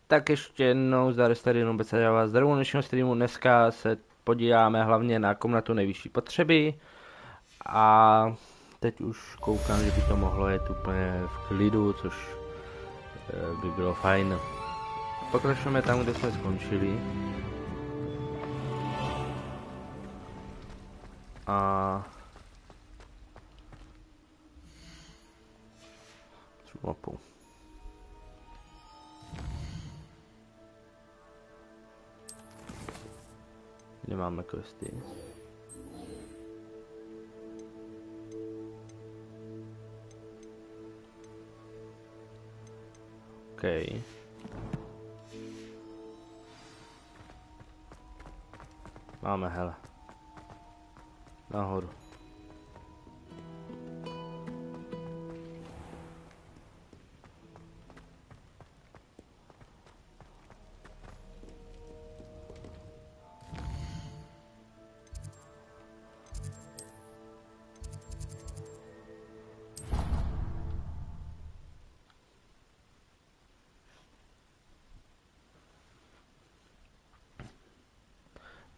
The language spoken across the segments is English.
Tak ještě jednou zdar tady jenom já vás zdravu dnešního streamu. Dneska se podíváme hlavně na komnatu nejvyšší potřeby a teď už koukám, že by to mohlo jet úplně v klidu, což by bylo fajn. Pokračujeme tam, kde jsme skončili. A mapu. Kde máme questy? OK. Máme, hele. Nahoru.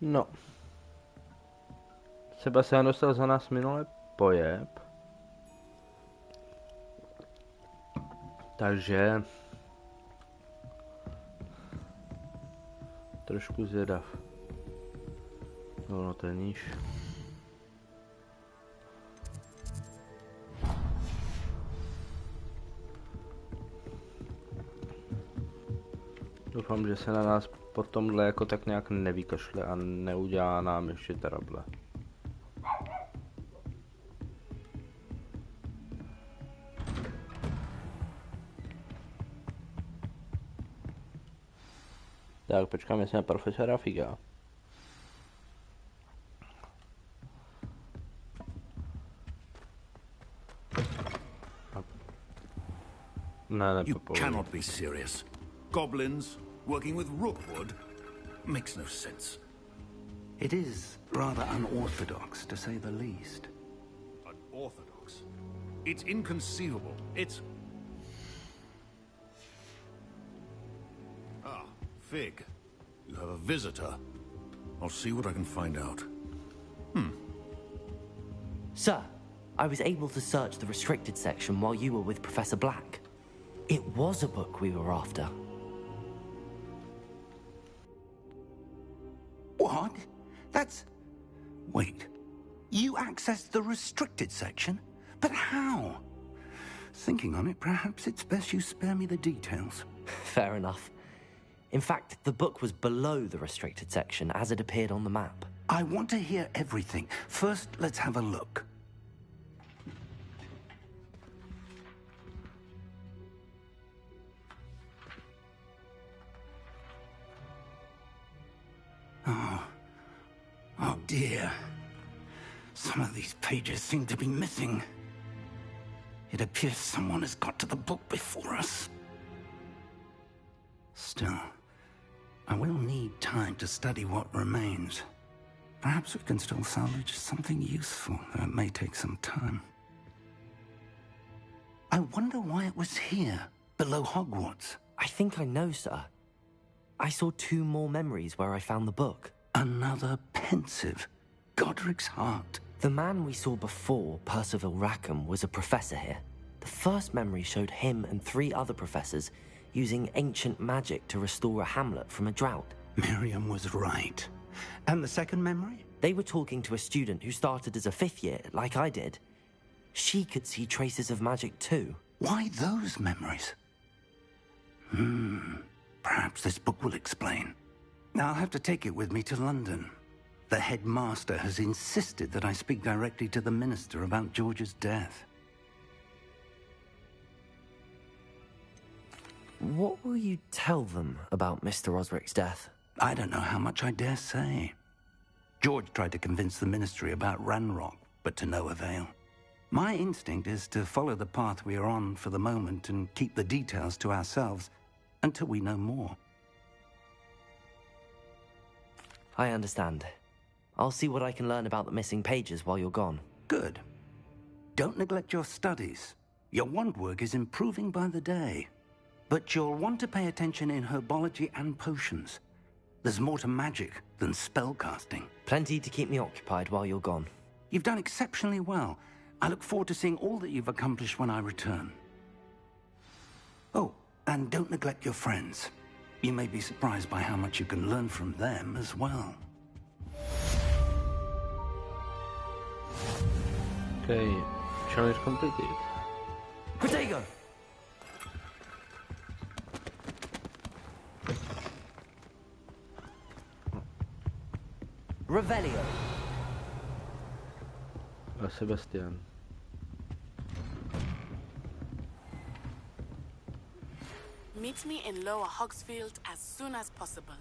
No. Sebastian dostal za nás minule pojeb. Takže trošku zvědav. No, to je níž. Doufám, že se na nás po tomhle jako tak nějak nevykašle a neudělá nám ještě trable. Tak počkáme, jestli na profesora Figa. Ne, You cannot be serious. Goblins working with Rookwood makes no sense. It is rather unorthodox, to say the least. Unorthodox? It's inconceivable. It's... Ah, Fig. You have a visitor. I'll see what I can find out. Sir, I was able to search the restricted section while you were with Professor Black. It was a book we were after. What? That's... Wait. You accessed the restricted section? But how? Thinking on it, perhaps it's best you spare me the details. Fair enough. In fact, the book was below the restricted section as it appeared on the map. I want to hear everything. First, let's have a look. Oh dear. Some of these pages seem to be missing. It appears someone has got to the book before us. Still, I will need time to study what remains. Perhaps we can still salvage something useful, though it may take some time. I wonder why it was here, below Hogwarts. I think I know, sir. I saw 2 more memories where I found the book. Another pensive. Godric's heart. The man we saw before, Percival Rackham, was a professor here. The first memory showed him and 3 other professors using ancient magic to restore a hamlet from a drought. Miriam was right. And the second memory? They were talking to a student who started as a 5th year, like I did. She could see traces of magic too. Why those memories? Perhaps this book will explain. I'll have to take it with me to London. The headmaster has insisted that I speak directly to the minister about George's death. What will you tell them about Mr. Osric's death? I don't know how much I dare say. George tried to convince the ministry about Ranrock, but to no avail. My instinct is to follow the path we are on for the moment and keep the details to ourselves until we know more. I understand. I'll see what I can learn about the missing pages while you're gone. Good. Don't neglect your studies. Your wand work is improving by the day. But you'll want to pay attention in herbology and potions. There's more to magic than spellcasting. Plenty to keep me occupied while you're gone. You've done exceptionally well. I look forward to seeing all that you've accomplished when I return. Oh, and don't neglect your friends. You may be surprised by how much you can learn from them as well. Okay, challenge completed. Protego! Revelio. Sebastian. Meet me in Lower Hogsfield as soon as possible.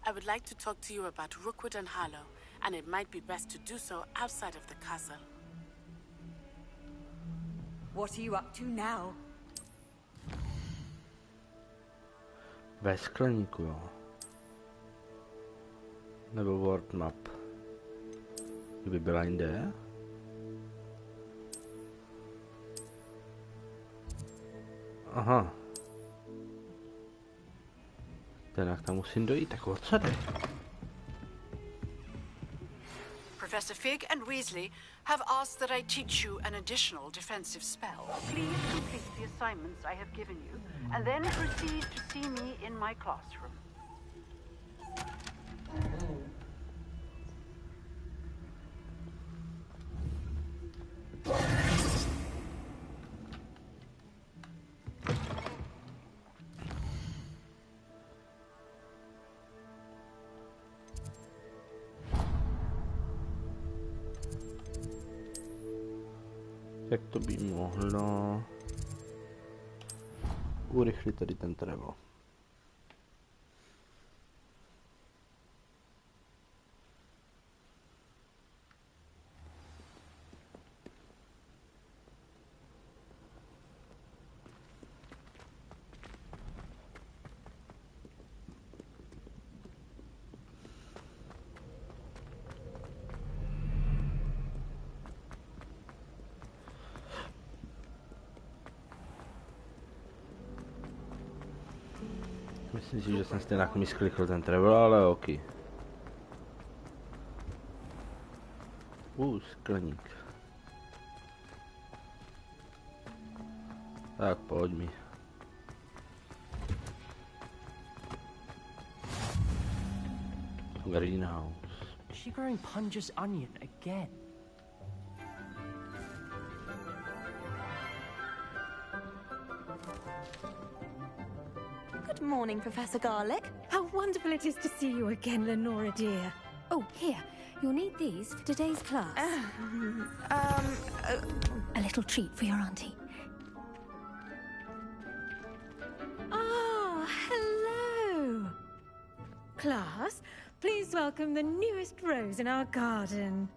I would like to talk to you about Rookwood and Harlow, and it might be best to do so outside of the castle. What are you up to now? Ve skleníku, jo. Nebo world map. Kdyby byla jinde. Aha. Ten jak tam musím dojít, tak o co jde? Professor Fig and Weasley have asked that I teach you an additional defensive spell. Please complete the assignments I have given you, and then proceed to see me in my classroom. Jak to by mohlo urychlit tady ten travel. Myslím si, že jsem stejně jako misklikl ten travel, ale ok. Skleník. Tak pojď mi. Greenhouse. Is she growing Punja's onion again? Good morning, Professor Garlick. How wonderful it is to see you again, Lenora dear. Oh, here. You'll need these for today's class. A little treat for your auntie. Ah, hello. Class, please welcome the newest rose in our garden.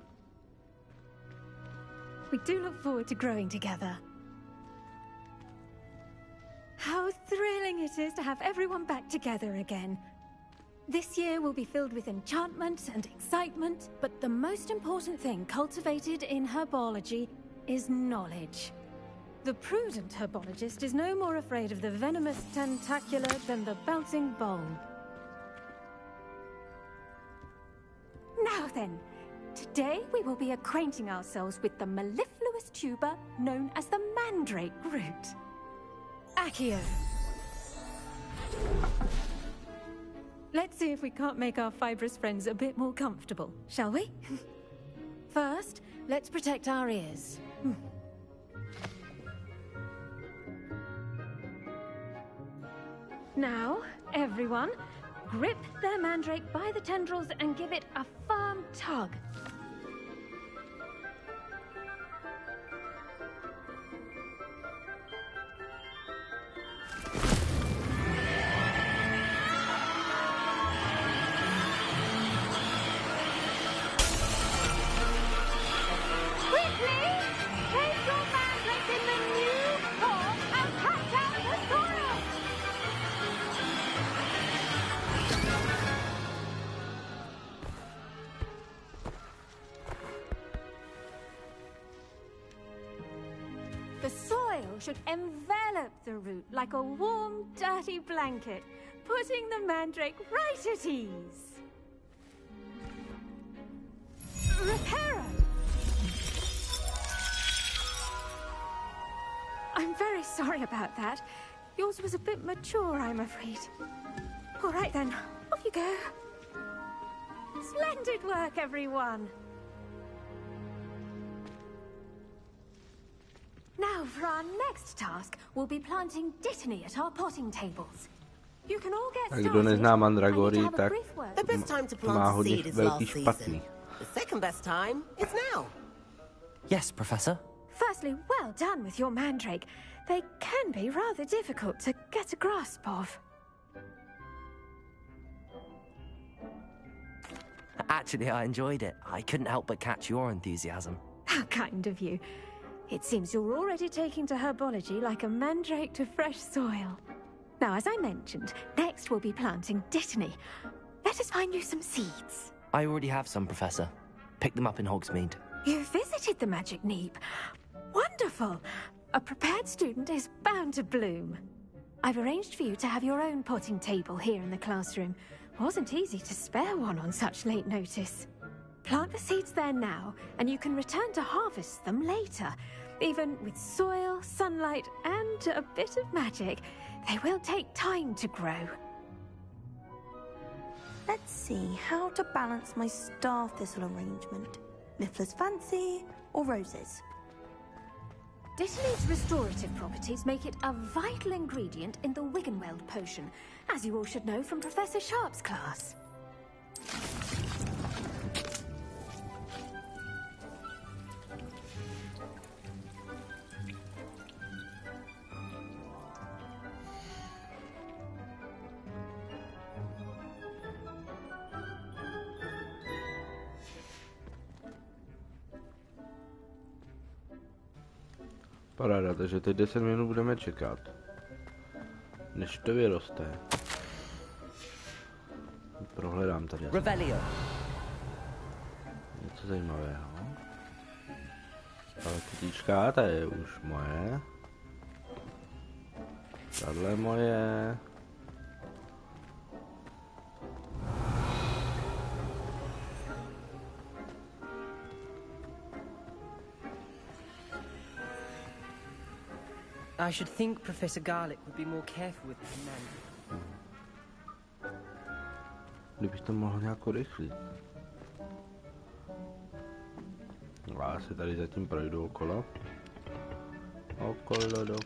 We do look forward to growing together. How thrilling it is to have everyone back together again. This year will be filled with enchantment and excitement, but the most important thing cultivated in herbology is knowledge. The prudent herbologist is no more afraid of the venomous tentacular than the bouncing bulb. Now then, today we will be acquainting ourselves with the mellifluous tuber known as the mandrake root. Accio. Let's see if we can't make our fibrous friends a bit more comfortable, shall we? First, let's protect our ears. Now, everyone, grip their mandrake by the tendrils and give it a firm tug. The soil should envelop the root like a warm, dirty blanket, putting the mandrake right at ease. Reparo! I'm very sorry about that. Yours was a bit mature, I'm afraid. All right then, off you go. Splendid work, everyone. Now, for our next task, we'll be planting dittany at our potting tables. You can all get started. Kdo nezná mandragory, tak The best time to má plant a hodně seed is velký last špatný. season. The second best time is now. Yes, Professor. Firstly, well done with your mandrake. They can be rather difficult to get a grasp of. Actually, I enjoyed it. I couldn't help but catch your enthusiasm. How kind of you. It seems you're already taking to herbology like a mandrake to fresh soil. Now, as I mentioned, next we'll be planting dittany. Let us find you some seeds. I already have some, Professor. Picked them up in Hogsmeade. You visited the Magic Neep. Wonderful. A prepared student is bound to bloom. I've arranged for you to have your own potting table here in the classroom. Wasn't easy to spare one on such late notice. Plant the seeds there now, and you can return to harvest them later. Even with soil, sunlight, and a bit of magic, they will take time to grow. Let's see how to balance my star thistle arrangement. Miffler's fancy or roses? Dittany's restorative properties make it a vital ingredient in the Wiggenweld potion, as you all should know from Professor Sharp's class. Paráda, takže teď 10 minut budeme čekat, než to vyroste. Prohledám tady. Revelio. Něco zajímavého. Ale kytička, ta je už moje. Tahle je moje. I should think Professor Garlick would be more careful with the man. Kdybych to mohl nějak urychlit. Já se tady zatím projdu okolo. Okolo do...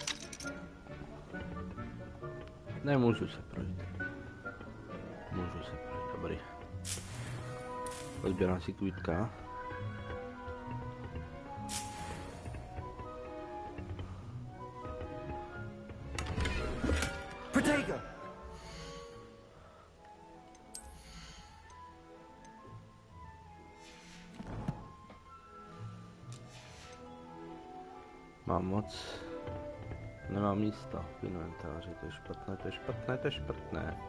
Nemůžu se projít. Můžu se projít, dobrý. Odběrám si kvítka. Mám moc... Nemám místa v inventáři, to je špatné, to je špatné, to je špatné.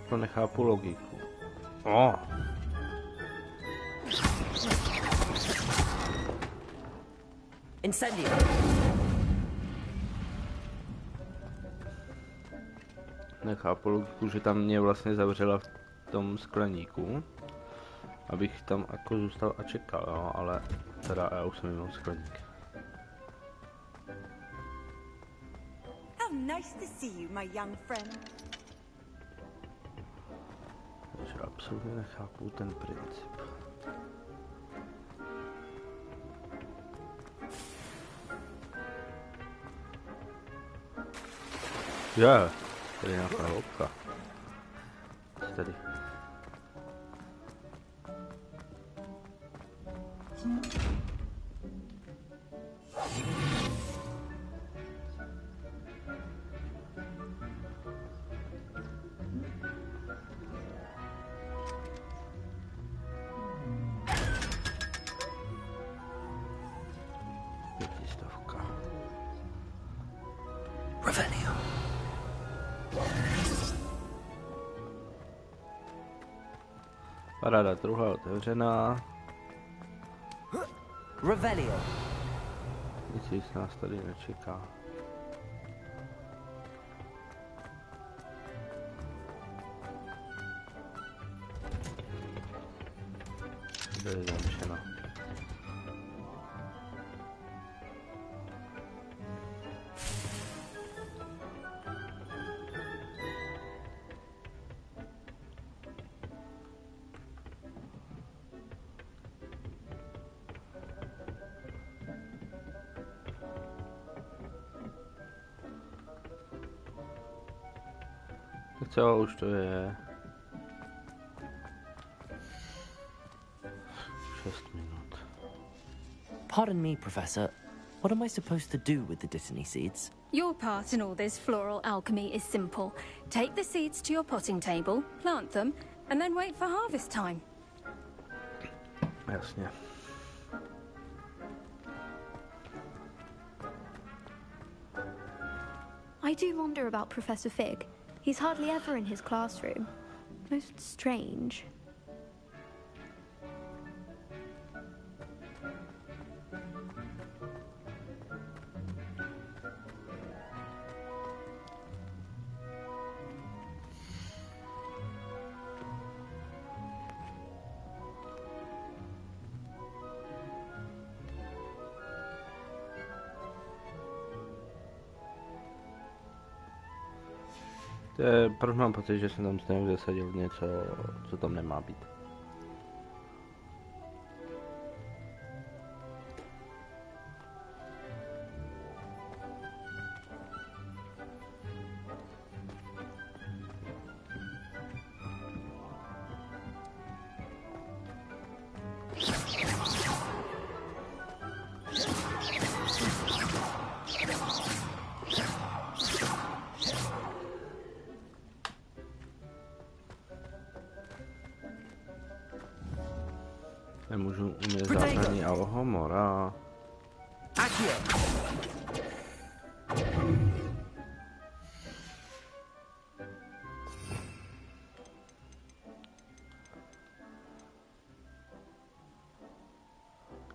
To nechápu logiku. Oh. Incendio. Nechápu logiku, že tam mě vlastně zavřela v tom skleníku, abych tam jako zůstal a čekal, jo, ale teda já už jsem mimo skleník. How nice to see you, my young friend. Takže absolutně nechápu ten princip. Je, tady je nějaká hloubka. Tady. Pětistovka. Paráda, druhá otevřená. Revelio. Nic víc nás tady nečeká. To je zamčeno. Tak co, už to je 6 minut. Pardon me, Professor. What am I supposed to do with the Dittany seeds? Your part in all this floral alchemy is simple. Take the seeds to your potting table, plant them, and then wait for harvest time. Jasně. I do wonder about Professor Fig. He's hardly ever in his classroom. Most strange. To je, proč mám pocit, že jsem tam stejně zasadil něco, co tam nemá být. Nemůžu umět záchranný alhomora.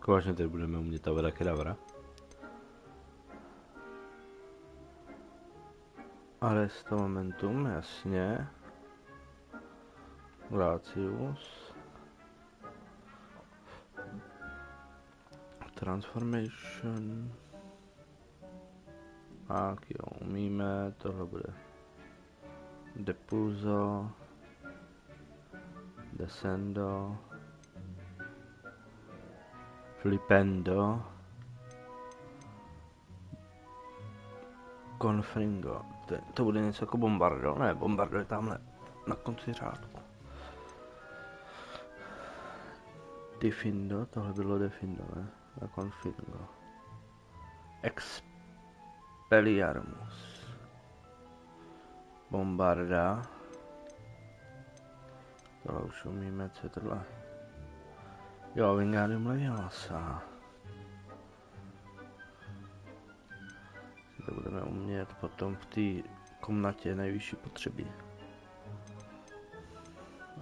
Vážně tady budeme umět Avada Kedavra. Arresto momentum, jasně. Gracius. Transformation. Tak jo, umíme, tohle bude Depuzo. Descendo. Flipendo. Confringo. To bude něco jako Bombardo, ne, Bombardo je tamhle na konci řádku. Defindo, tohle bylo Defindo, ne? A Confringo. Expelliarmus. Bombarda. Tohle už umíme, co je tohle? Jo, Wingardium Leviosa. To budeme umět potom v té komnatě nejvyšší potřeby.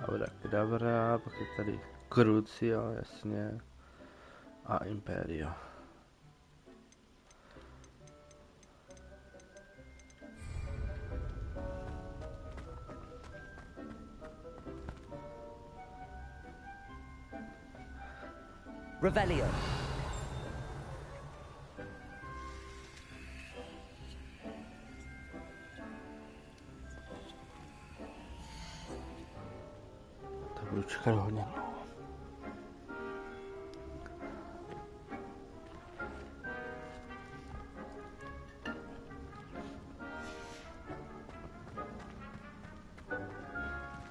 Avada Kedavra, pak je tady Crucio, jasně. A Imperio. Revelio. To budu čekat hodně dlouho.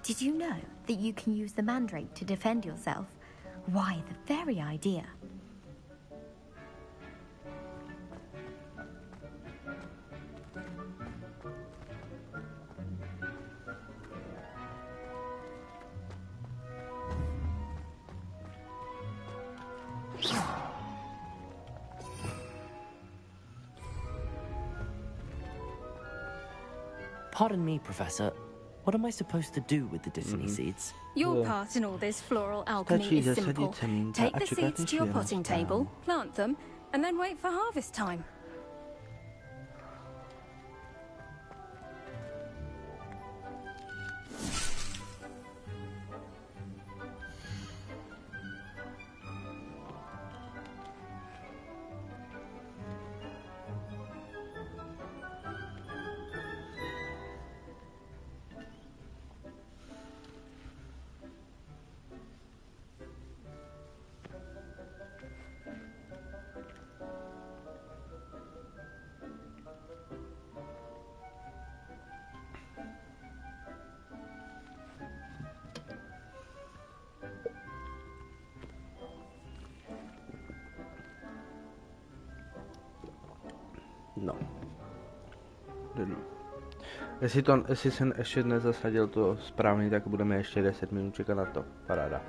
Did you know that you can use the mandrake to defend yourself? Why, the very idea. Pardon me, Professor. What am I supposed to do with the Disney seeds? Your part in all this floral alchemy is simple. Take the seeds to your potting table, plant them, and then wait for harvest time. No. Jestli jsem ještě nezasadil to správně, tak budeme ještě 10 minut čekat na to. Paráda.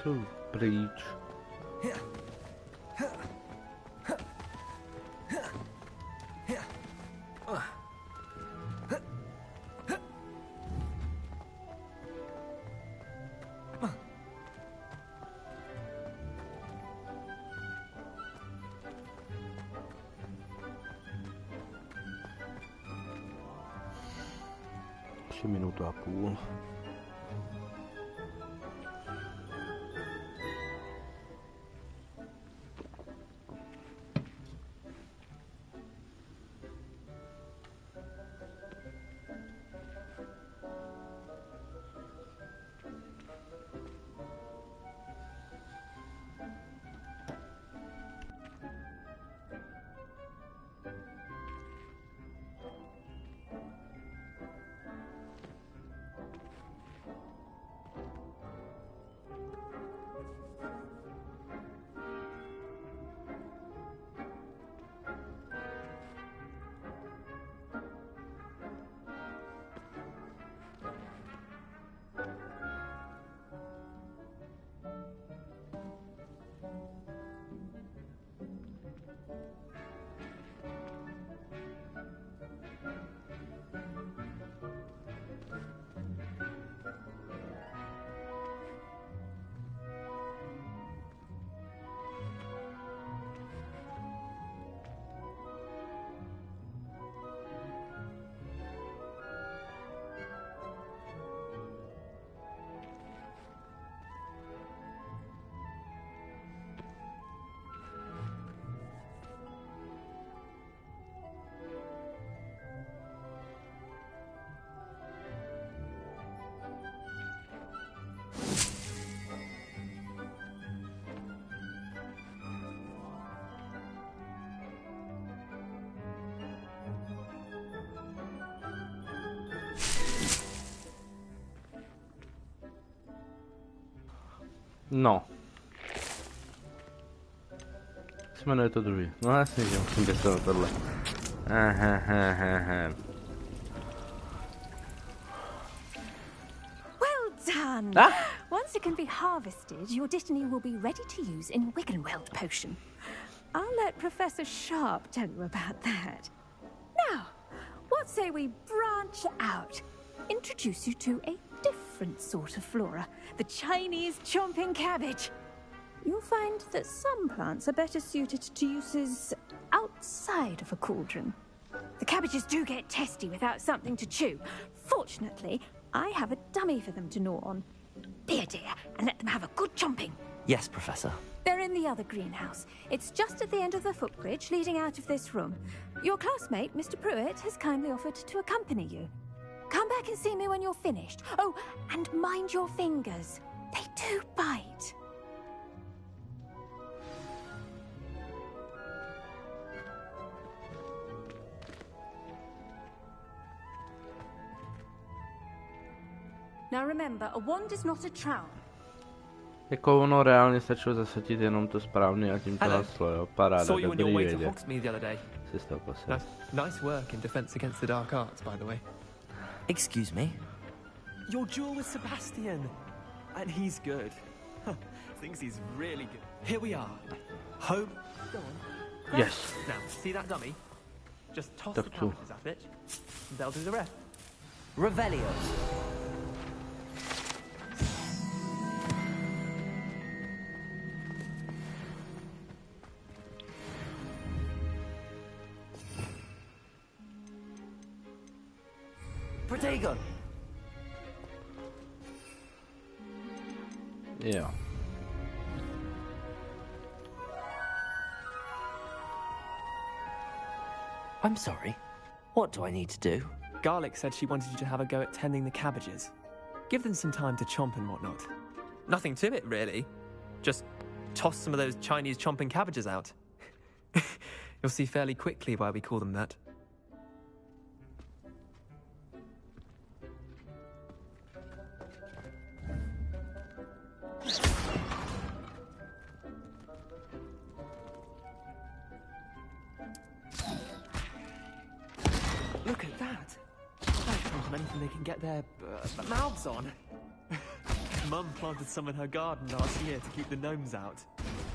Co pryč? Minutu a půl. No. Se jmenuje to druhý. No jasně, že musím běsat na tohle. Well done! Once it can be harvested, your destiny will be ready to use in Wiggenweld potion. I'll let Professor Sharp tell you about that. Now, what say we branch out? Introduce you to a different sort of flora, the Chinese chomping cabbage. You'll find that some plants are better suited to uses outside of a cauldron. The cabbages do get testy without something to chew. Fortunately, I have a dummy for them to gnaw on. Be a dear and let them have a good chomping. Yes, Professor. They're in the other greenhouse. It's just at the end of the footbridge leading out of this room. Your classmate, Mr. Pruitt, has kindly offered to accompany you. Come back and see me when you're finished. Oh, and mind your fingers. They do bite. Now remember, a wand is not a trowel. Jako ono reálně stačilo zasatit jenom to správně a tím to haslo, jo. Paráda, Saw you on your dobrý way to vědět. Hogsmeade the other day. Si z toho posel. Nice work in Defense Against the Dark Arts, by the way. Excuse me? Your duel with Sebastian. And he's good. Thinks he's really good. Here we are. Home. Go on. Yes. Now, see that dummy? Just toss Tak the tu. counters at it. And they'll do the rest. Revelio. Protego. Jo. I'm sorry. What do I need to do? Garlic said she wanted you to have a go at tending the cabbages. Give them some time to chomp and whatnot. Nothing to it, really. Just toss some of those Chinese chomping cabbages out. You'll see fairly quickly why we call them that. Look at that! That comes from anything they can get their mouths on. Mum planted some in her garden last year to keep the gnomes out.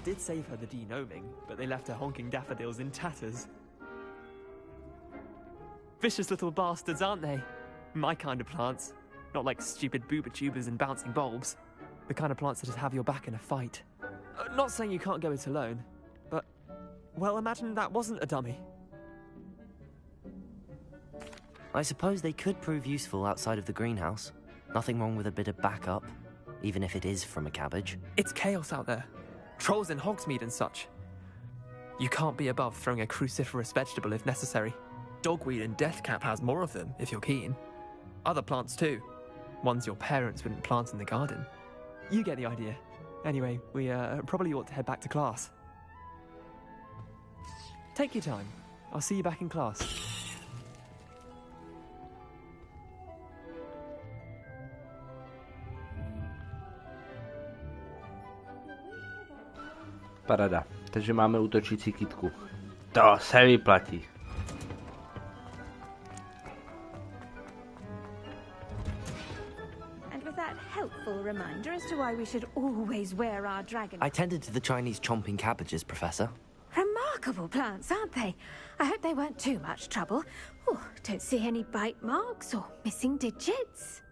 Did save her the de-gnoming, but they left her honking daffodils in tatters. Vicious little bastards, aren't they? My kind of plants. Not like stupid booba-tubers and bouncing bulbs. The kind of plants that just have your back in a fight. Not saying you can't go it alone, but... well, imagine that wasn't a dummy. I suppose they could prove useful outside of the greenhouse. Nothing wrong with a bit of backup, even if it is from a cabbage. It's chaos out there. Trolls in Hogsmeade and such. You can't be above throwing a cruciferous vegetable if necessary. Dogweed and deathcap has more of them, if you're keen. Other plants too. Ones your parents wouldn't plant in the garden. You get the idea. Anyway, we probably ought to head back to class. Take your time. I'll see you back in class. Parada. Takže máme útočící kytku. To se vyplatí. And with that helpful reminder as to why we should always wear our dragon... I tended to the Chinese chomping cabbages, Professor. Remarkable plants, aren't they? I hope they weren't too much trouble. Oh, don't see any bite marks or missing digits.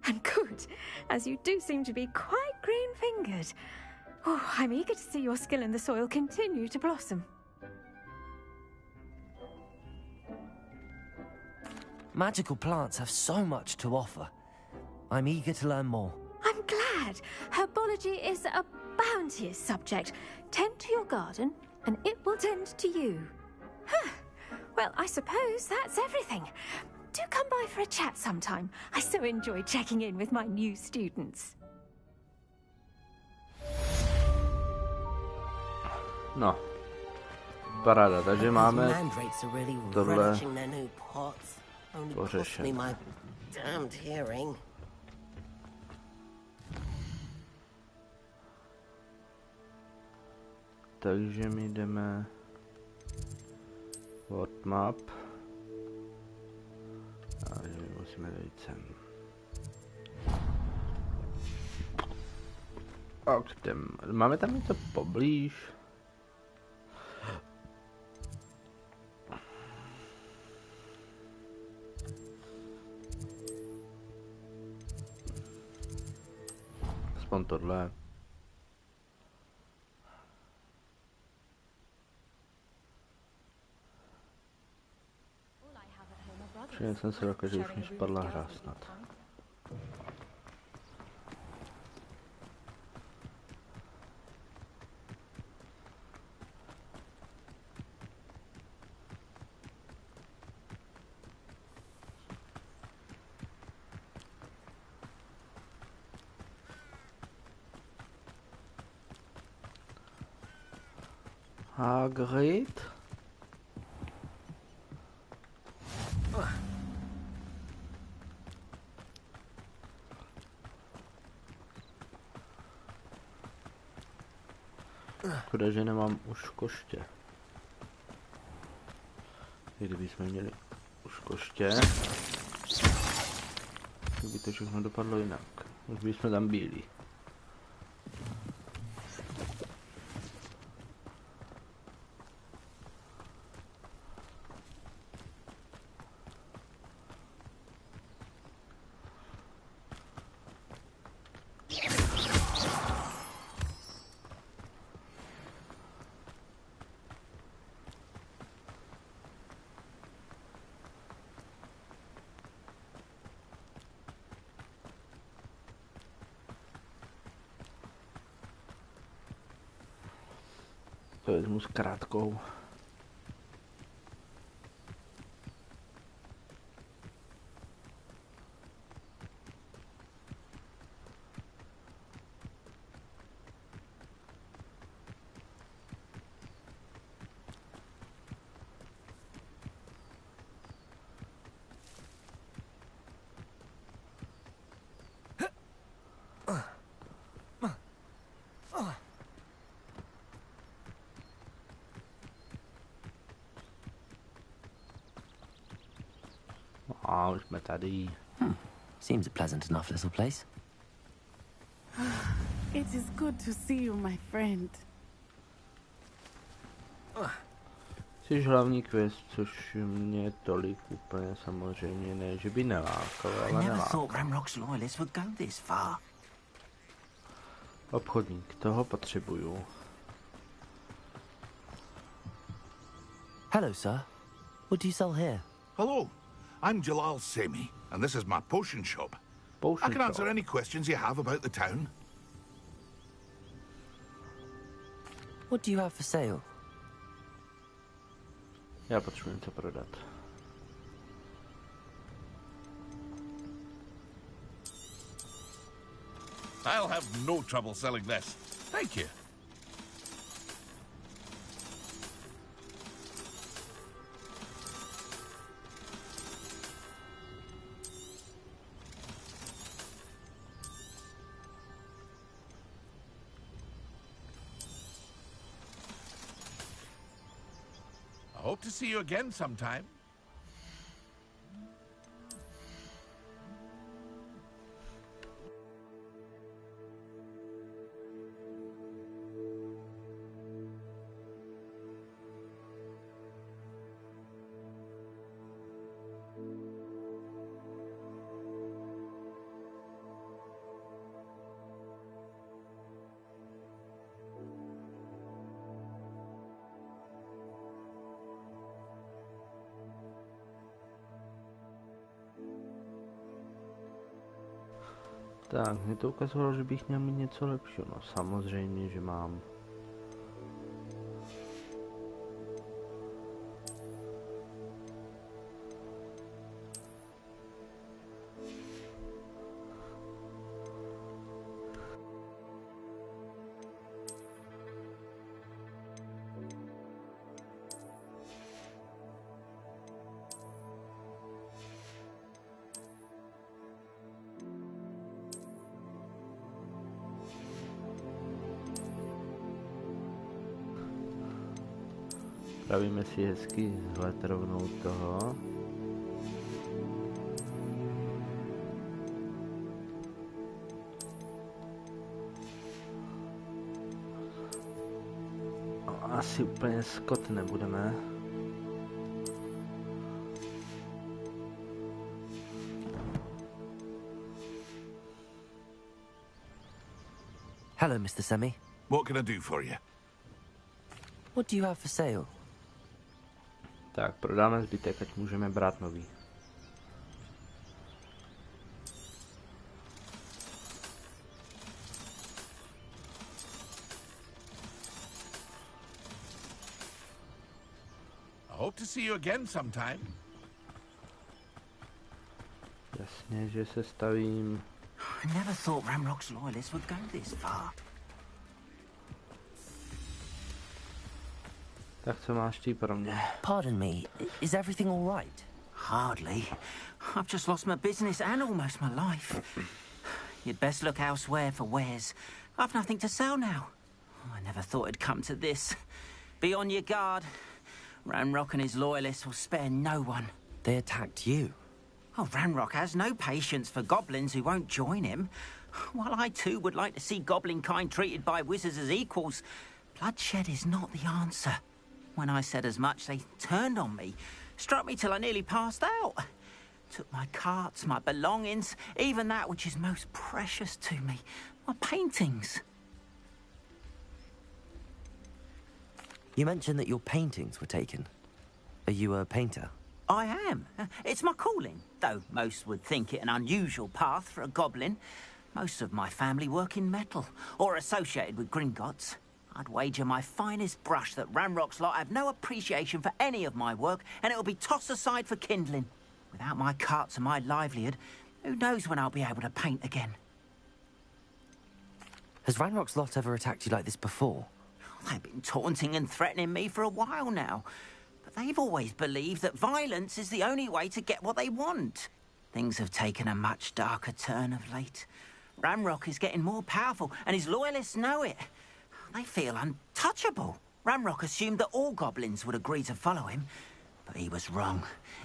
And good, as you do seem to be quite green-fingered. Oh, I'm eager to see your skill in the soil continue to blossom. Magical plants have so much to offer. I'm eager to learn more. I'm glad. Herbology is a bounteous subject. Tend to your garden, and it will tend to you. Huh. Well, I suppose that's everything. Do come by for a chat sometime. I so enjoy checking in with my new students. No. Paráda, takže máme Mandrakes are really tohle relishing their new pots. Only cost me pořešen. my damned hearing. Takže my jdeme od map. A musíme dojít sem. A máme tam něco poblíž? Aspoň tohle. Všiml jsem si takhle, že už mi spadla hra snad. Hagrid? Škoda, že nemám už koště. Kdybychom měli už koště, tak by to všechno dopadlo jinak. Už bychom tam byli. To vezmu s krátkou. A už jsme tady. Seems a pleasant enough little place. It is good to see you, my friend. Jsi hlavní quest, což mě tolik úplně samozřejmě ne, že by nelákalo, ale nelákalo. Obchodník, toho potřebuju. Hello, sir. What do you sell here? Hello, I'm Jalal Semi, and this is my potion shop. Potion I can answer any questions you have about the town. What do you have for sale? Já potřebuji něco prodat. I'll have no trouble selling this. Thank you. I hope to see you again sometime. Tak, mě to ukazovalo, že bych měl mít něco lepšího. No samozřejmě, že mám. Pravíme si hezky vzhled rovnou toho. Asi úplně skot nebudeme. Hello, Mr. Semi. What can I do for you? What do you have for sale? Tak, prodáme zbytek, ať můžeme brát nový. I hope to see you again sometime. Jasně, že se stavím. I never thought Ramrock's loyalists would go this far. Tak co máš ty pro mě? Pardon me, is everything all right? Hardly. I've just lost my business and almost my life. You'd best look elsewhere for wares. I've nothing to sell now. I never thought it'd come to this. Be on your guard. Ranrock and his loyalists will spare no one. They attacked you? Oh, Ranrock has no patience for goblins who won't join him. While I too would like to see goblin kind treated by wizards as equals, bloodshed is not the answer. When I said as much, they turned on me, struck me till I nearly passed out. Took my carts, my belongings, even that which is most precious to me, my paintings. You mentioned that your paintings were taken. Are you a painter? I am. It's my calling, though most would think it an unusual path for a goblin. Most of my family work in metal, or associated with Gringotts. I'd wager my finest brush that Ranrock's lot have no appreciation for any of my work, and it'll be tossed aside for kindling. Without my carts and my livelihood, who knows when I'll be able to paint again. Has Ranrock's lot ever attacked you like this before? They've been taunting and threatening me for a while now. But they've always believed that violence is the only way to get what they want. Things have taken a much darker turn of late. Ranrock is getting more powerful, and his loyalists know it. They feel untouchable. Ranrock assumed that all goblins would agree to follow him, but he was wrong.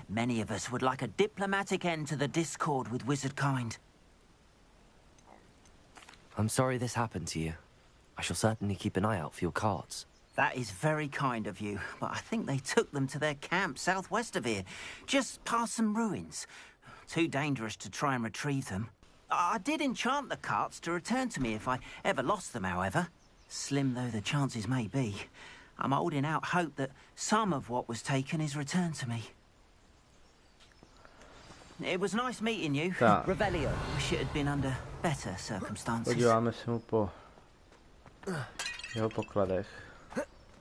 Many of us would like a diplomatic end to the discord with wizard kind. I'm sorry this happened to you. I shall certainly keep an eye out for your carts. That is very kind of you, but I think they took them to their camp southwest of here, just past some ruins. Too dangerous to try and retrieve them. I did enchant the carts to return to me if I ever lost them, however. Slim though the chances may be, I'm holding out hope that some of what was taken is returned to me. It was nice meeting you. Revelio. Wish it had been under better circumstances. Podíváme se mu po jeho pokladech.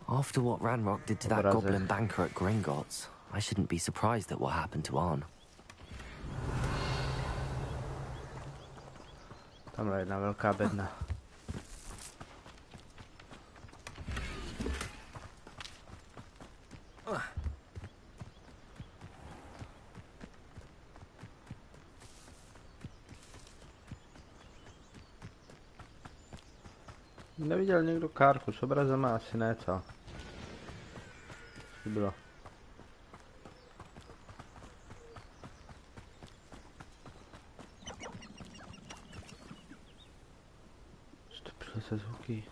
After what Ranrock did to that goblin banker at Gringotts, I shouldn't be surprised at what happened to Arn. Tamhle jedna velká bedna. Neviděl někdo kárku, s obrazem asi ne, co? Co bylo? Stopřil se zvuky.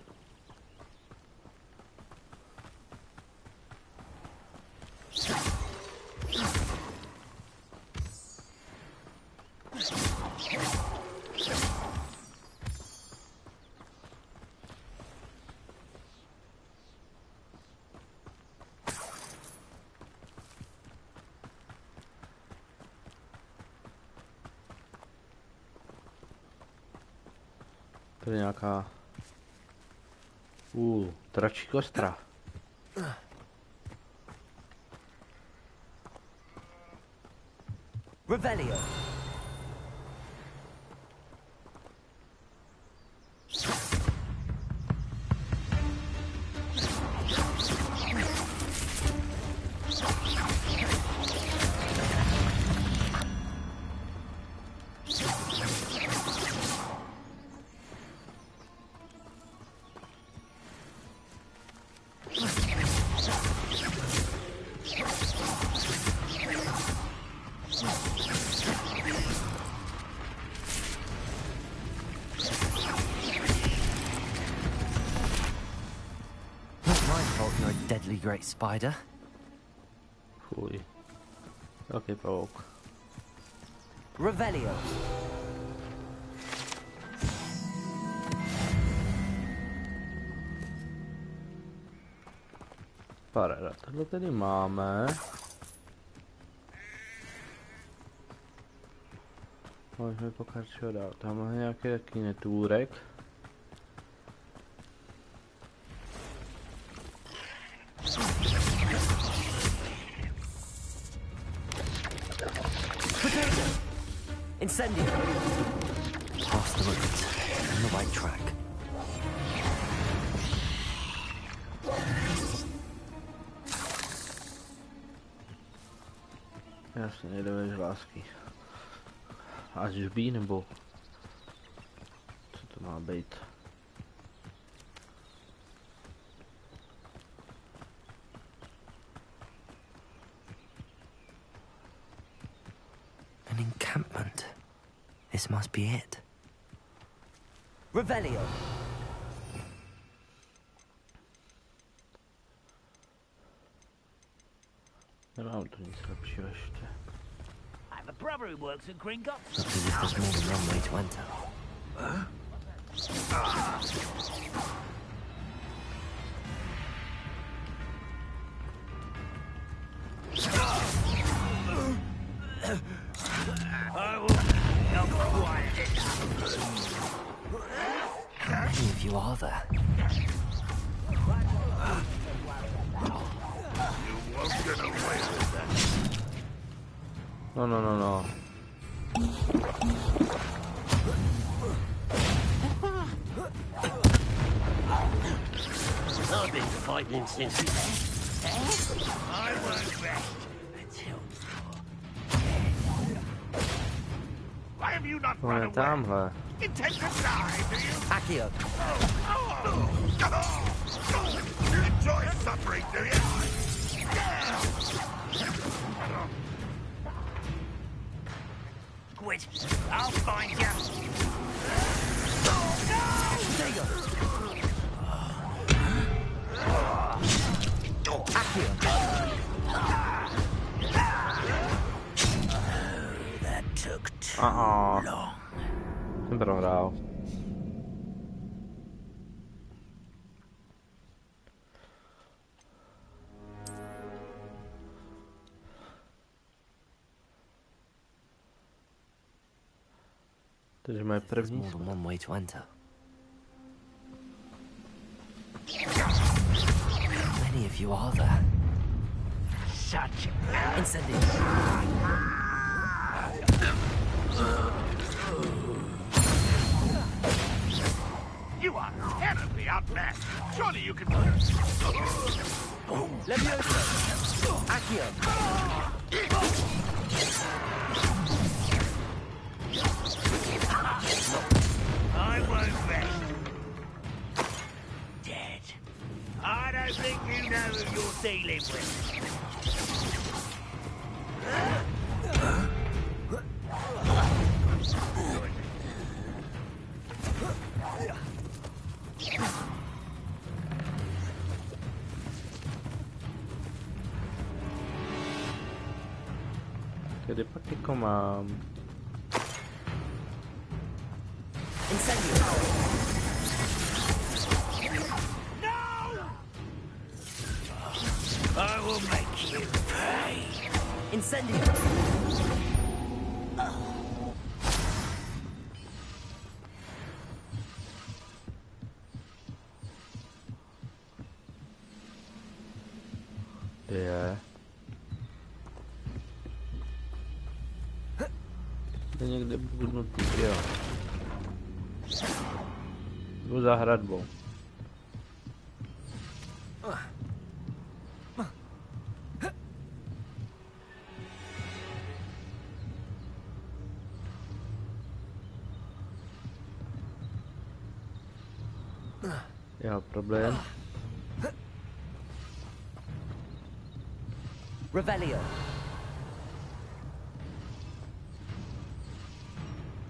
Tady nějaká... dračí kostra. Revelio. Deadly great spider. Fuj. Velký pavouk. Revelio. Paráda, tohle tady máme. Můžeme pokračovat dál. Tam je nějaký taky netvůrek. Incendio. Past the ruins. On the right track. Jasně, jedeme žlásky. A žbí nebo... Co to má být? This must be it. Revelio. Nemám tu nic lepšího ještě. I have a brother who works at Gringotts. Not as if there's more than one way to enter. I will help quiet it. How many of you are there? You won't get away with that. No. I've been fighting since we I won't rest until Why have you not On run je away? tamhle. Intend to die, do you? Accio. Enjoy suffering, do you? quit. I'll find you. That took too long. Jsem prohrál. Takže moje první. More than one way to enter. How many of you are there? Such Incendio. You are terribly outmatched. Surely you can. Leviosa. Accio. I won't rest. Dead. I don't think you know who you're dealing with. Tedy pak jako mám. Incendio. I will make you pay. Incendio. Kde je? Je někde budnutý, jo. Jdu za hradbou. Jeho problém. Revelio.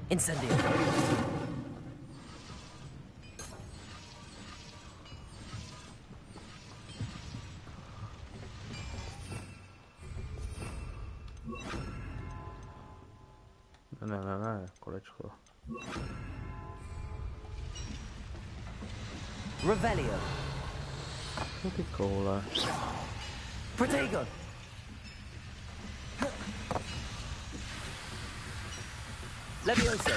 Incendio. Ne, kolečko. Revelio. Co ty koule? Protego. Leviosa.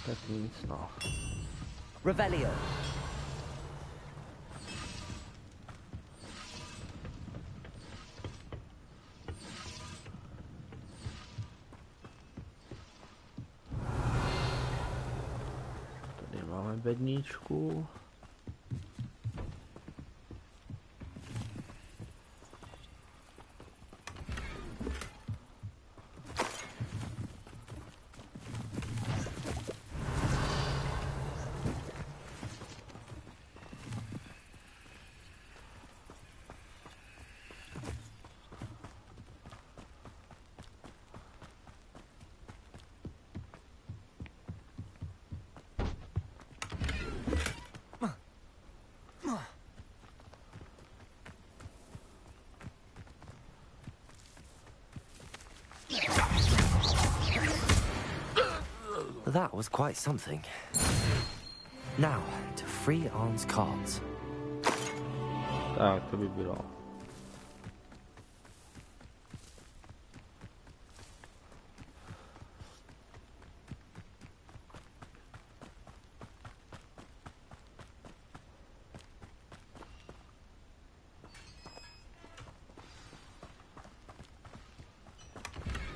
Tak nic, no. Revelio. Tady máme bedničku. That was quite something. Now, to free Arn's cards. Tak, to by bylo.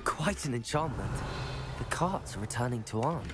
Quite an enchantment. The carts are returning to Arn.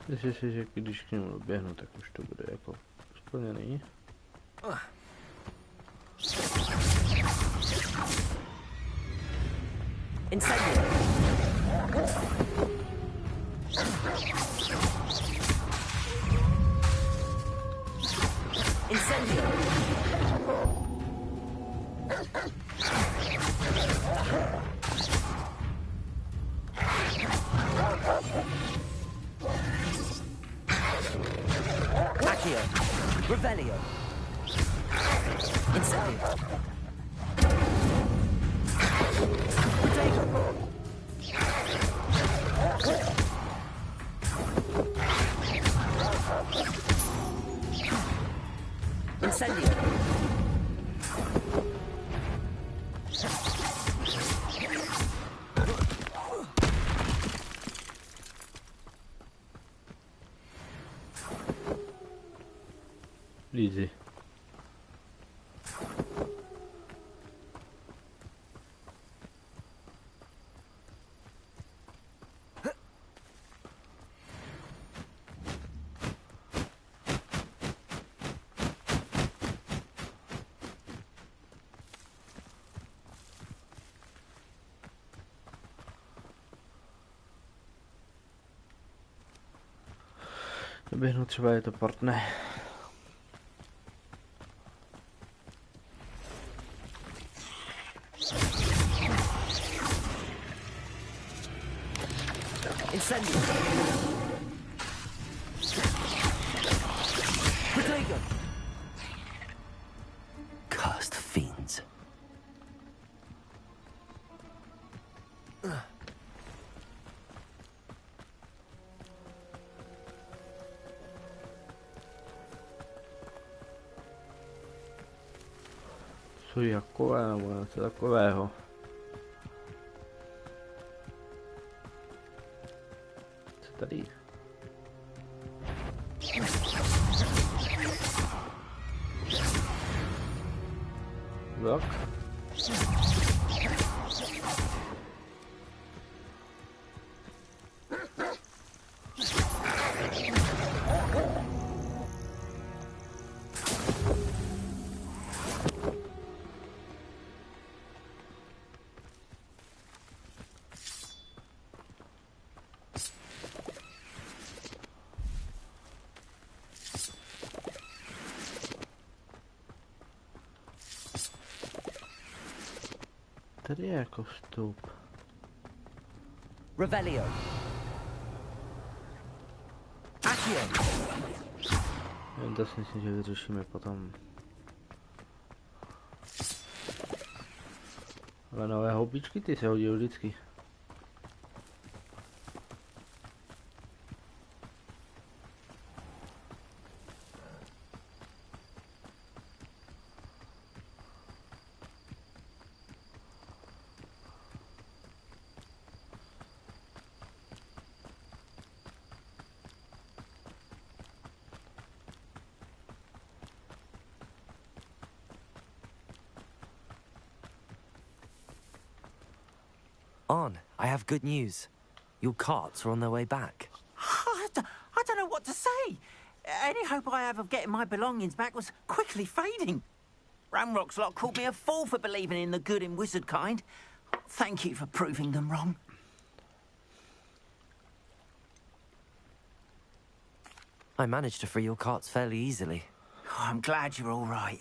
Myslím si, že když k němu doběhnu, tak už to bude jako splněný. Incendio! Incendio! Accio! Revelio! Incendio! Incendio! Easy. Doběhnu, třeba je to portné. Incendio! Protego! Cursed fiends. Co jakové, nebo něco takového. Co tady? Vlk. Tady je jako vstup. Revelio. Accio. To si myslím, že vyřešíme potom. Ale nové houbičky, ty se hodí vždycky. Arn, I have good news. Your carts are on their way back. I don't know what to say. Any hope I have of getting my belongings back was quickly fading. Ranrock's lot called me a fool for believing in the good in wizard kind. Thank you for proving them wrong. I managed to free your carts fairly easily. Oh, I'm glad you're all right.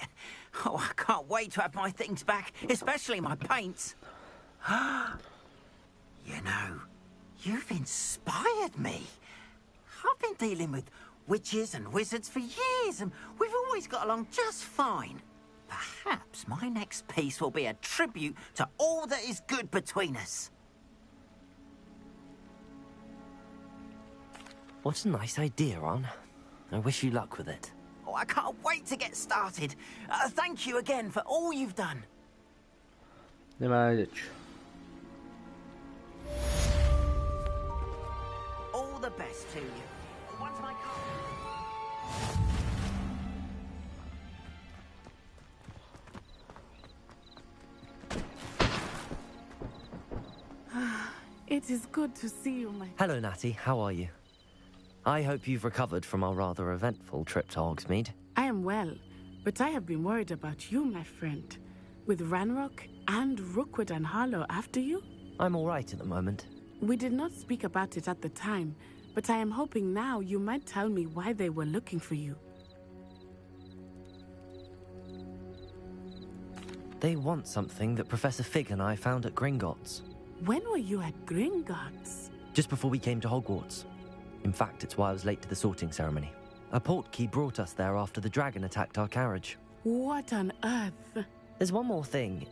Oh, I can't wait to have my things back, especially my paints. You know, you've inspired me. I've been dealing with witches and wizards for years, and we've always got along just fine. Perhaps my next piece will be a tribute to all that is good between us. What a nice idea, Ron. I wish you luck with it. Oh, I can't wait to get started. Thank you again for all you've done. Nemá řeč. All the best to you. Once my car... It is good to see you, my... Hello, Natty. How are you? I hope you've recovered from our rather eventful trip to Hogsmeade. I am well, but I have been worried about you, my friend. With Ranrock and Rookwood and Harlow after you? I'm all right at the moment. We did not speak about it at the time, but I am hoping now you might tell me why they were looking for you. They want something that Professor Fig and I found at Gringotts. When were you at Gringotts? Just before we came to Hogwarts. In fact, it's why I was late to the sorting ceremony. A portkey brought us there after the dragon attacked our carriage. What on earth? There's one more thing.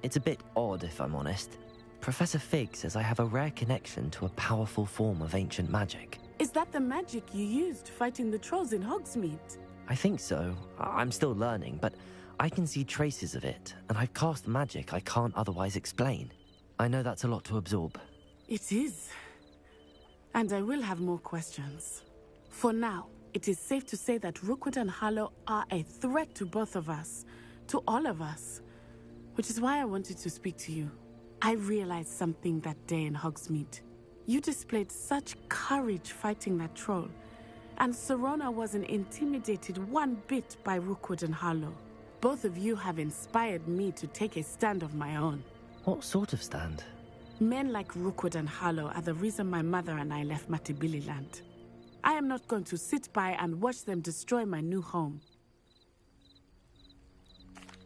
It's a bit odd, if I'm honest. Professor Fig says I have a rare connection to a powerful form of ancient magic. Is that the magic you used fighting the trolls in Hogsmeade? I think so. I'm still learning, but I can see traces of it, and I've cast magic I can't otherwise explain. I know that's a lot to absorb. It is. And I will have more questions. For now, it is safe to say that Rookwood and Harlow are a threat to both of us, to all of us, which is why I wanted to speak to you. I realized something that day in Hogsmeade. You displayed such courage fighting that troll, and Serona wasn't intimidated one bit by Rookwood and Harlow. Both of you have inspired me to take a stand of my own. What sort of stand? Men like Rookwood and Harlow are the reason my mother and I left Matibili land. I am not going to sit by and watch them destroy my new home.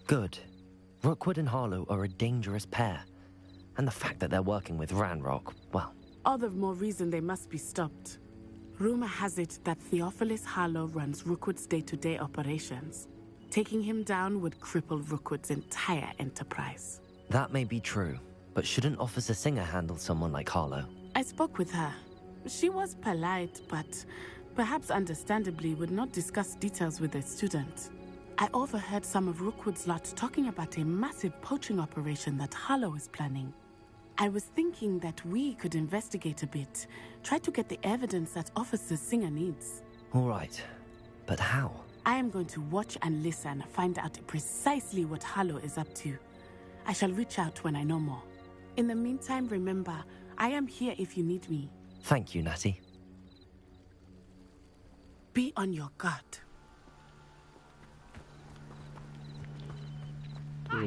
Good. Rookwood and Harlow are a dangerous pair. And the fact that they're working with Ranrock, well... All the more reason they must be stopped. Rumor has it that Theophilus Harlow runs Rookwood's day-to-day operations. Taking him down would cripple Rookwood's entire enterprise. That may be true, but shouldn't Officer Singer handle someone like Harlow? I spoke with her. She was polite, but perhaps understandably would not discuss details with a student. I overheard some of Rookwood's lot talking about a massive poaching operation that Harlow is planning. I was thinking that we could investigate a bit, try to get the evidence that Officer Singer needs. All right, but how? I am going to watch and listen, find out precisely what Harlow is up to. I shall reach out when I know more. In the meantime, remember, I am here if you need me. Thank you, Natty. Be on your guard. How dare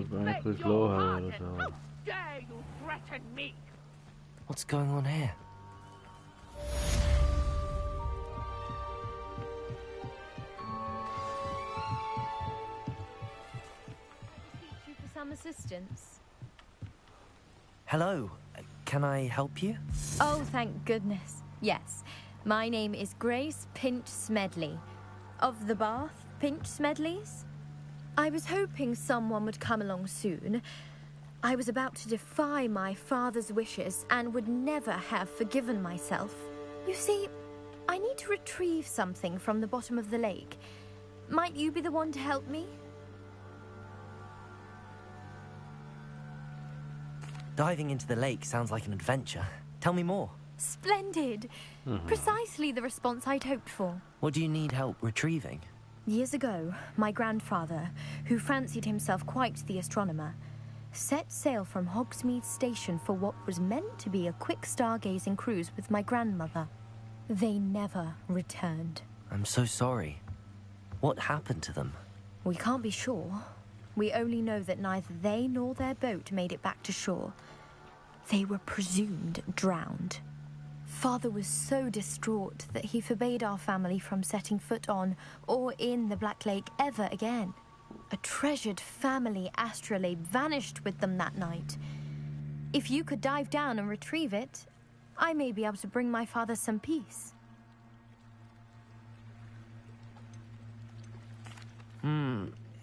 you threaten me? What's going on here? You for some assistance? Hello. Can I help you? Oh, thank goodness. Yes. My name is Grace Pinch Smedley. Of the Bath Pinch Smedleys? I was hoping someone would come along soon. I was about to defy my father's wishes and would never have forgiven myself. You see, I need to retrieve something from the bottom of the lake. Might you be the one to help me? Diving into the lake sounds like an adventure. Tell me more. Splendid. Precisely the response I'd hoped for. What do you need help retrieving? Years ago, my grandfather, who fancied himself quite the astronomer, set sail from Hogsmeade Station for what was meant to be a quick stargazing cruise with my grandmother. They never returned. I'm so sorry. What happened to them? We can't be sure. We only know that neither they nor their boat made it back to shore. They were presumed drowned. Father was so distraught that he forbade our family from setting foot on or in the Black Lake ever again. A treasured family astrolabe vanished with them that night. If you could dive down and retrieve it, I may be able to bring my father some peace.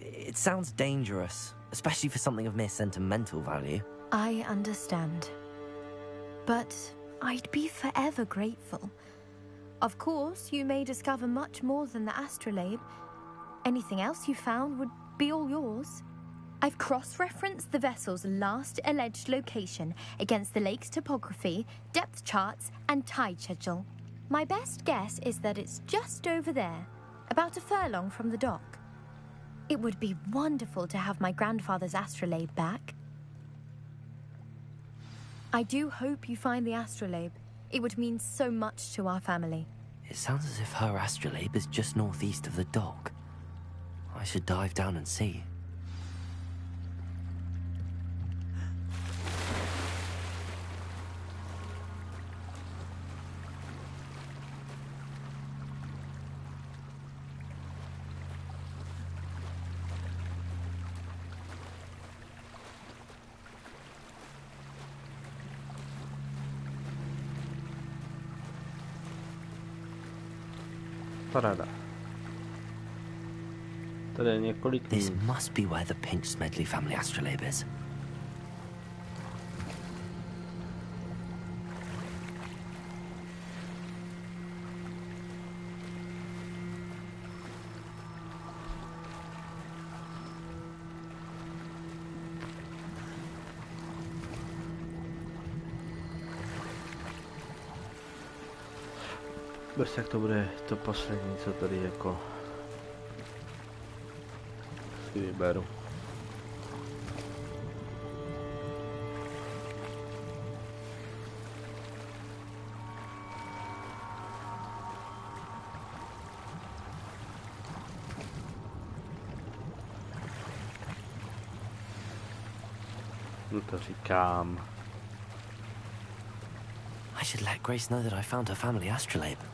It sounds dangerous, especially for something of mere sentimental value. I understand. But I'd be forever grateful. Of course, you may discover much more than the astrolabe. Anything else you found would be all yours. I've cross-referenced the vessel's last alleged location against the lake's topography, depth charts, and tide schedule. My best guess is that it's just over there, about a furlong from the dock. It would be wonderful to have my grandfather's astrolabe back. I do hope you find the astrolabe. It would mean so much to our family. It sounds as if her astrolabe is just northeast of the dock. I should dive down and see. Paráda. Tady je několik This must be where the Pinch Smedley family astrolabe is. Bez tak to bude to poslední, co tady jako si vyberu. To říkám. I should let Grace know that I found her family astrolabe.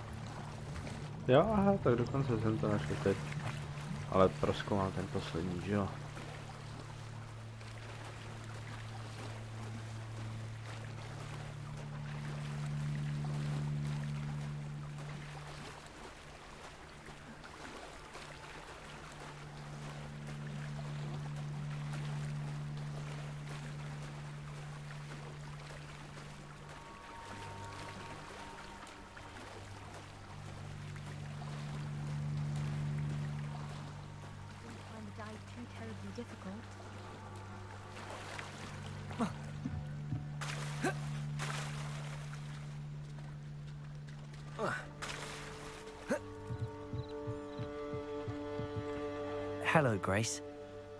Jo, aha, tak dokonce jsem to našel teď. Ale prozkoumal ten poslední, že jo? Difficult. Hello, Grace.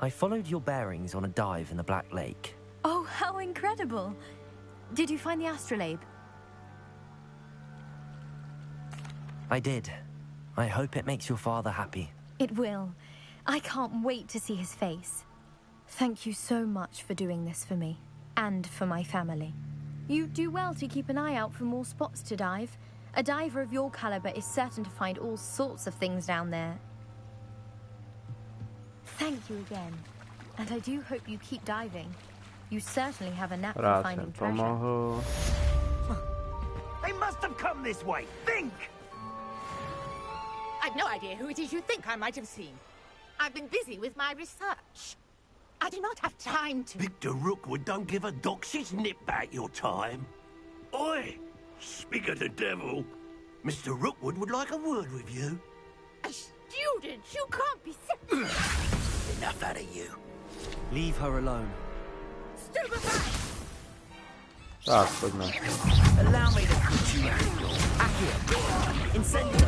I followed your bearings on a dive in the Black Lake. Oh, how incredible! Did you find the astrolabe? I did. I hope it makes your father happy. It will. I can't wait to see his face. Thank you so much for doing this for me, and for my family. You do well to keep an eye out for more spots to dive. A diver of your caliber is certain to find all sorts of things down there. Thank you again, and I do hope you keep diving. You certainly have a knack for finding treasure. They must have come this way. Think! I've no idea who it is you think I might have seen. I've been busy with my research. I do not have time to... Victor Rookwood don't give a doxy's nip back your time. Oi! Speak of the devil. Mr. Rookwood would like a word with you. A student? You can't be Enough out of you. Leave her alone. Stupefy! Tak, pojďme. Allow me to put you out. Accio. Incendio.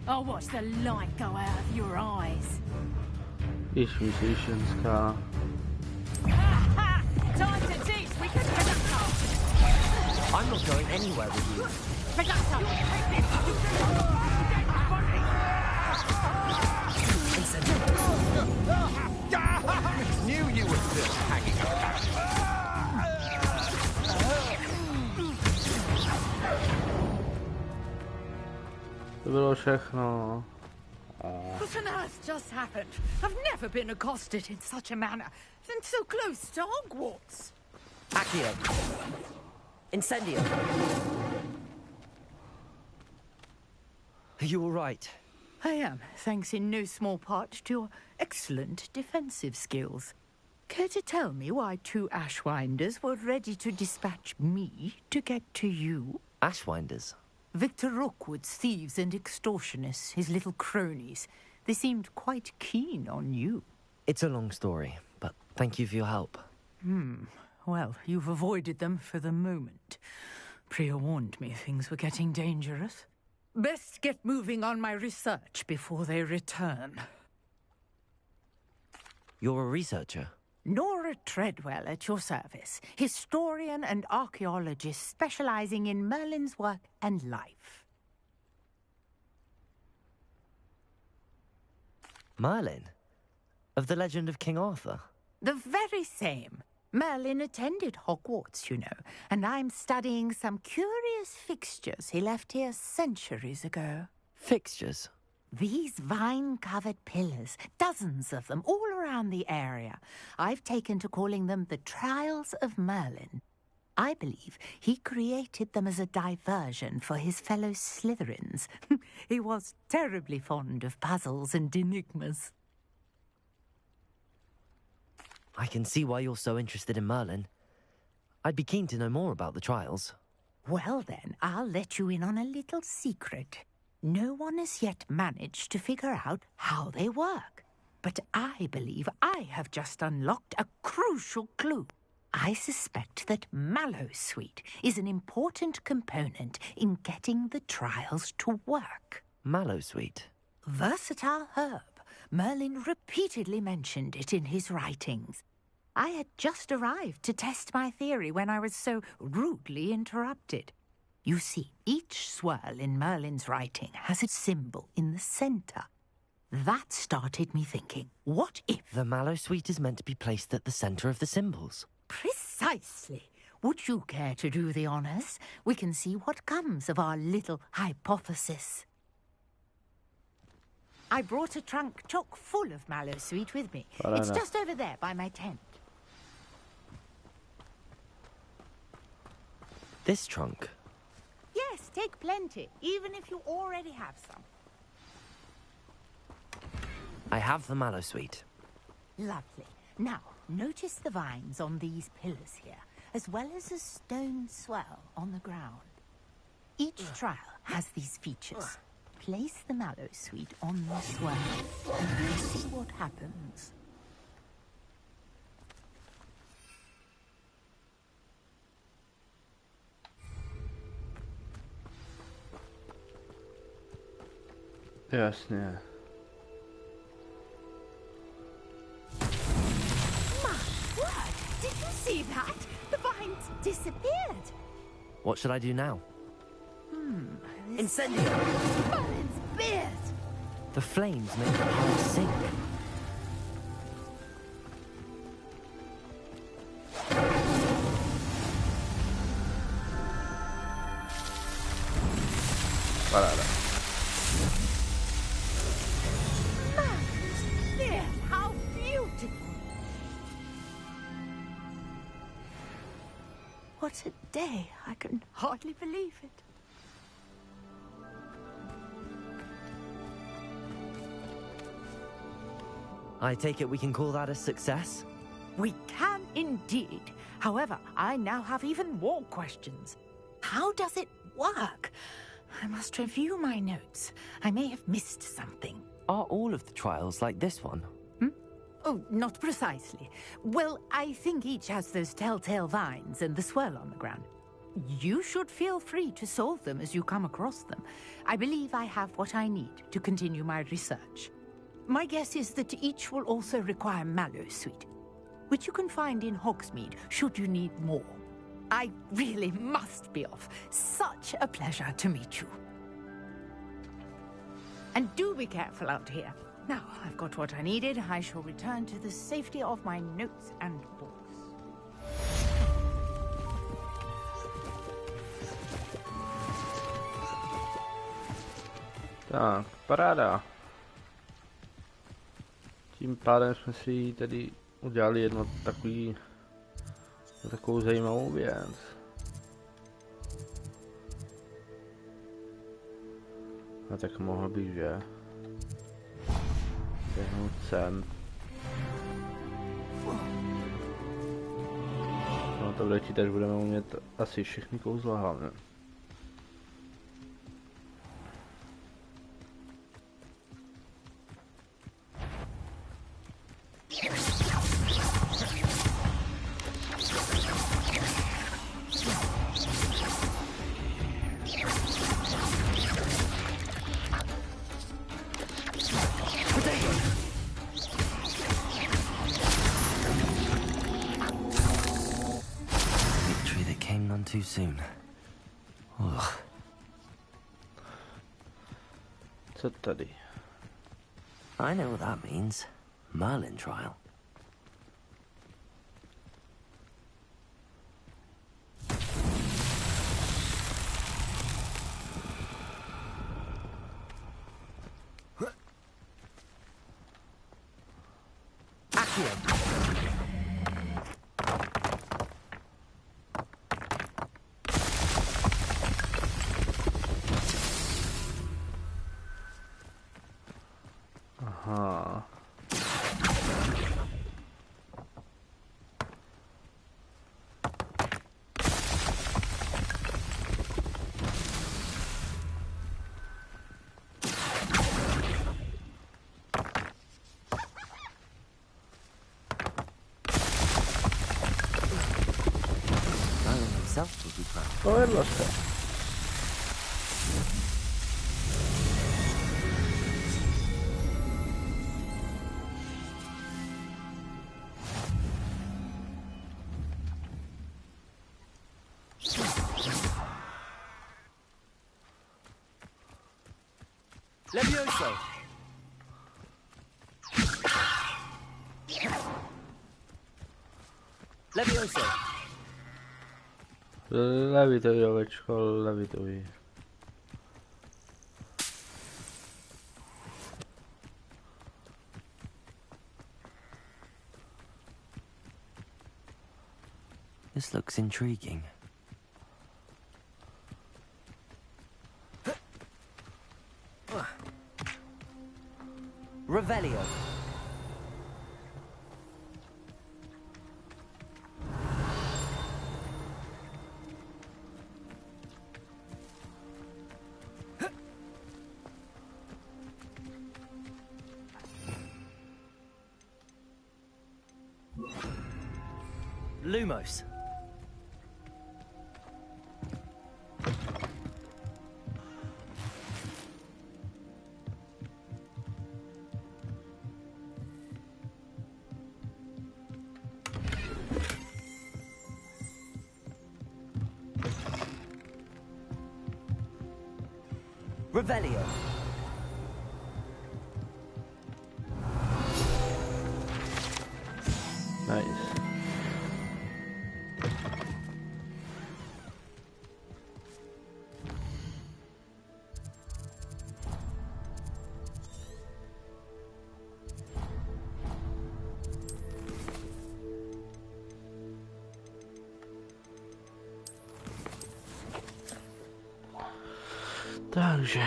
I'll watch the light go out of your eyes. Již musicianská. Time to teach. We could Reducto. I'm not going anywhere with you. Reducto. reason. Knew you were still hanging about. To bylo všechno. What on earth just happened? I've never been accosted in such a manner, and so close to Hogwarts. Accio. Incendio. Are you all right? I am, thanks in no small part to your excellent defensive skills. Care to tell me why 2 Ashwinders were ready to dispatch me to get to you? Ashwinders? Victor Rookwood's thieves and extortionists, his little cronies. They seemed quite keen on you. It's a long story, but thank you for your help. Well, you've avoided them for the moment. Priya warned me things were getting dangerous. Best get moving on my research before they return. You're a researcher? Nora Treadwell at your service, historian and archaeologist specializing in Merlin's work and life. Merlin? Of the legend of King Arthur? The very same. Merlin attended Hogwarts, you know, and I'm studying some curious fixtures he left here centuries ago. Fixtures? These vine-covered pillars, dozens of them, all around the area. I've taken to calling them the Trials of Merlin. I believe he created them as a diversion for his fellow Slytherins. He was terribly fond of puzzles and enigmas. I can see why you're so interested in Merlin. I'd be keen to know more about the trials. Well then, I'll let you in on a little secret. No one has yet managed to figure out how they work. But I believe I have just unlocked a crucial clue. I suspect that Mallowsweet is an important component in getting the trials to work. Mallowsweet? Versatile herb. Merlin repeatedly mentioned it in his writings. I had just arrived to test my theory when I was so rudely interrupted. You see, each swirl in Merlin's writing has a symbol in the center. That started me thinking, what if... The Mallowsweet is meant to be placed at the center of the symbols. Precisely. Would you care to do the honors? We can see what comes of our little hypothesis. I brought a trunk chock full of Mallowsweet with me. It's just over there by my tent. This trunk? Yes, take plenty, even if you already have some. I have the Mallowsweet. Lovely. Now, notice the vines on these pillars here, as well as a stone swell on the ground. Each trial has these features. Place the Mallowsweet on the swell, and we'll see what happens. Jasně. My word! Did you see that? The vines disappeared. What should I do now? Incendio! Merlin's beard! The flames make the heart sink. Paráda. Merlin's beard! How beautiful! What a day! I can hardly believe it. I take it we can call that a success? We can indeed. However, I now have even more questions. How does it work? I must review my notes. I may have missed something. Are all of the trials like this one? Oh, not precisely. Well, I think each has those telltale vines and the swirl on the ground. You should feel free to solve them as you come across them. I believe I have what I need to continue my research. My guess is that each will also require Mallowsweet, which you can find in Hogsmeade should you need more. I really must be off. Such a pleasure to meet you. And do be careful out here. Now I've got what I needed. I shall return to the safety of my notes and books. Tak, paráda. Tím pádem jsme si tady udělali takovou zajímavou věc. A tak mohl bych, že? Běhnout sem. No to bude čítat, budeme umět asi všechny kouzla hlavně. Too soon. Ugh. Co tady? I know what that means. Merlin trial. Aha. Merlin himself would be proud. Povedlo se. Levioso! Levioso! Levituj, ovečko, levituj. This looks intriguing. Revelio. Lumos. Revelio. Nice. Takže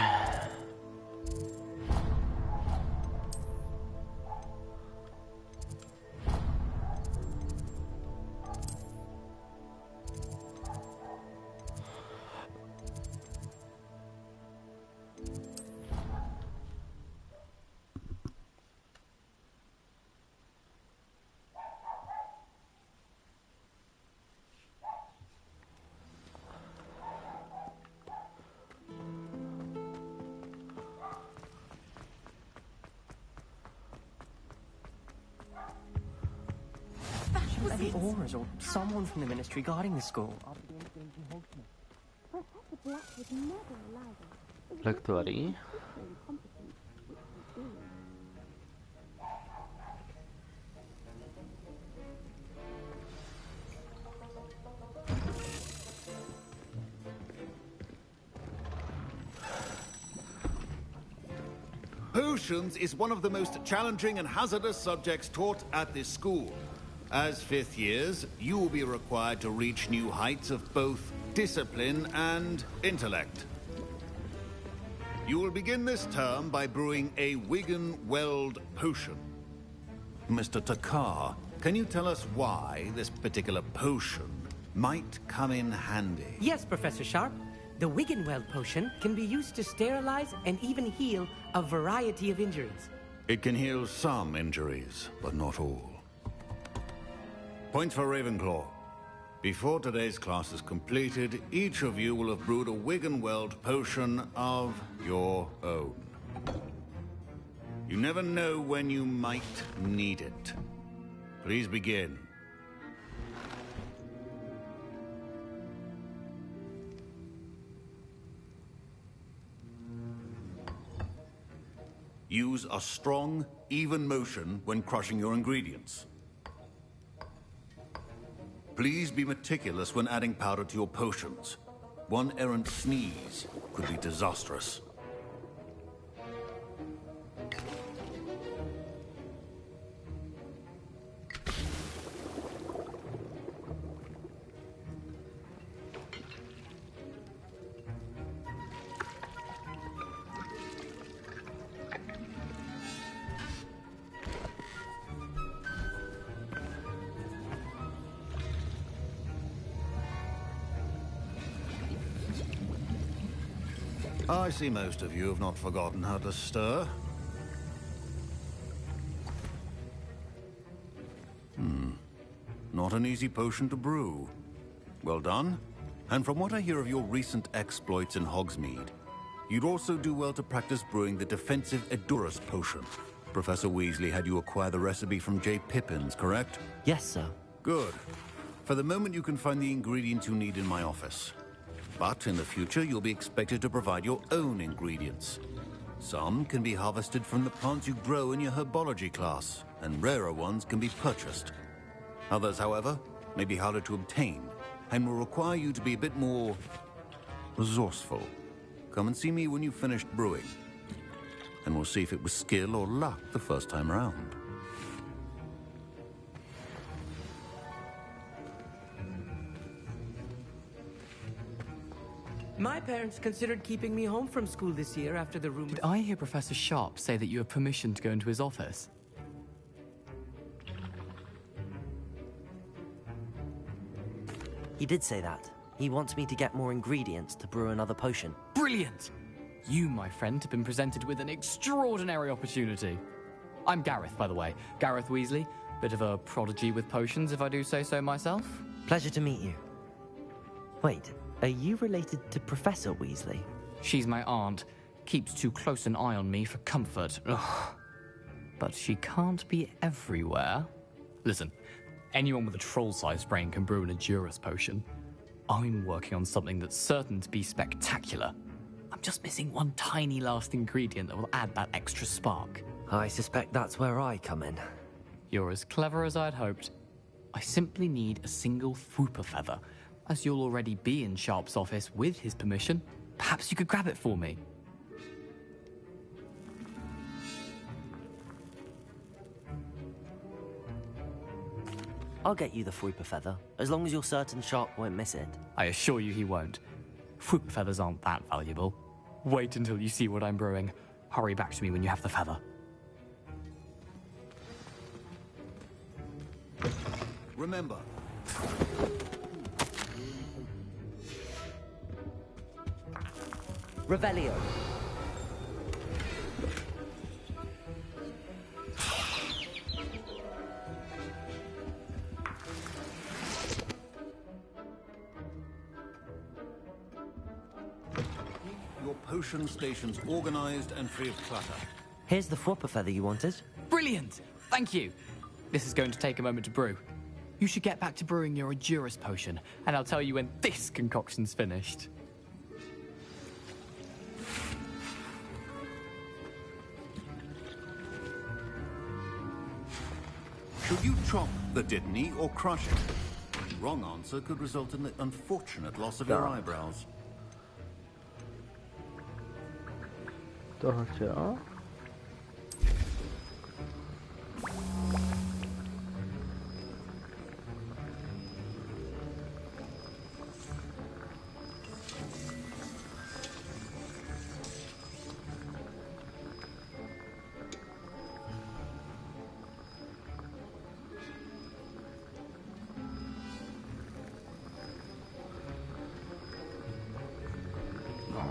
Shouldn't there be auras or someone from the ministry guarding the school? lektory. Potions is one of the most challenging and hazardous subjects taught at this school. As fifth years, you will be required to reach new heights of both discipline and intellect. You will begin this term by brewing a Wigan-Weld potion. Mr. Takar, can you tell us why this particular potion might come in handy? Yes, Professor Sharp. The Wigan-Weld potion can be used to sterilize and even heal a variety of injuries. It can heal some injuries, but not all. Points for Ravenclaw. Before today's class is completed, each of you will have brewed a Wigan-Weld potion of your own. You never know when you might need it. Please begin. Use a strong, even motion when crushing your ingredients. Please be meticulous when adding powder to your potions. One errant sneeze could be disastrous. I see most of you have not forgotten how to stir. Not an easy potion to brew. Well done. And from what I hear of your recent exploits in Hogsmeade, you'd also do well to practice brewing the defensive Edurus potion. Professor Weasley had you acquire the recipe from J. Pippin's, correct? Yes, sir. Good. For the moment, you can find the ingredients you need in my office. But in the future, you'll be expected to provide your own ingredients. Some can be harvested from the plants you grow in your herbology class, and rarer ones can be purchased. Others, however, may be harder to obtain, and will require you to be a bit more resourceful. Come and see me when you've finished brewing, and we'll see if it was skill or luck the first time around. My parents considered keeping me home from school this year after the rumor. Did I hear Professor Sharp say that you have permission to go into his office? He did say that. He wants me to get more ingredients to brew another potion. Brilliant! You, my friend, have been presented with an extraordinary opportunity. I'm Gareth, by the way. Gareth Weasley. Bit of a prodigy with potions, if I do say so myself. Pleasure to meet you. Wait, are you related to Professor Weasley? She's my aunt. Keeps too close an eye on me for comfort. Ugh. But she can't be everywhere. Listen, anyone with a troll-sized brain can brew an Edurus potion. I'm working on something that's certain to be spectacular. I'm just missing one tiny last ingredient that will add that extra spark. I suspect that's where I come in. You're as clever as I'd hoped. I simply need a single Fwooper feather. As you'll already be in Sharp's office with his permission, perhaps you could grab it for me. I'll get you the Fwooper feather, as long as you're certain Sharp won't miss it. I assure you he won't. Fwooper feathers aren't that valuable. Wait until you see what I'm brewing. Hurry back to me when you have the feather. Remember, Revelio. your potion station's organized and free of clutter. Here's the Fwooper feather you wanted. Brilliant! Thank you. This is going to take a moment to brew. You should get back to brewing your Edurus potion, and I'll tell you when this concoction's finished. Should you chop the Dittany or crush it? The wrong answer could result in the unfortunate loss of your eyebrows. Tohle, jo.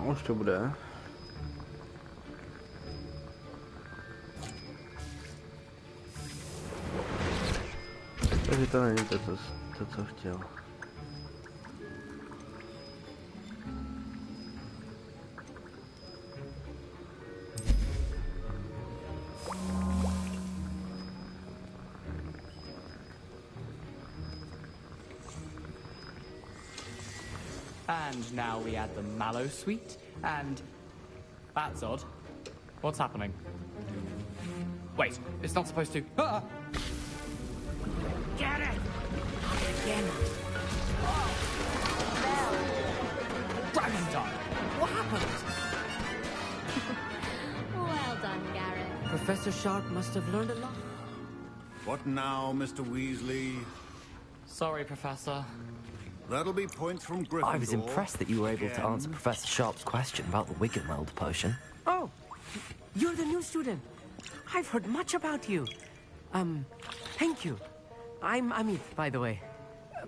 Už to bude. Takže to není to, co chtěl. And now we add the mallow sweet, and that's odd. What's happening? Wait, it's not supposed to. Ah! Get it! Again. Dragon time! What happened? Well done, Garrett. Professor Sharp must have learned a lot. What now, Mr. Weasley? Sorry, Professor. That'll be points from Gryffindor. I was impressed that you were able to answer Professor Sharp's question about the Wiggenweld potion. Oh, you're the new student. I've heard much about you. Thank you. I'm Amit, by the way.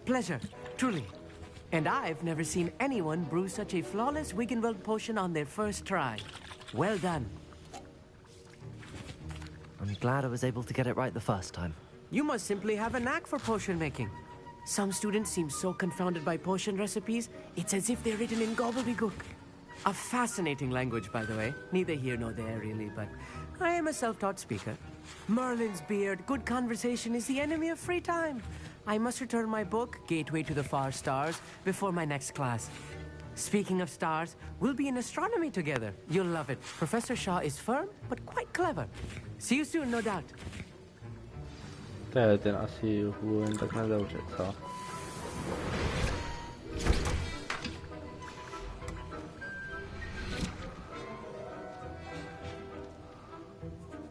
Pleasure, truly. And I've never seen anyone brew such a flawless Wiggenweld potion on their first try. Well done. I'm glad I was able to get it right the first time. You must simply have a knack for potion making. Some students seem so confounded by potion recipes, it's as if they're written in gobbledygook. A fascinating language, by the way. Neither here nor there, really, but I am a self-taught speaker. Merlin's beard, good conversation is the enemy of free time. I must return my book, Gateway to the Far Stars, before my next class. Speaking of stars, we'll be in astronomy together. You'll love it. Professor Shaw is firm, but quite clever. See you soon, no doubt. Ten asi jen tak nezavře, co?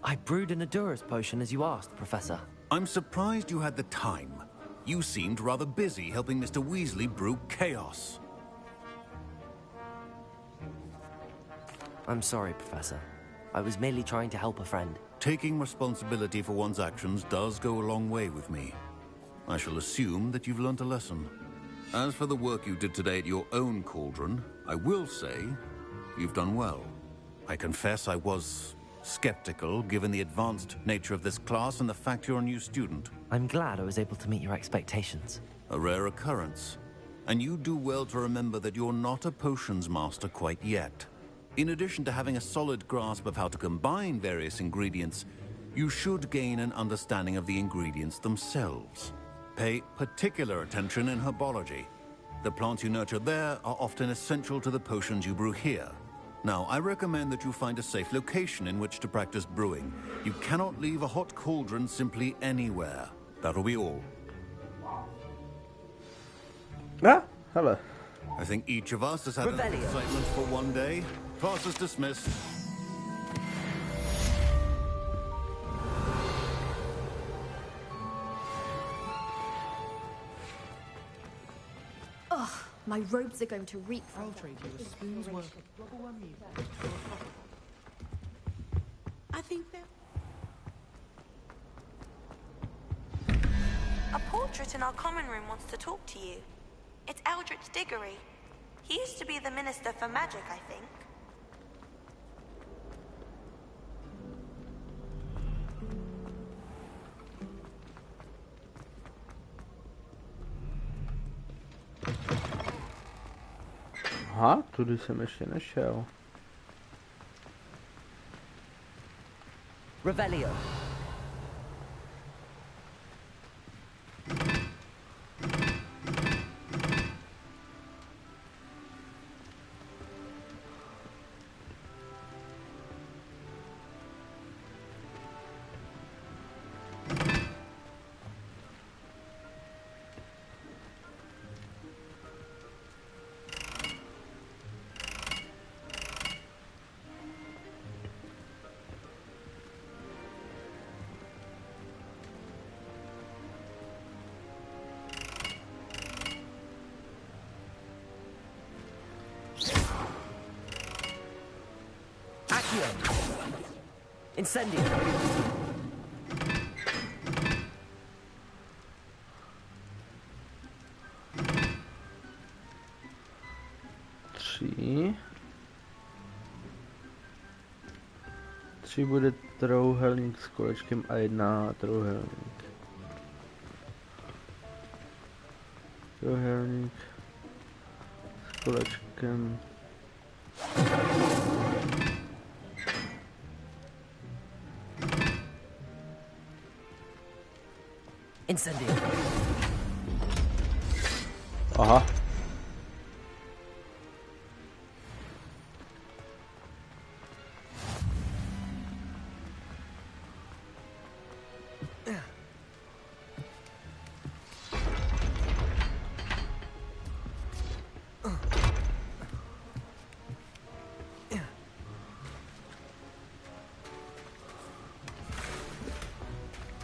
I brewed an Adura's potion as you asked, Professor. I'm surprised you had the time. You seemed rather busy helping Mr. Weasley brew chaos. I'm sorry, Professor. I was merely trying to help a friend. Taking responsibility for one's actions does go a long way with me. I shall assume that you've learnt a lesson. As for the work you did today at your own cauldron, I will say you've done well. I confess I was skeptical, given the advanced nature of this class and the fact you're a new student. I'm glad I was able to meet your expectations. A rare occurrence. And you do well to remember that you're not a potions master quite yet. In addition to having a solid grasp of how to combine various ingredients, you should gain an understanding of the ingredients themselves. Pay particular attention in herbology. The plants you nurture there are often essential to the potions you brew here. Now, I recommend that you find a safe location in which to practice brewing. You cannot leave a hot cauldron simply anywhere. That'll be all. Ah, hello. I think each of us has had enough excitement for one day. Class is dismissed. Ugh, my robes are going to reek from I'll trade you a spoon's worth of bubblegum meat. I think that... A portrait in our common room wants to talk to you. It's Eldritch Diggory. He used to be the Minister for Magic, I think. Aha, tudy jsem ještě nešel. Revelio. Incendio. Tři. 3 bude trouhelník s kolečkem a 1 trouhelník. Trouhelník s kolečkem. Incendio. Aha.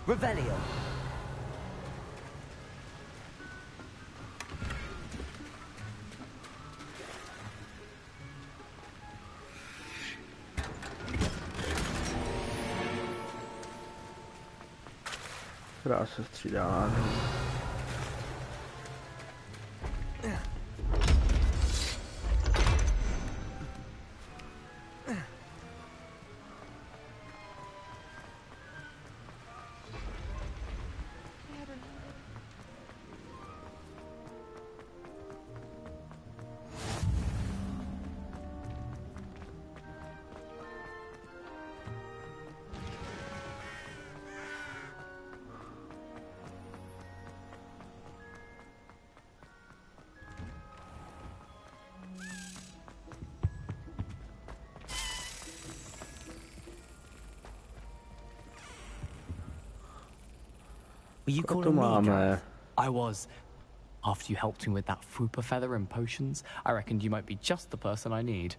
Revelio. Která se střídá. Were you calling me, Gareth? I was. After you helped me with that Fupa feather and potions, I reckoned you might be just the person I need.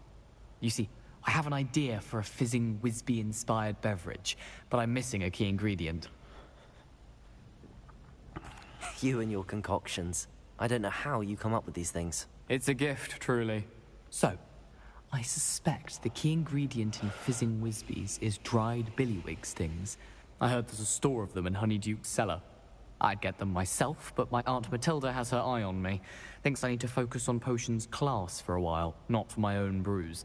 You see, I have an idea for a fizzing Wisby-inspired beverage, but I'm missing a key ingredient. You and your concoctions. I don't know how you come up with these things. It's a gift, truly. So, I suspect the key ingredient in fizzing Wisbies is dried billywig stings. I heard there's a store of them in Honeyduke's cellar. I'd get them myself, but my Aunt Matilda has her eye on me. Thinks I need to focus on potions class for a while, not for my own brews.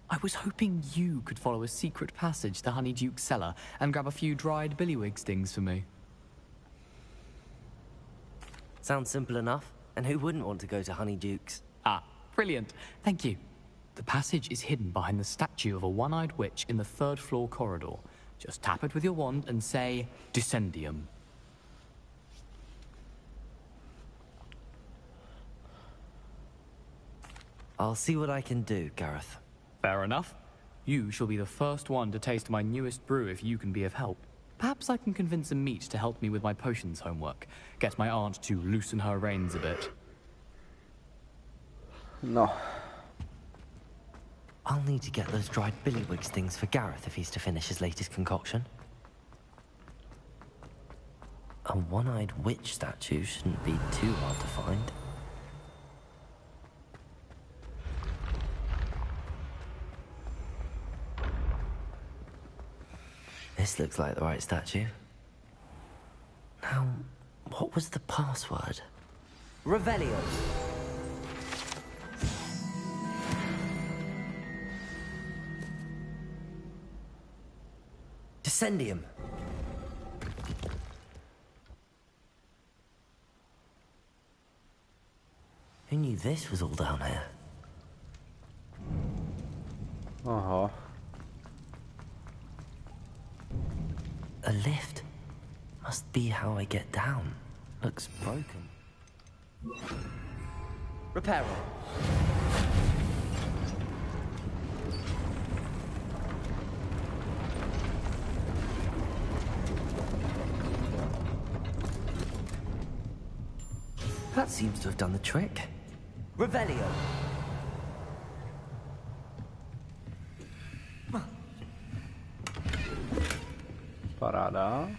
I was hoping you could follow a secret passage to Honeyduke's cellar and grab a few dried billywig stings for me. Sounds simple enough. And who wouldn't want to go to Honeyduke's? Ah, brilliant. Thank you. The passage is hidden behind the statue of a one-eyed witch in the 3rd floor corridor. Just tap it with your wand and say, Descendium. I'll see what I can do, Gareth. Fair enough. You shall be the first one to taste my newest brew if you can be of help. Perhaps I can convince a meat to help me with my potions homework. Get my aunt to loosen her reins a bit. No. I'll need to get those dried billywig stings for Gareth if he's to finish his latest concoction. A one-eyed witch statue shouldn't be too hard to find. This looks like the right statue. Now, what was the password? Revelio. Descendium. Who knew this was all down here? Aha. A lift. Must be how I get down. Looks broken. Reparo. That seems to have done the trick. Revelio. Paráda.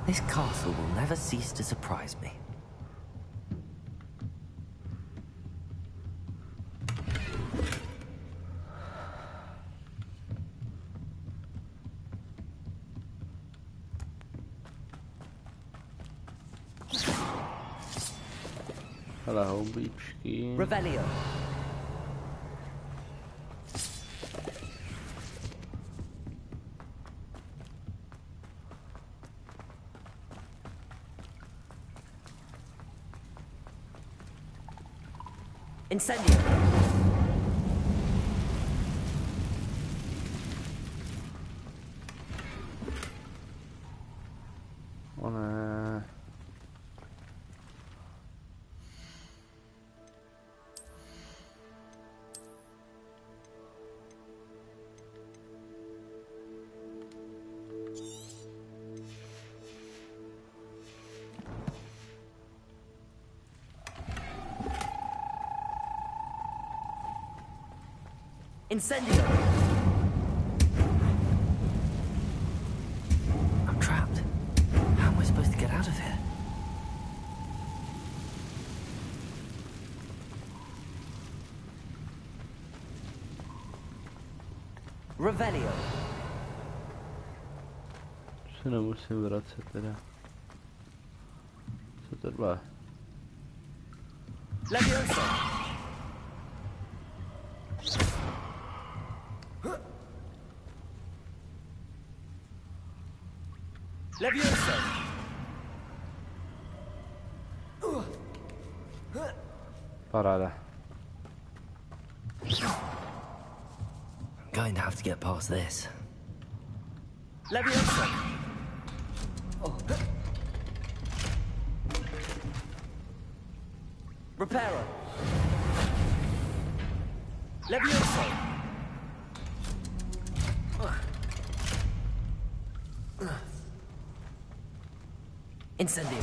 This castle will never cease to surprise me. Hele, houbičky. Revelio. Incendio. O ne. Incendio. I'm trapped. How am I supposed to get out of here? Revelio. Se nemusím vracet teda. Co tohle? Levioso. Levioso. Paráda. I'm going to have to get past this. Levioso. Reparo. Levioso. Incendio.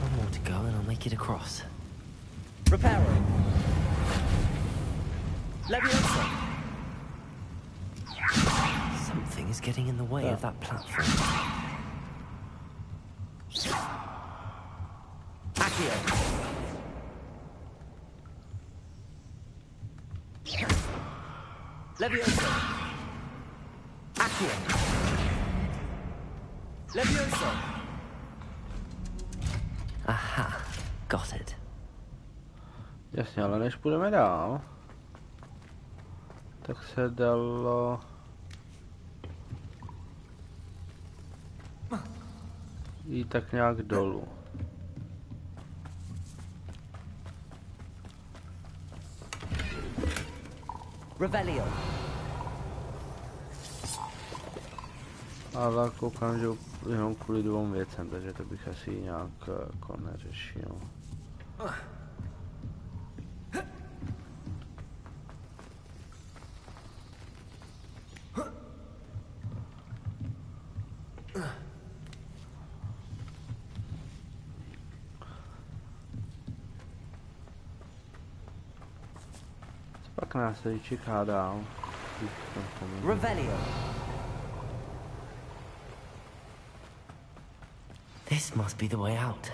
One more to go and I'll make it across. Reparo. Levioso. Something is getting in the way of that platform. Accio. Levioso. Accio. Levioso. Aha, got it. Jasně, ale než půjdeme dál, tak se dalo jít tak nějak dolů. Revelio. Ale koukám, že jenom kvůli dvou věcem, takže to bych asi nějak jako neřešil. Pak nás tady čeká dál. Revelio. This must be the way out.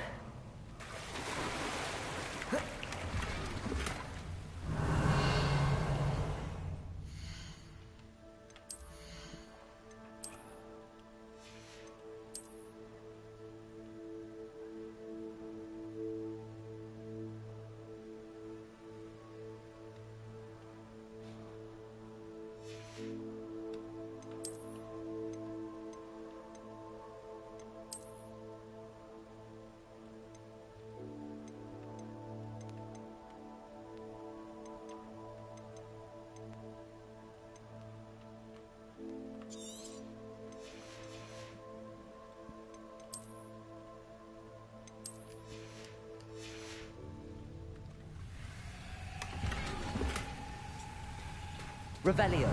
Revelio.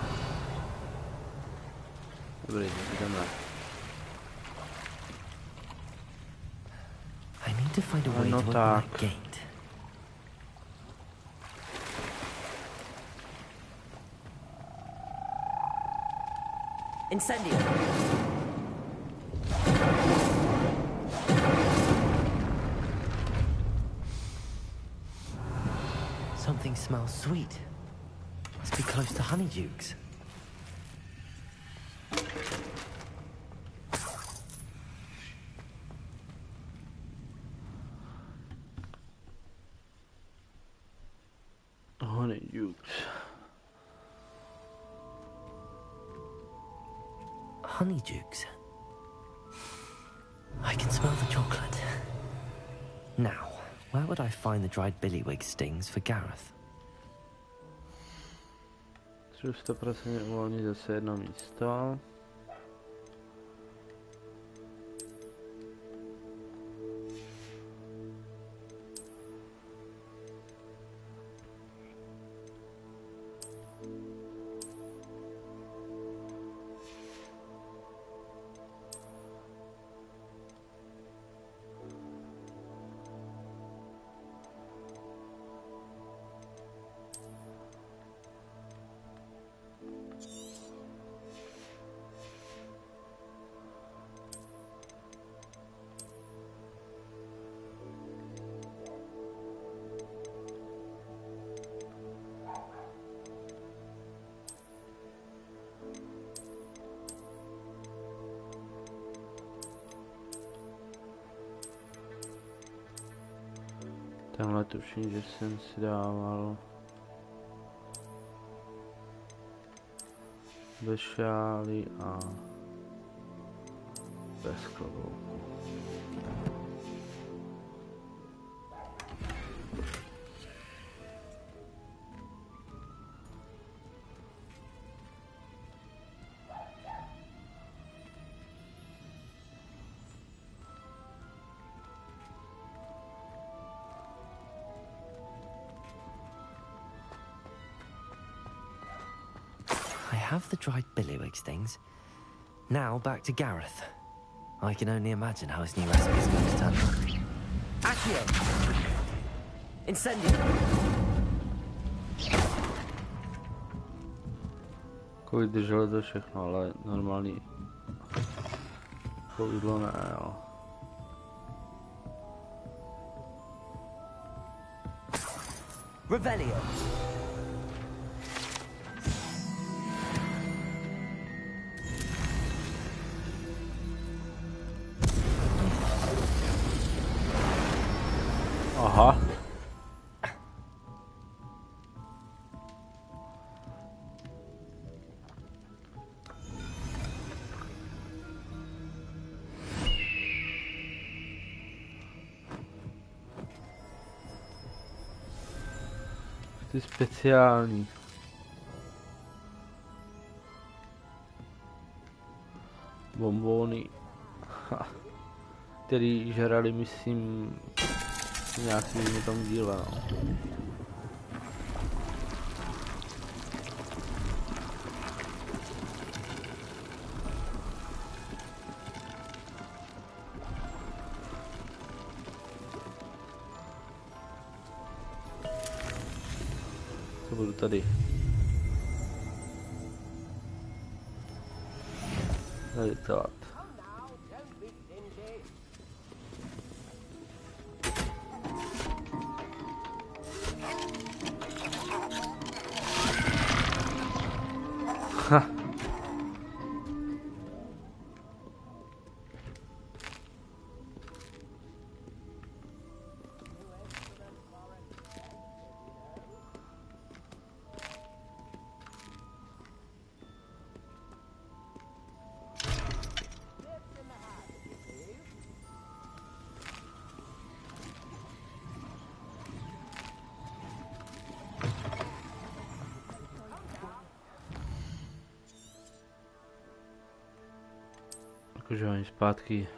Dobrý, jdeme. I need to find a way No to open tak. that gate. Incendio. Something smells sweet. Must be close to honeydukes. Honeydukes. I can smell the chocolate. Now, where would I find the dried billywig stings for Gareth? 100% uvolnit zase jedno místo. Tenhle tuším, že jsem si dával bez šály a bez klobouku. I have the dried billywig stings. Now back to Gareth. I can only imagine how his new recipe is going to turn out. Accio! Incendio! Kolik drželo to všechno, ale normální choudlo ne, jo. Revelio. Aha. Ty speciální. Bombóny. Který žrali, myslím, nějakým tom díle, no. To budu tady. Tady to. Ha. Jakože oni zpátky.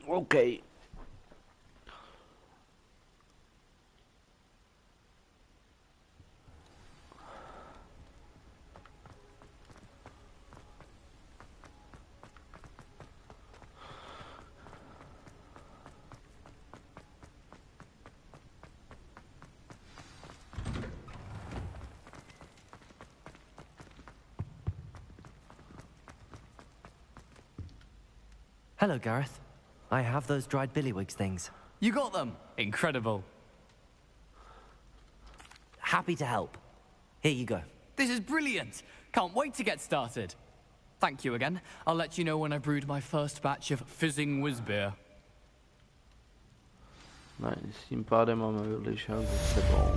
OK. Hello, Gareth. I have those dried billywig things. You got them! Incredible. Happy to help. Here you go. This is brilliant! Can't wait to get started. Thank you again. I'll let you know when I brewed my first batch of fizzing whiz beer. Nice, tím pádem máme village house za sebou.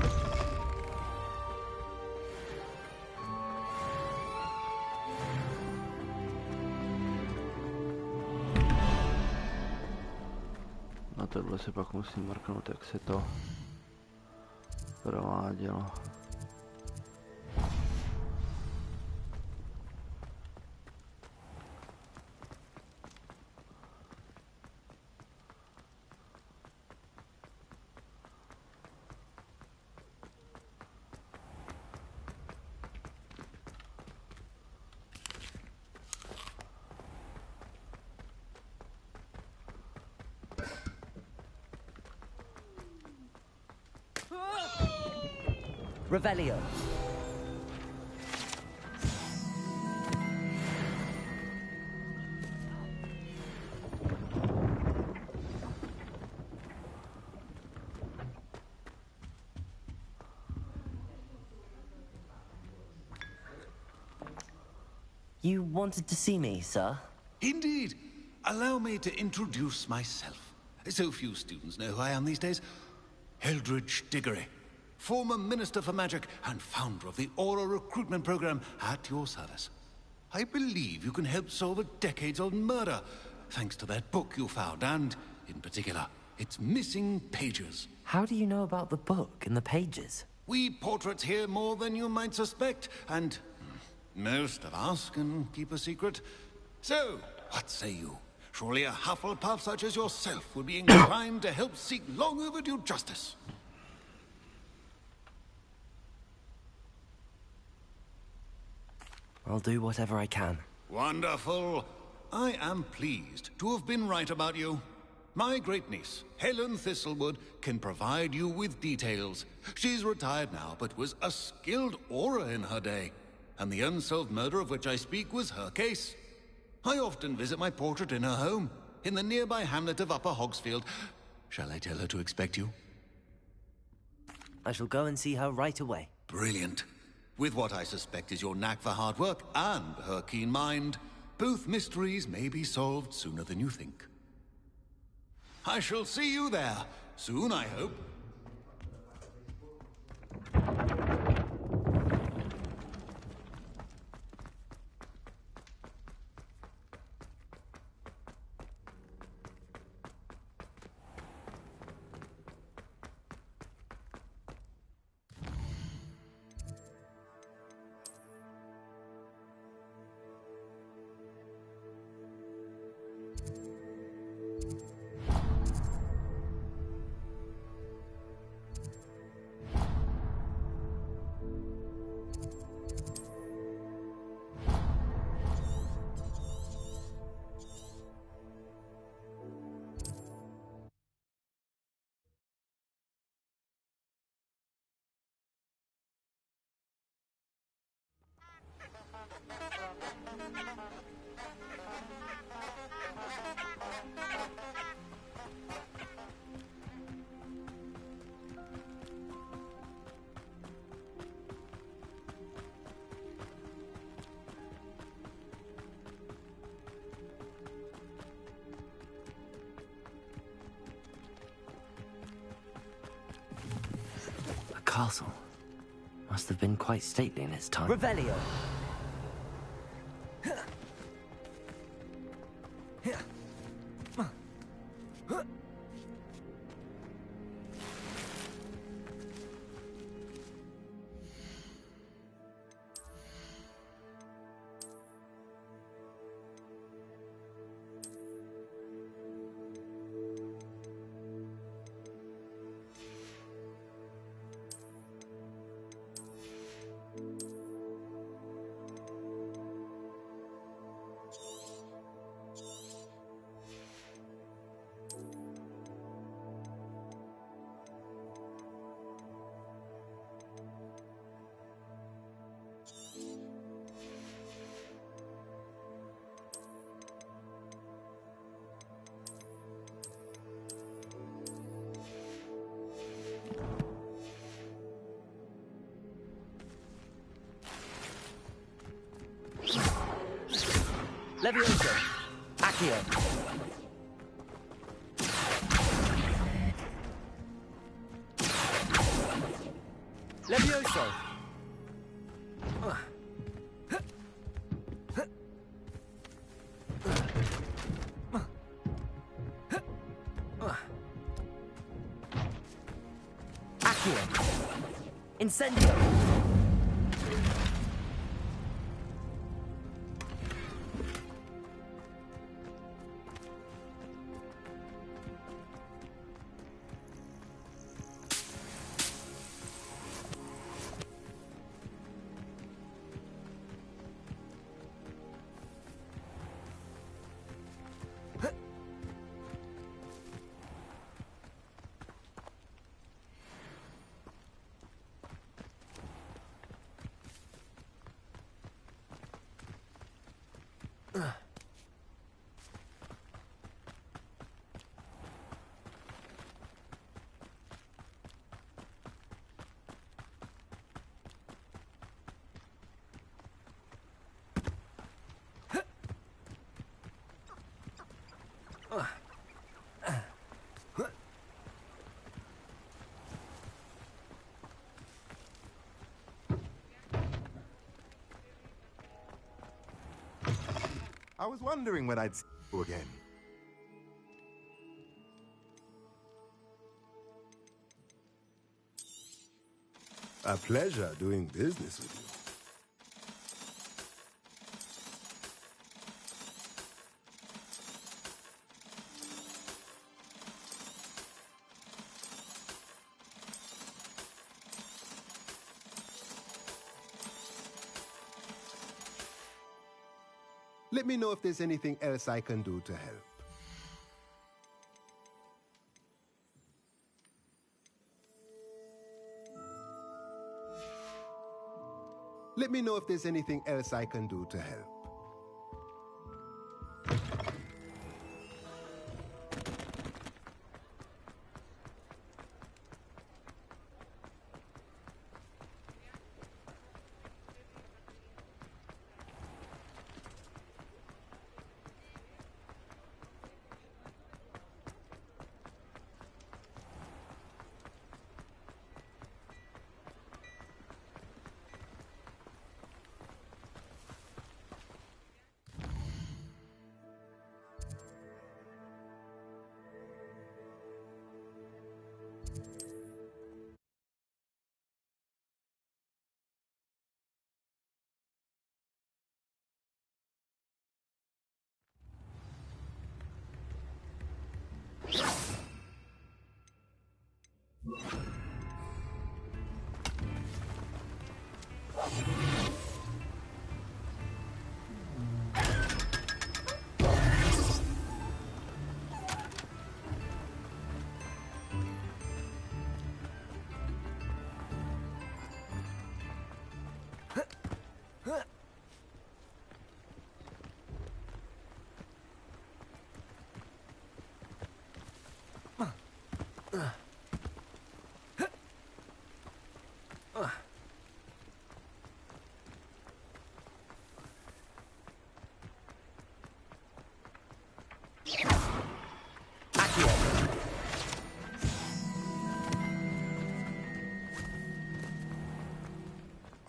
Na tohle se pak musím marknout, jak se to provádělo. Revelio. You wanted to see me, sir? Indeed. Allow me to introduce myself. So few students know who I am these days. Eldridge Diggory, former Minister for Magic and founder of the Aura recruitment program, at your service. I believe you can help solve a decades-old murder, thanks to that book you found, and, in particular, its missing pages. How do you know about the book and the pages? We portraits hear more than you might suspect, and most of us can keep a secret. So, what say you? Surely a Hufflepuff such as yourself would be inclined to help seek long overdue justice. I'll do whatever I can. Wonderful. I am pleased to have been right about you. My great-niece, Helen Thistlewood, can provide you with details. She's retired now, but was a skilled aura in her day. And the unsolved murder of which I speak was her case. I often visit my portrait in her home, in the nearby hamlet of Upper Hogsfield. Shall I tell her to expect you? I shall go and see her right away. Brilliant. With what I suspect is your knack for hard work and her keen mind, both mysteries may be solved sooner than you think. I shall see you there, soon I hope. A castle. Must have been quite stately in its time. Revelio. Levioso. Accio. Levioso! Accio! Incendio! I was wondering when I'd see you again. A pleasure doing business with you. Let me know if there's anything else I can do to help. Let me know if there's anything else I can do to help.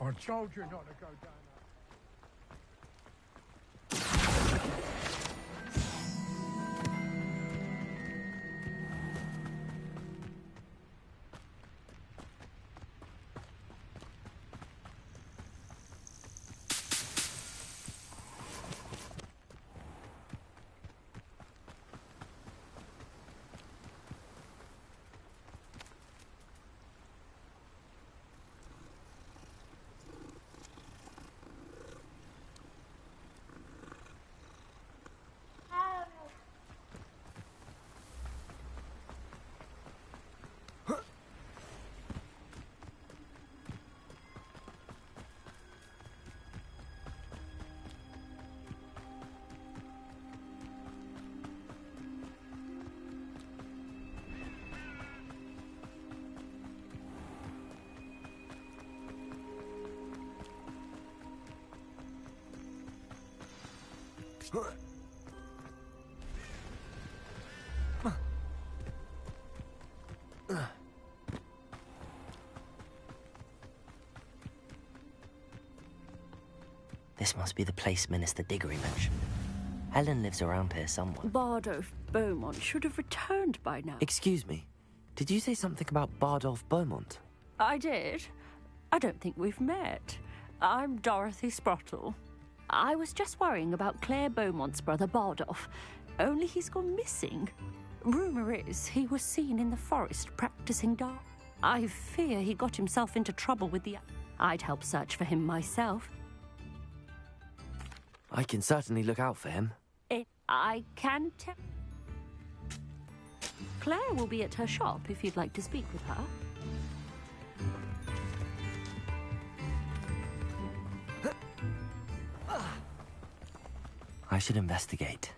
I told you not to go down. This must be the place Minister Diggory mentioned. Helen lives around here somewhere. Bardolph Beaumont should have returned by now. Excuse me, did you say something about Bardolph Beaumont? I did. I don't think we've met. I'm Dorothy Sprottle. I was just worrying about Claire Beaumont's brother Bardolph, only he's gone missing. Rumour is he was seen in the forest practicing dark. I fear he got himself into trouble with the... I'd help search for him myself. I can certainly look out for him. I can tell. Claire will be at her shop if you'd like to speak with her. I should investigate.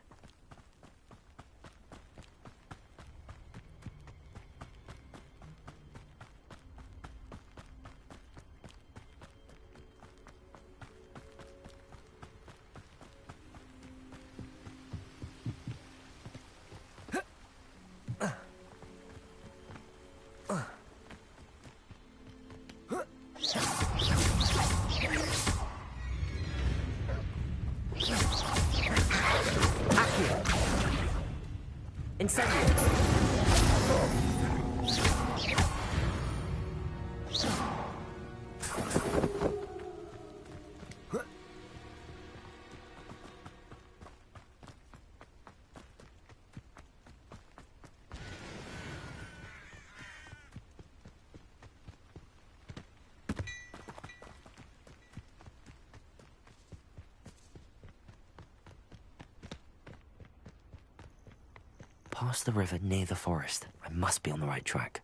Past the river near the forest. I must be on the right track.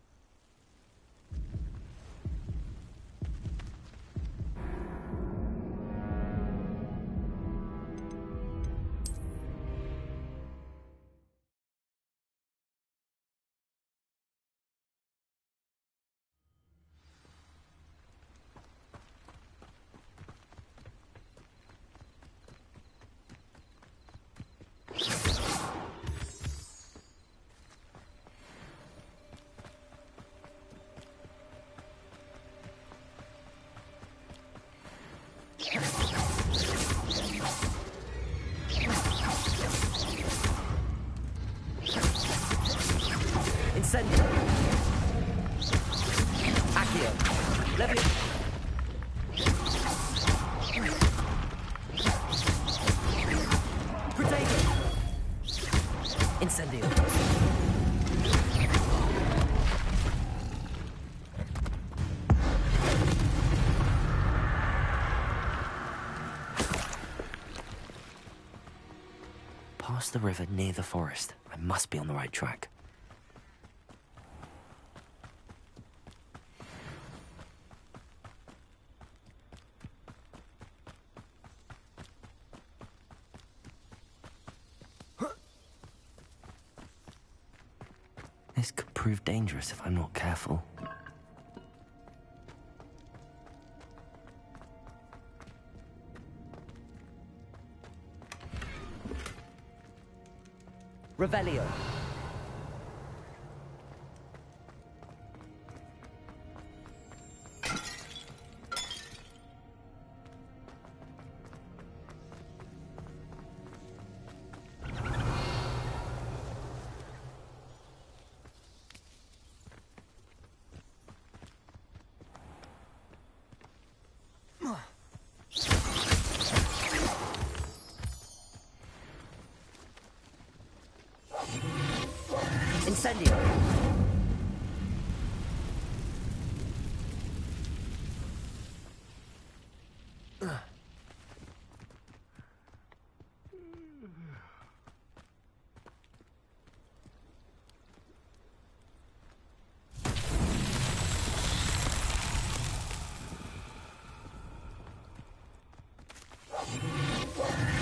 Incendio. Accio. Levio. Protego. Incendio. Past the river near the forest. I must be on the right track. This could prove dangerous if I'm not careful. Revelio. Incendio.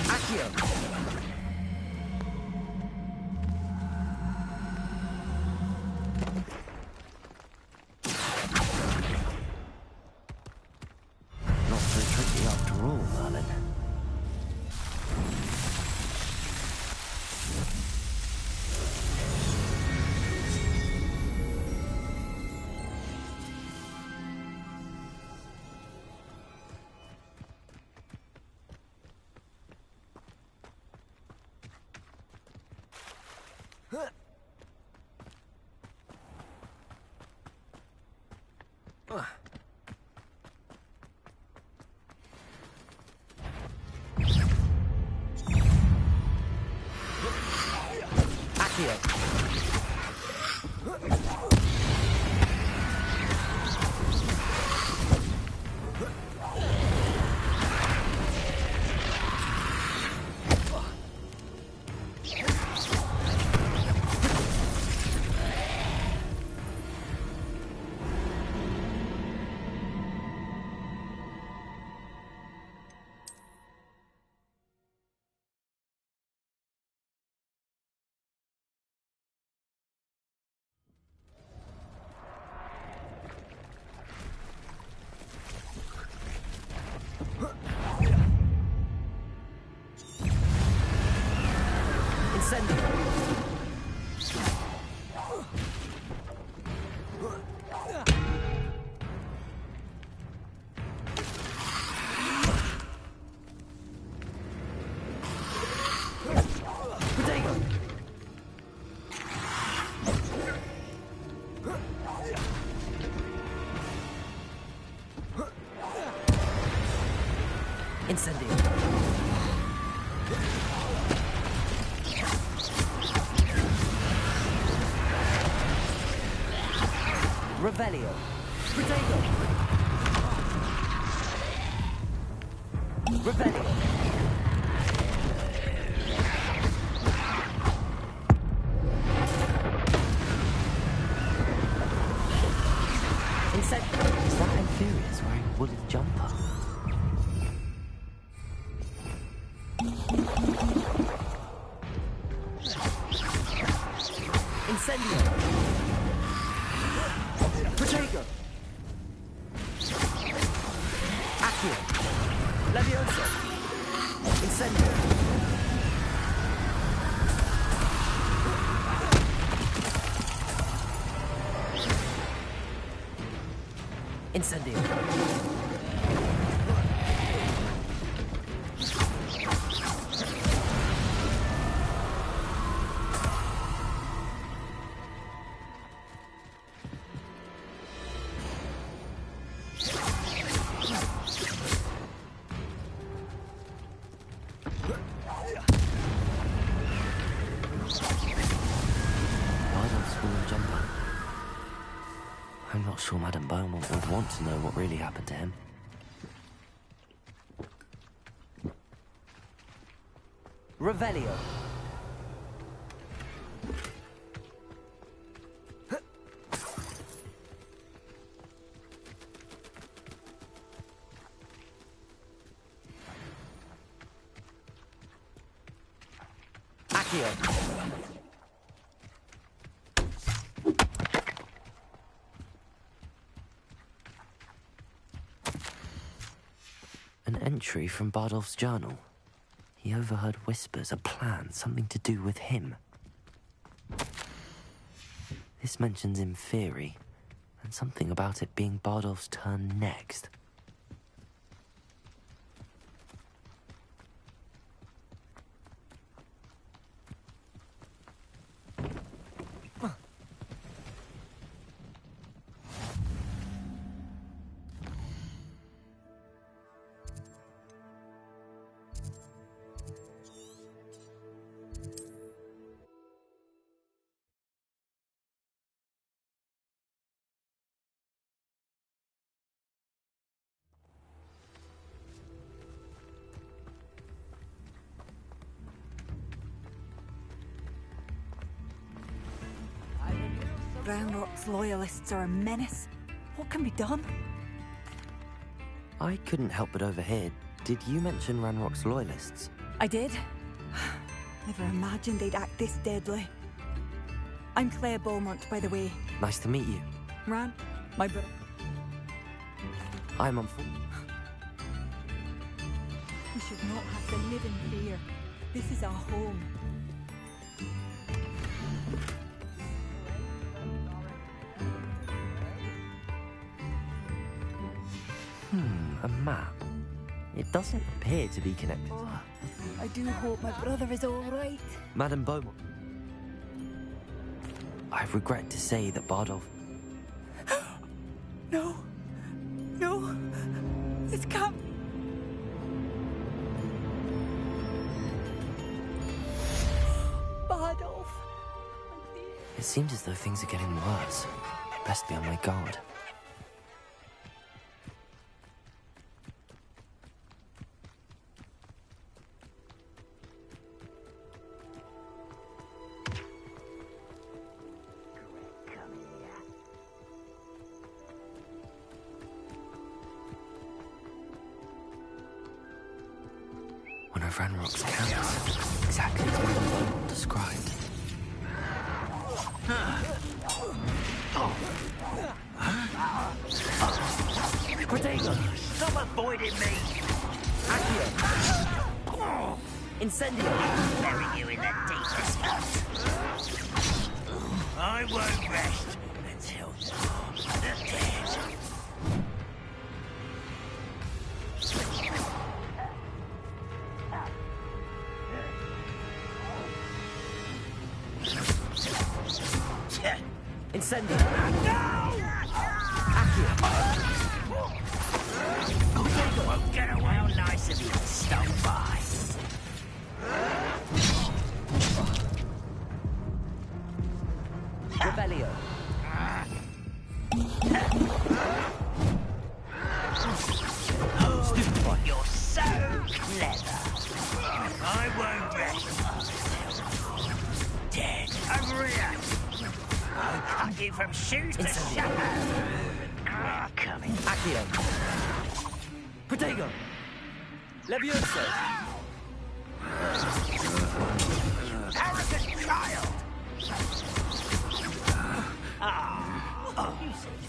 Accio. Incendio. Revelio. Protego. Revelio. Incendio. Is that Infurious wearing a woolly jumper? Incendio. Protego. Accio. Levioso. Incendio. Incendio. I'm not sure Madame Beaumont would want to know what really happened to him. Revelio. Accio. An entry from Bardolph's journal. He overheard whispers, a plan, something to do with him. This mentions Inferi, and something about it being Bardolph's turn next. Ranrock's loyalists are a menace. What can be done? I couldn't help but overhear. Did you mention Ranrock's loyalists? I did. Never imagined they'd act this deadly. I'm Claire Beaumont, by the way. Nice to meet you. Ran, my brother. I'm on. We should not have to live in fear. This is our home. A map. It doesn't appear to be connected. Oh, I do hope my brother is all right. Madame Beaumont. I regret to say that Bardolph... No. No. It can't. Bardolph. It seems as though things are getting worse. I'd best be on my guard. One of Ranrock's camps, exactly as Beaumont described. Protego, stop avoiding me! Accio! Incendio! Bury you in the deepest pit. I won't rest until you're dead. Incendio! No! Accio! Won't get away how nice of you to stop by. Rebellio. Oh, you're so clever. I won't rest. Dead. Over here. I'll cut you from shoes to shadow. Coming. Accio. Protego. Levioso. Arrogant child.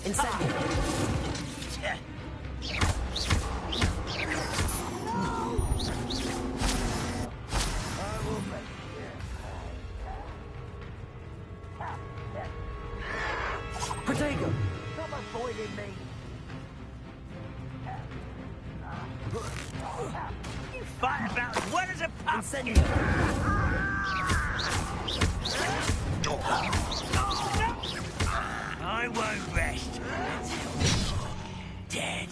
Incendio. Protego. Stop avoiding me. You fight about as well as a pup. Incendio. I won't rest until dead.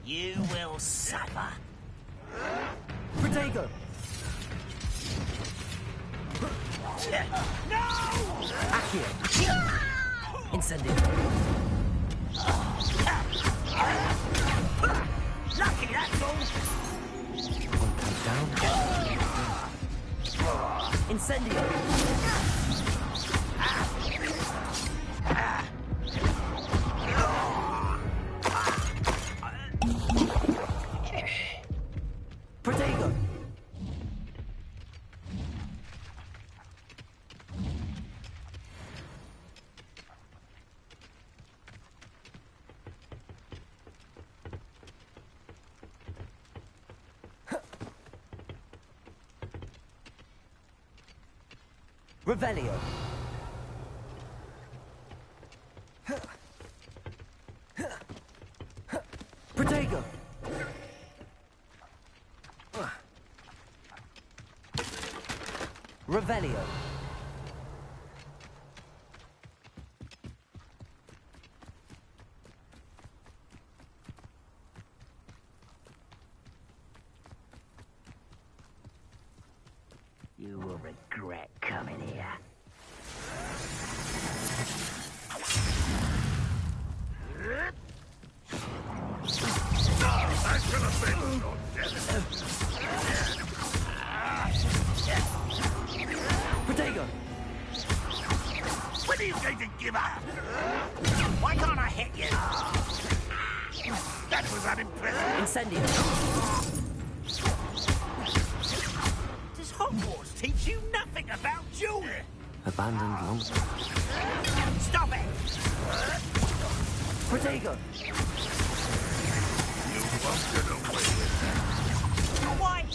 You will suffer. Protego. No! Accio. Incendio. Lucky, that's all. One comes down. Incendio. Protego. Revelio. Protego. Revelio. You will regret coming here. I should have been so dead. Protego. When are you going to give up? Why can't I hit you? That was unimpressive. Incendio. Does Hogwarts teach you nothing about dueling? Abandoned long. Stop it! Protego. You won't get away with that. What?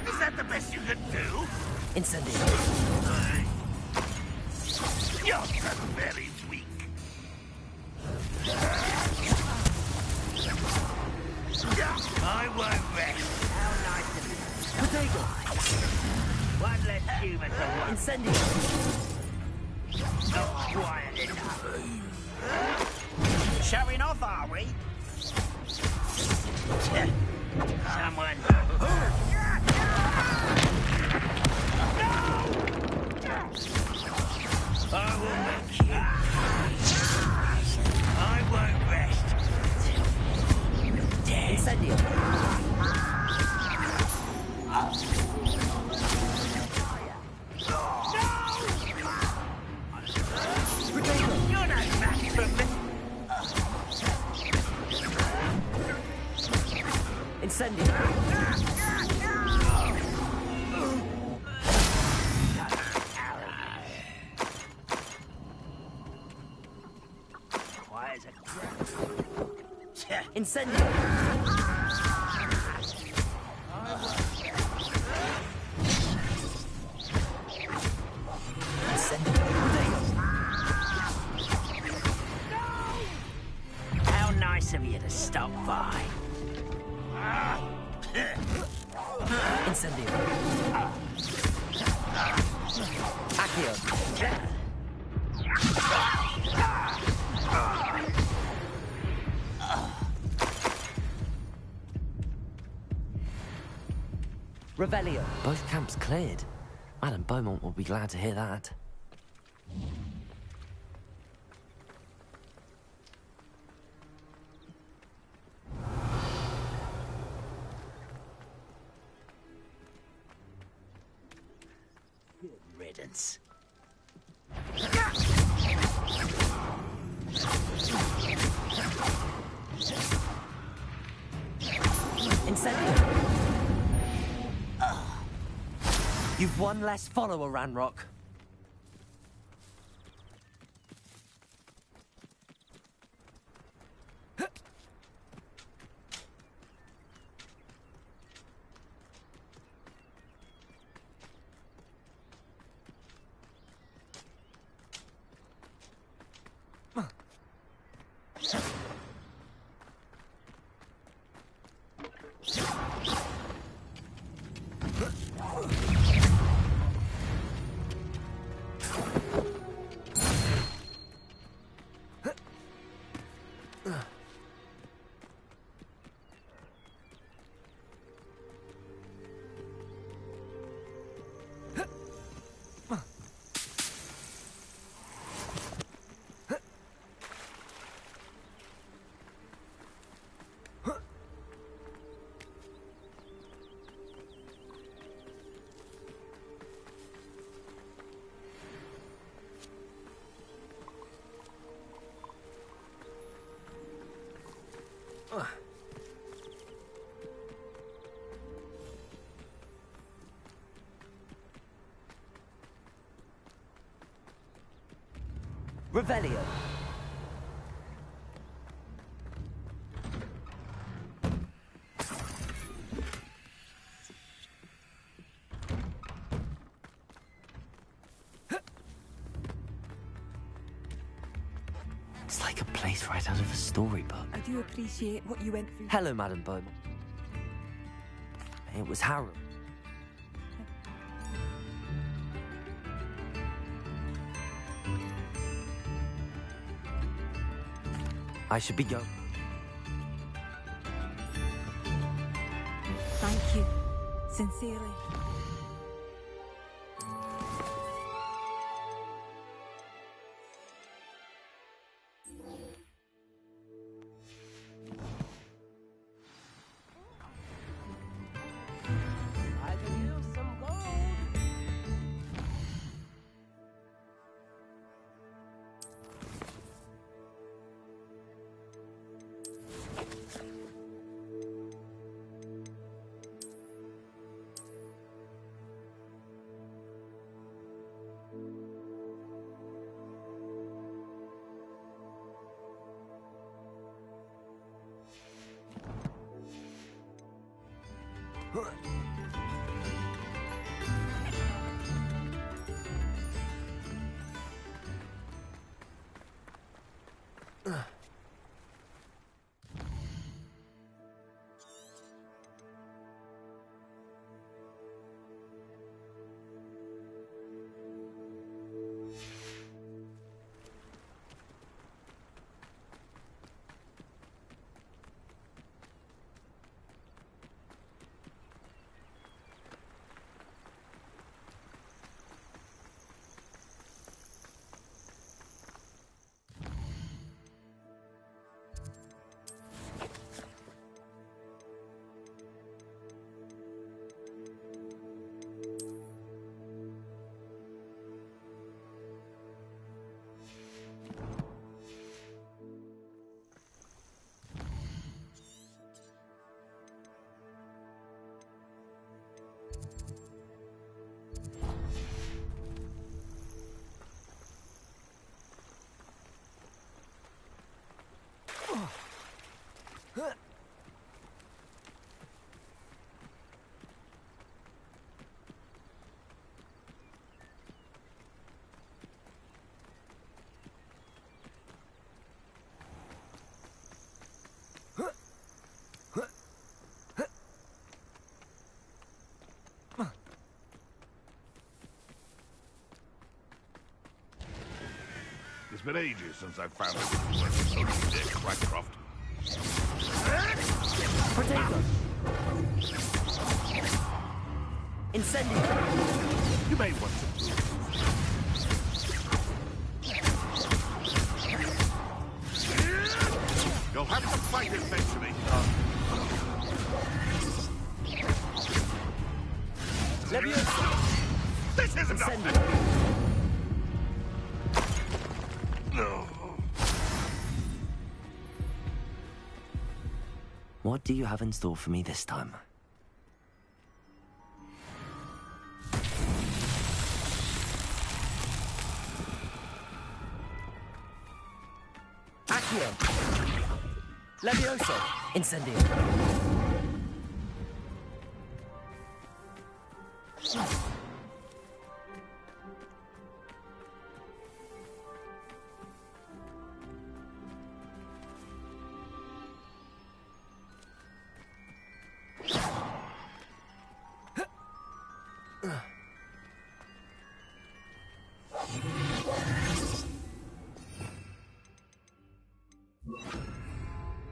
Is that the best you can do? Incendio. You're so very weak. I won't rest One less human to watch. Incendio. Not quiet enough. Showing off, are we? Someone. I will make you. I won't rest. Incendio. You're no match for me. Incendio. Quiet as a crab. Incendio. How nice of you to stop by. Incendio. Accio. Revelio. Both camps cleared. Madame Beaumont will be glad to hear that. Good riddance. Incendio. You've one less follower, Ranrock. Revelio. It's like a place right out of a storybook. I do appreciate what you went through. Hello, Madame Beaumont. It was Harold. I should be going. Thank you. Sincerely. I can use some gold. It's been ages since I've found a dick, Rycroft. Potato! Incendio! You may want to. You'll have to fight eventually. Leviosa! This isn't What do you have in store for me this time? Accio! Levioso! Incendio!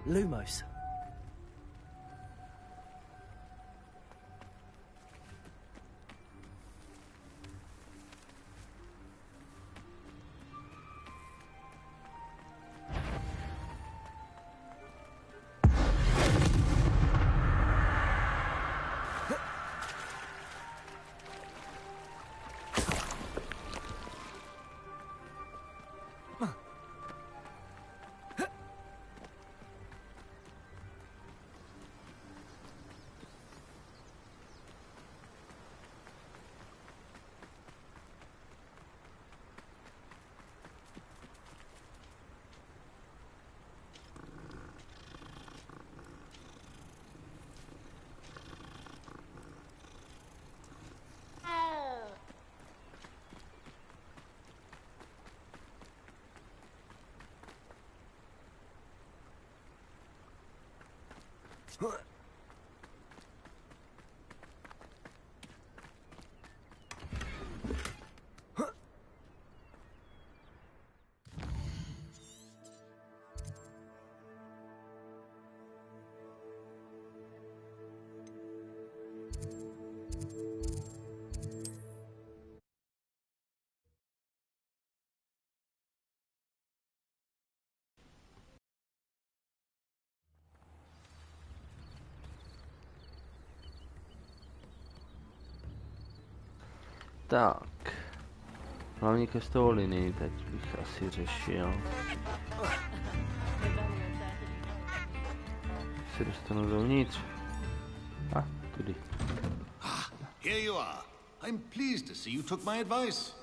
Lumos. Tak. Hlavně ke z toho linii teď bych asi řešil. Se dostanu dovnitř. Tudy. Here you are. I'm pleased to see you took my advice.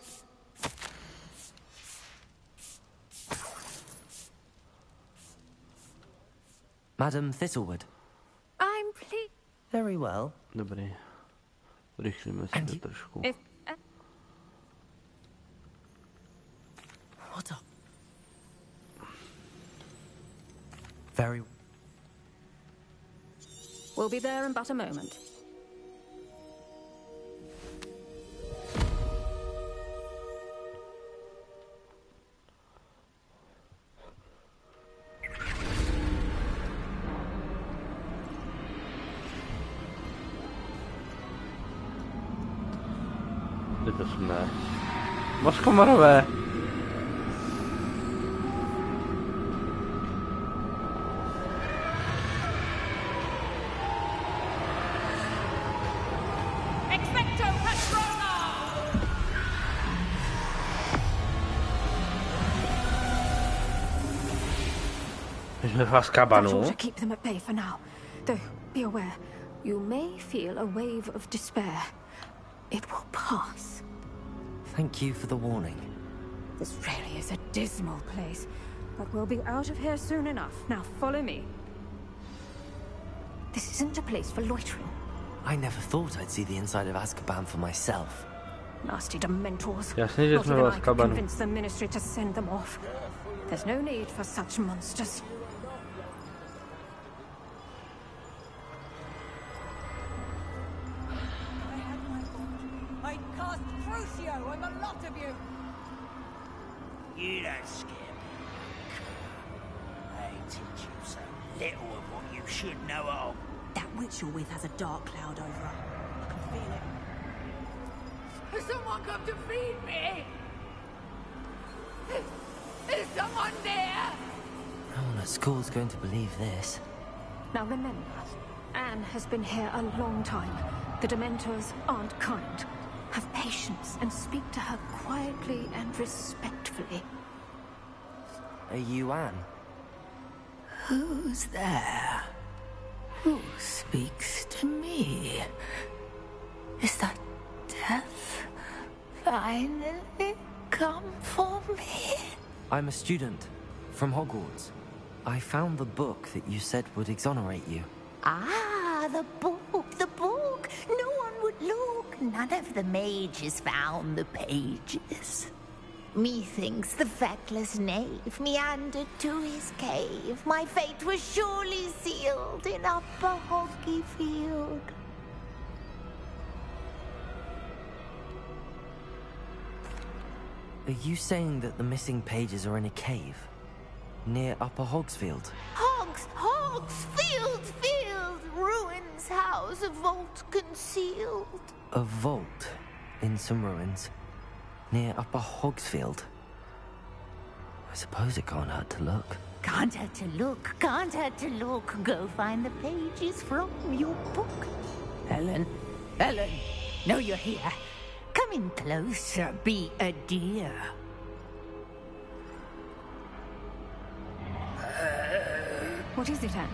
Madam Thistlewood. I'm pleased. Very well. Dobrý. Rychlíme si to trošku. What up? Very. We'll be there in but a moment. Kde to jsme? Moskomorové! That ought to keep them at bay for now. Though, be aware, you may feel a wave of despair. It will pass. Thank you for the warning. This really is a dismal place, but we'll be out of here soon enough. Now follow me. This isn't a place for loitering. I never thought I'd see the inside of Azkaban for myself. Nasty Dementors. Jasně, že Not jsme even v I could Azkabanu. convince the Ministry to send them off. There's no need for such monsters. I cast Crucio on the lot of you! You don't scare me. They teach you so little of what you should know of. That witch you're with has a dark cloud over her. I can feel it. Has someone come to feed me? Is someone there? No one at school's going to believe this. Now remember, Anne has been here a long time. The Dementors aren't kind. Have patience and speak to her quietly and respectfully. Are you Anne? Who's there? Who speaks to me? Is that death finally come for me? I'm a student from Hogwarts. I found the book that you said would exonerate you. Ah, the book, the book. No one would look. None of the mages found the pages. Methinks the feckless knave meandered to his cave. My fate was surely sealed in Upper Hoggyfield. Are you saying that the missing pages are in a cave? Near Upper Hogsfield? Hogsfield, ruins house, a vault concealed. A vault in some ruins? Near Upper Hogsfield? I suppose it can't hurt to look. Can't hurt to look, can't hurt to look. Go find the pages from your book. Ellen, know you're here. Come in closer, be a dear. What is it, Anne?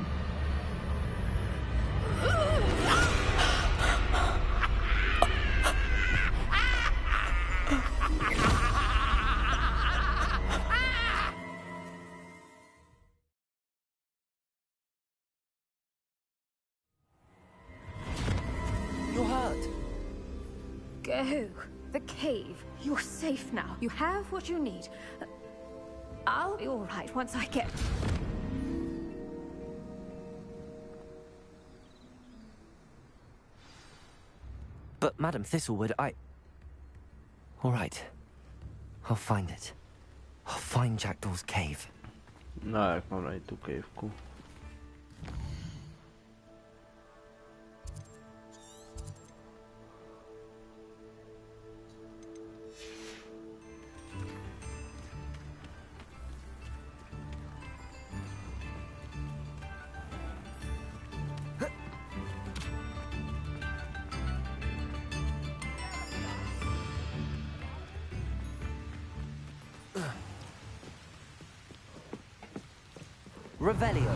You're hurt. Go. The cave. You're safe now. You have what you need. I'll be all right once I get... But, Madam Thistlewood, all right. I'll find it. I'll find Jackdaw's cave. No, jak mám najít tu kejvku? Revelio.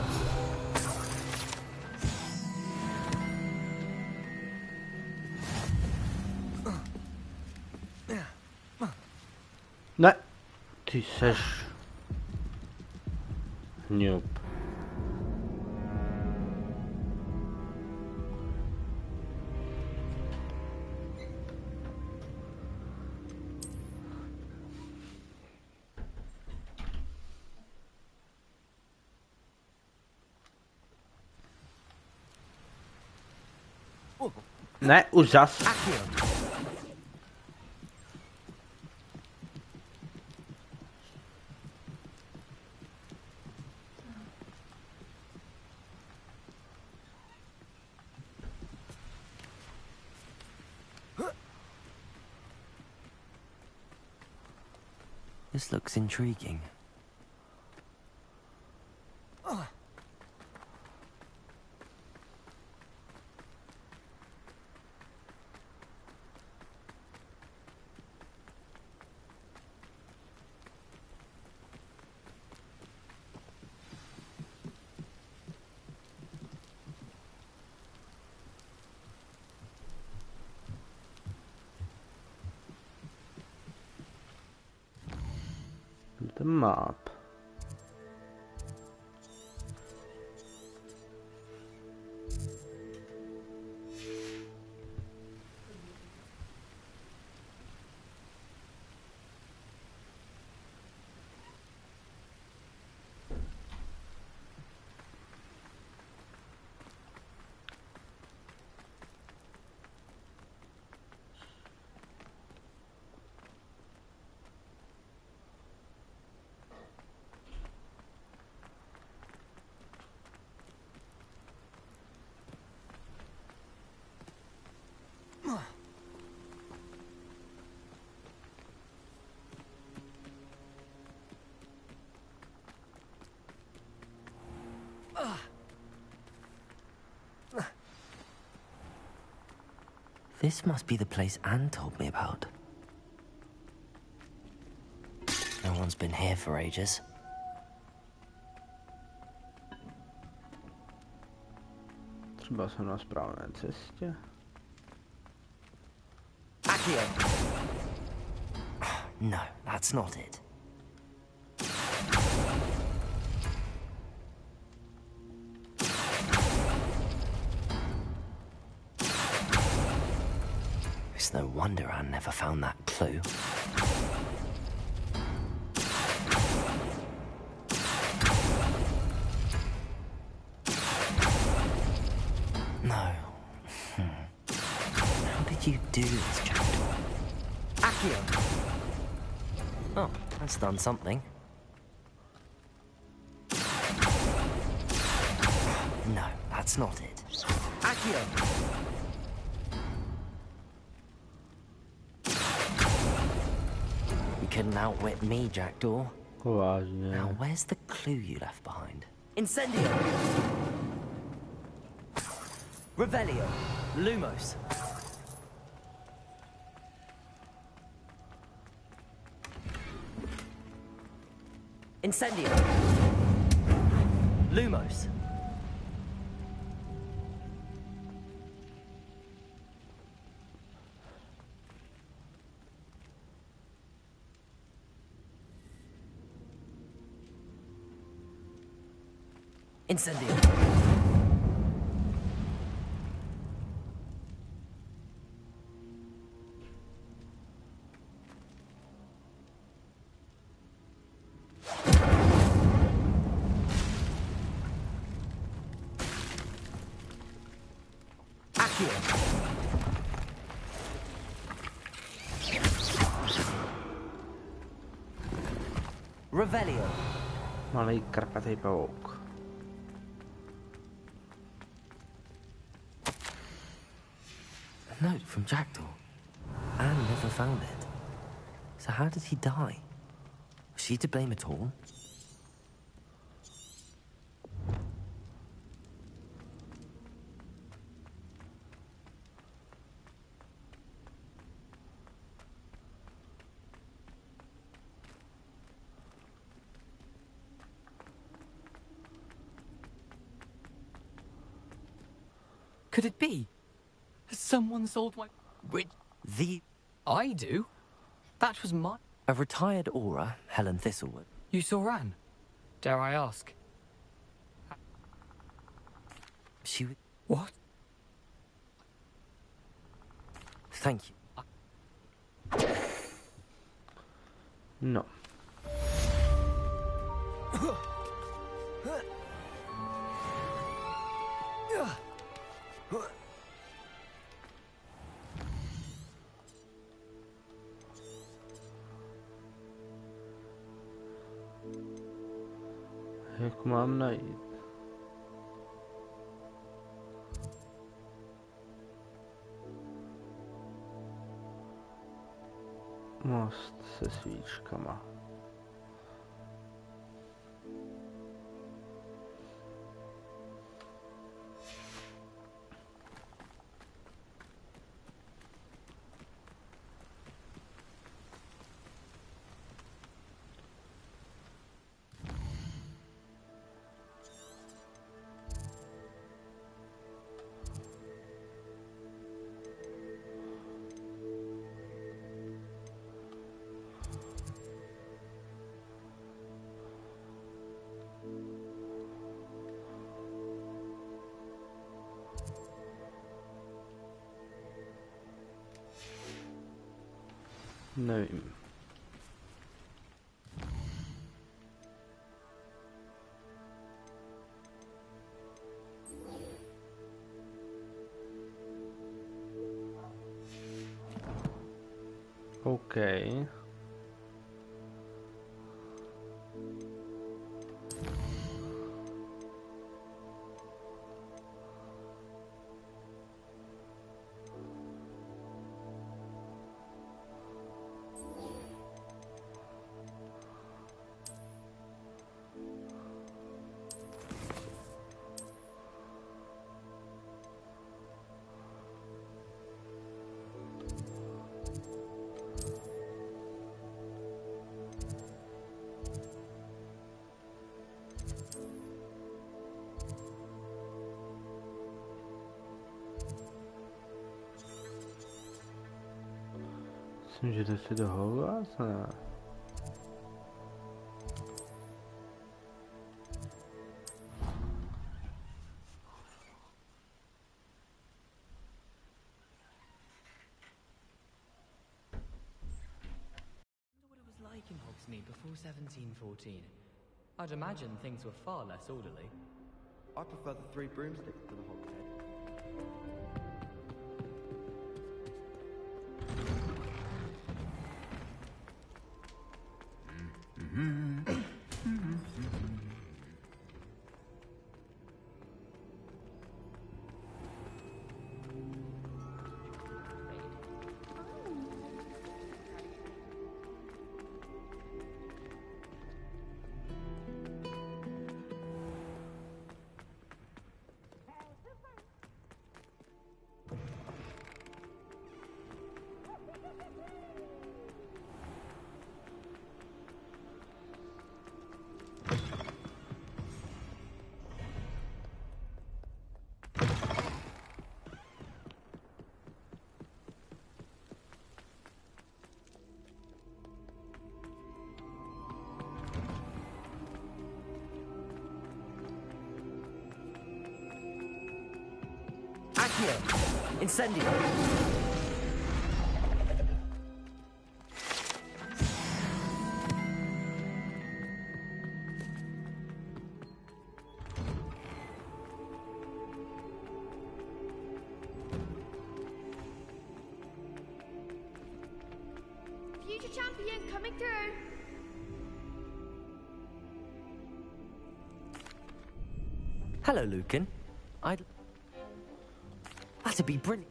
Ne, ty seš hňup. Ne, už zas. This looks intriguing. The map. This must be the place Anne told me about. No one's been here for ages. Třeba jsem na správné cestě. Accio! No, that's not it. It's no wonder Anne never found that clue. No. How did you do this, Jackdaw? Accio! Oh, that's done something. No, that's not it. Accio! You couldn't outwit me, Jackdaw. Vážně. Now, where's the clue you left behind? Incendio! Revelio! Lumos! Incendio! Lumos! Incendio! Revelio. Malý krpatý pavouk. A note from Jackdaw. Anne never found it. So how did he die? Was she to blame at all? Could it be? Has someone sold my... I do? That was my... A retired aura, Helen Thistlewood. You saw Anne? Dare I ask? She... What? Thank you. No. Jak mám najít? Most se svíčkama. Nevím. OK. Můžete si do Hogwarts? Ne. Like in Hogsmeade before 1714. I'd imagine things were far less orderly. I prefer the three broomsticks to the hogshead. Accio! Incendio! Future champion coming through. Hello, Lucan. That'd be brilliant.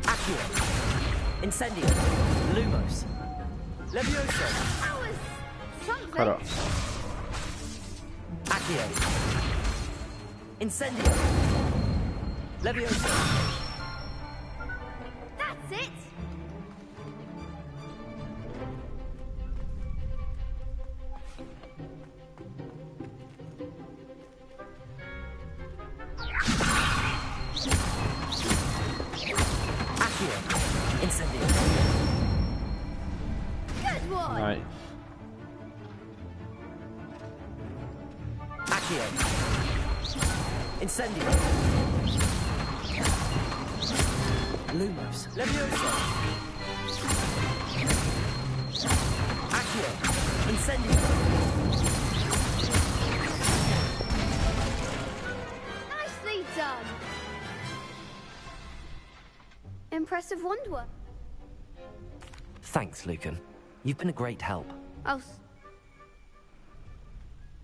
Accio. Incendio. Lumos. Levioso. That was something. Claro. Accio. Incendio. Levioso. That's it. Incendio. Good one. Nice. Accio. Incendio. Lumos. Levioso. Accio. Incendio. Nicely done. Impressive wandwork. Thanks, Lucan. You've been a great help. Oh,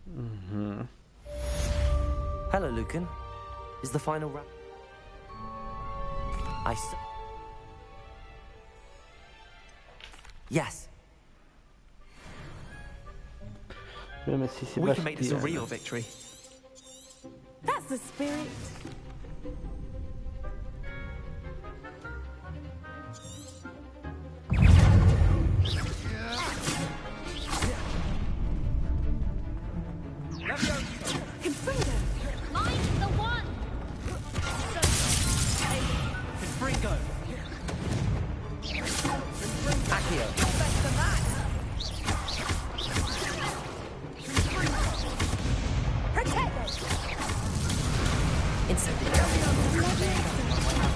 Mm-hmm. Hello, Lucan. Is the final round? Yes. We can make this a real victory. That's the spirit. mine's the one. Confringo. Accio. Incendio.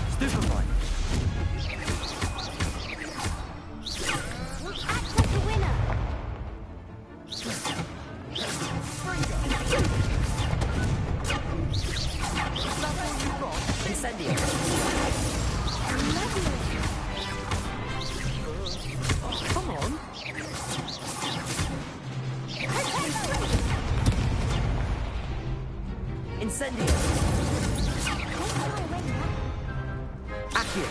Stupefy. We'll act like a winner. Incendio. Come on. Incendio. Accio.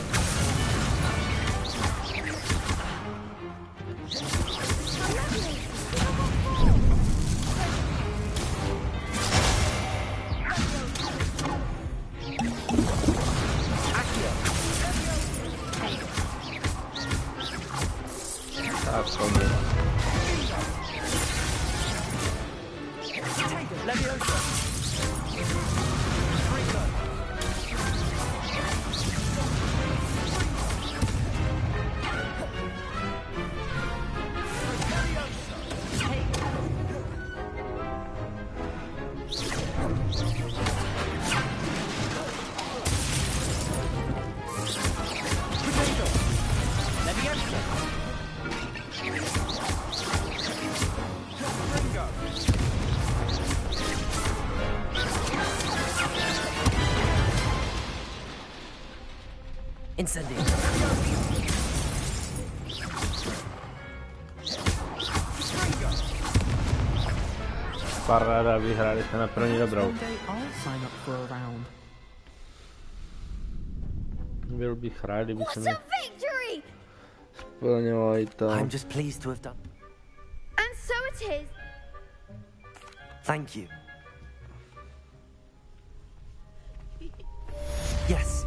Tak sobie. Levioso. Incendio. Paráda, vyhráli jsme na první dobrou. Byl bych rád, kdyby se mi splnilo i to. I'm just pleased to have done. And so it is. Thank you. Yes.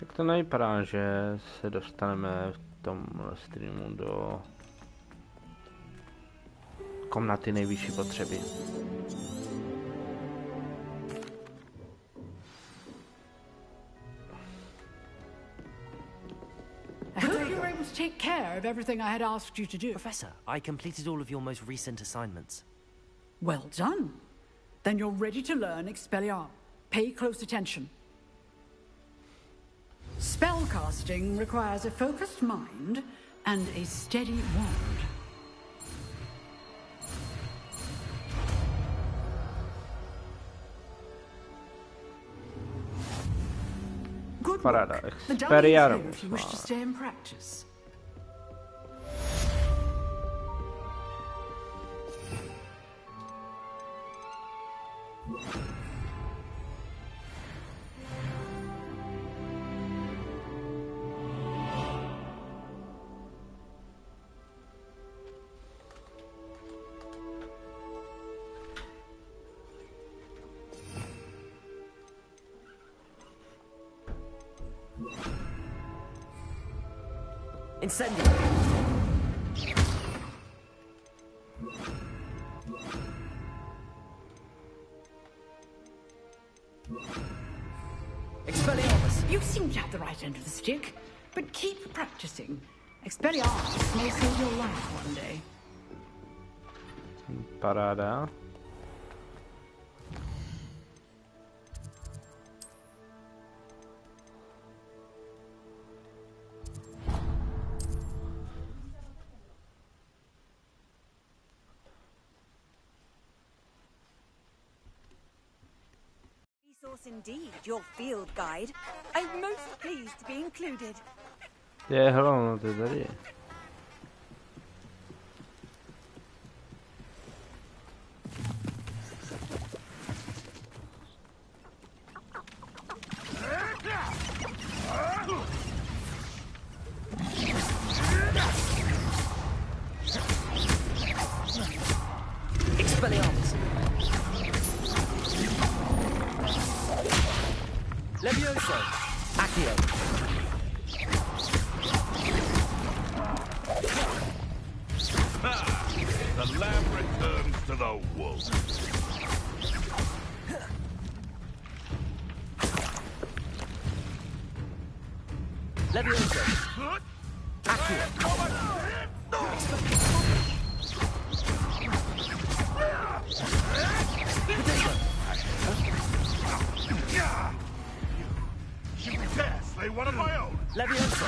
Tak to nevypadá, že se dostaneme v tom streamu do komnaty nejvyšší potřeby. I hope you were able to take care of everything I had asked you to do. Professor, I completed all of your most recent assignments. Well done. Then you're ready to learn Expelliarmus. Pay close attention. Spellcasting requires a focused mind and a steady wand. Good Paráda, work. The dining is here if you wish to Expelliarmus. stay and practice. Incendio. Expelliarmus. You seem to have the right end of the stick, but keep practicing. Expelliarmus may save your life one day. Paráda. Resource indeed, your field guide. I'm most pleased to be included. Je, hele, no to je tady. Expelliarmus. Levioso. Accio. The lamb returns to the wolf. Levioso. Accio. Potato. You dare slay one of my own! Leviosa!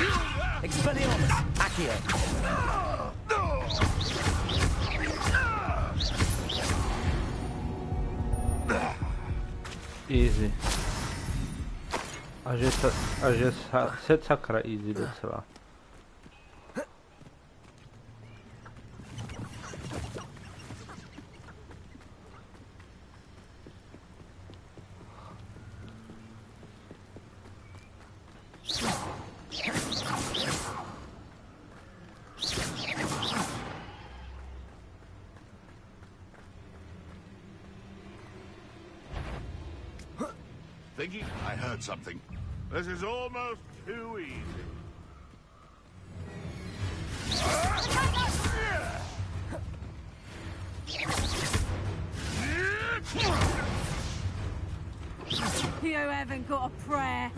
Expelliarmus! Accio! Easy. A že set sakra easy docela. Thinking I heard something. This is almost too easy. You haven't got a prayer.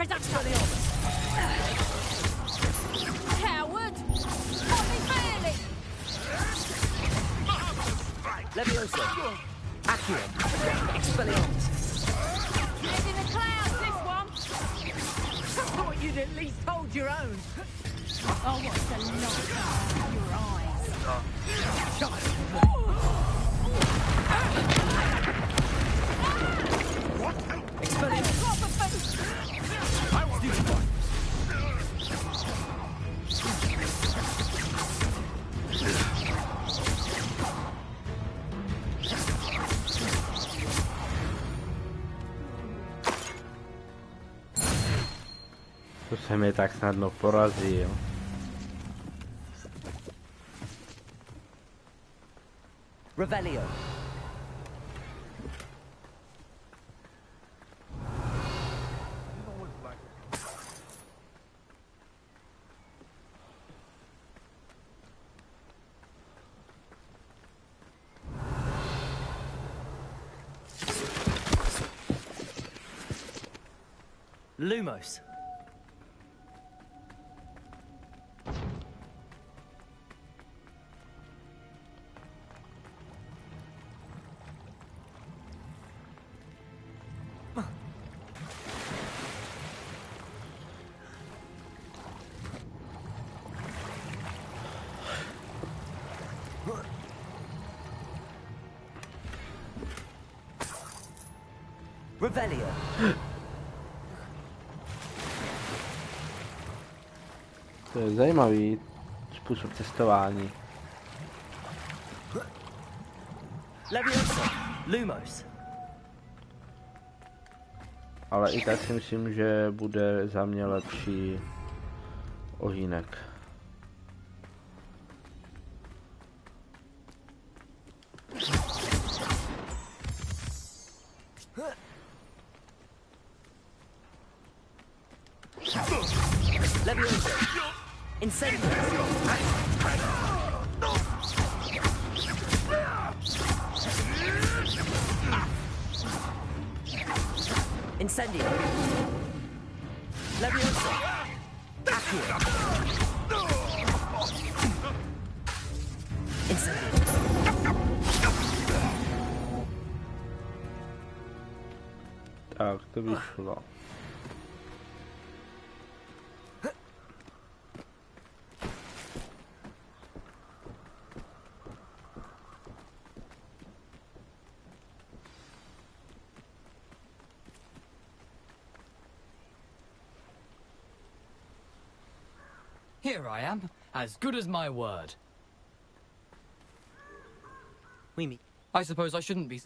Coward! What me feeling? Leviosa! Accio! Expelliarmus! Head in the clouds, this one! I thought you'd at least hold your own. Oh, what's the light in your eyes? What? Expelliarmus! I want this one. To se mi tak snadno porazil. Revelio! Lumos! Revelio! To je zajímavý způsob cestování. Leviosa! Lumos! Ale i tak si myslím, že bude za mě lepší ohýnek. Leviosa! Incendio! Incendio! Leviosa! Accio! Incendio! Tak, to vyšlo. Here I am, as good as my word. We meet. I suppose I shouldn't be...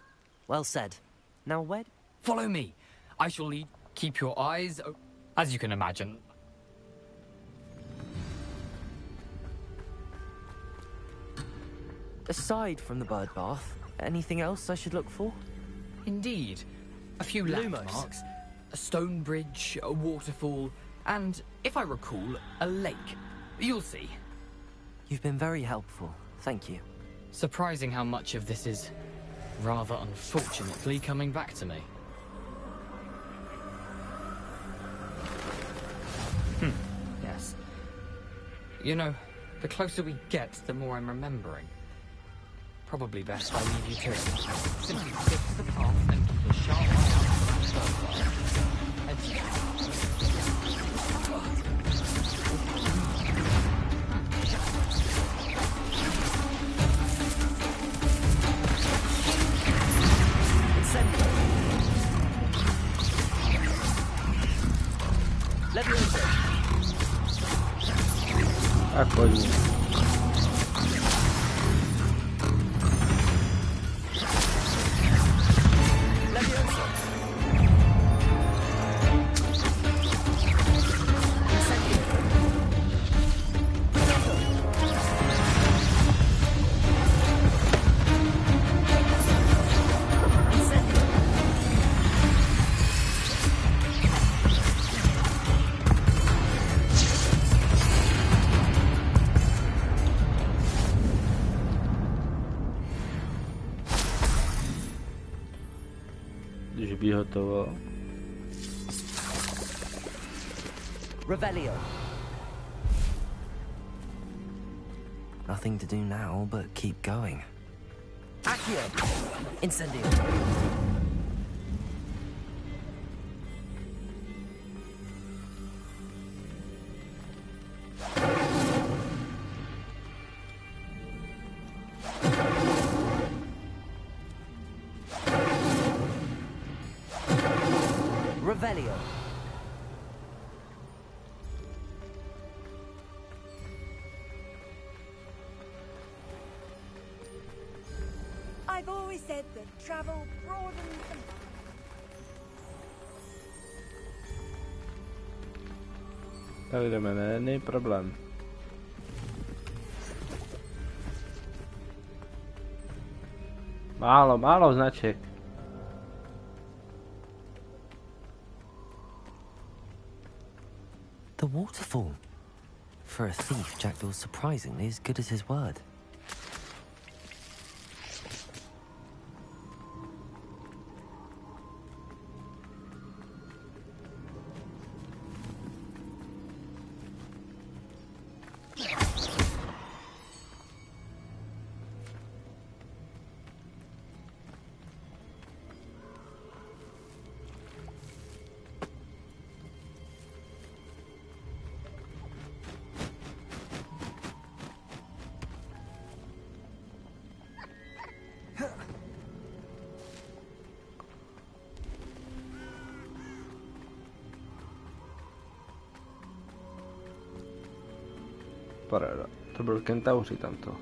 Well said. Now where... Follow me. I shall lead... Keep your eyes... As you can imagine. Aside from the bird bath, anything else I should look for? Indeed. A few landmarks, a stone bridge, a waterfall, and, if I recall, a lake. You'll see. You've been very helpful. Thank you. Surprising how much of this is, rather unfortunately, coming back to me. Yes. You know, the closer we get, the more I'm remembering. Probably best I leave you to it. Simply stick to the path and keep a sharp eye out for that bird. Tak pojďme. Když by hotovo. Revelio. Nothing to do now but keep going. Accio. Incendio. Revelio. I've always said that travel broadens the... Tak jdeme, není problém. Málo značek. The waterfall. For a thief, Jackdaw's surprisingly as good as his word. Paráda. To byl kentauři tamto.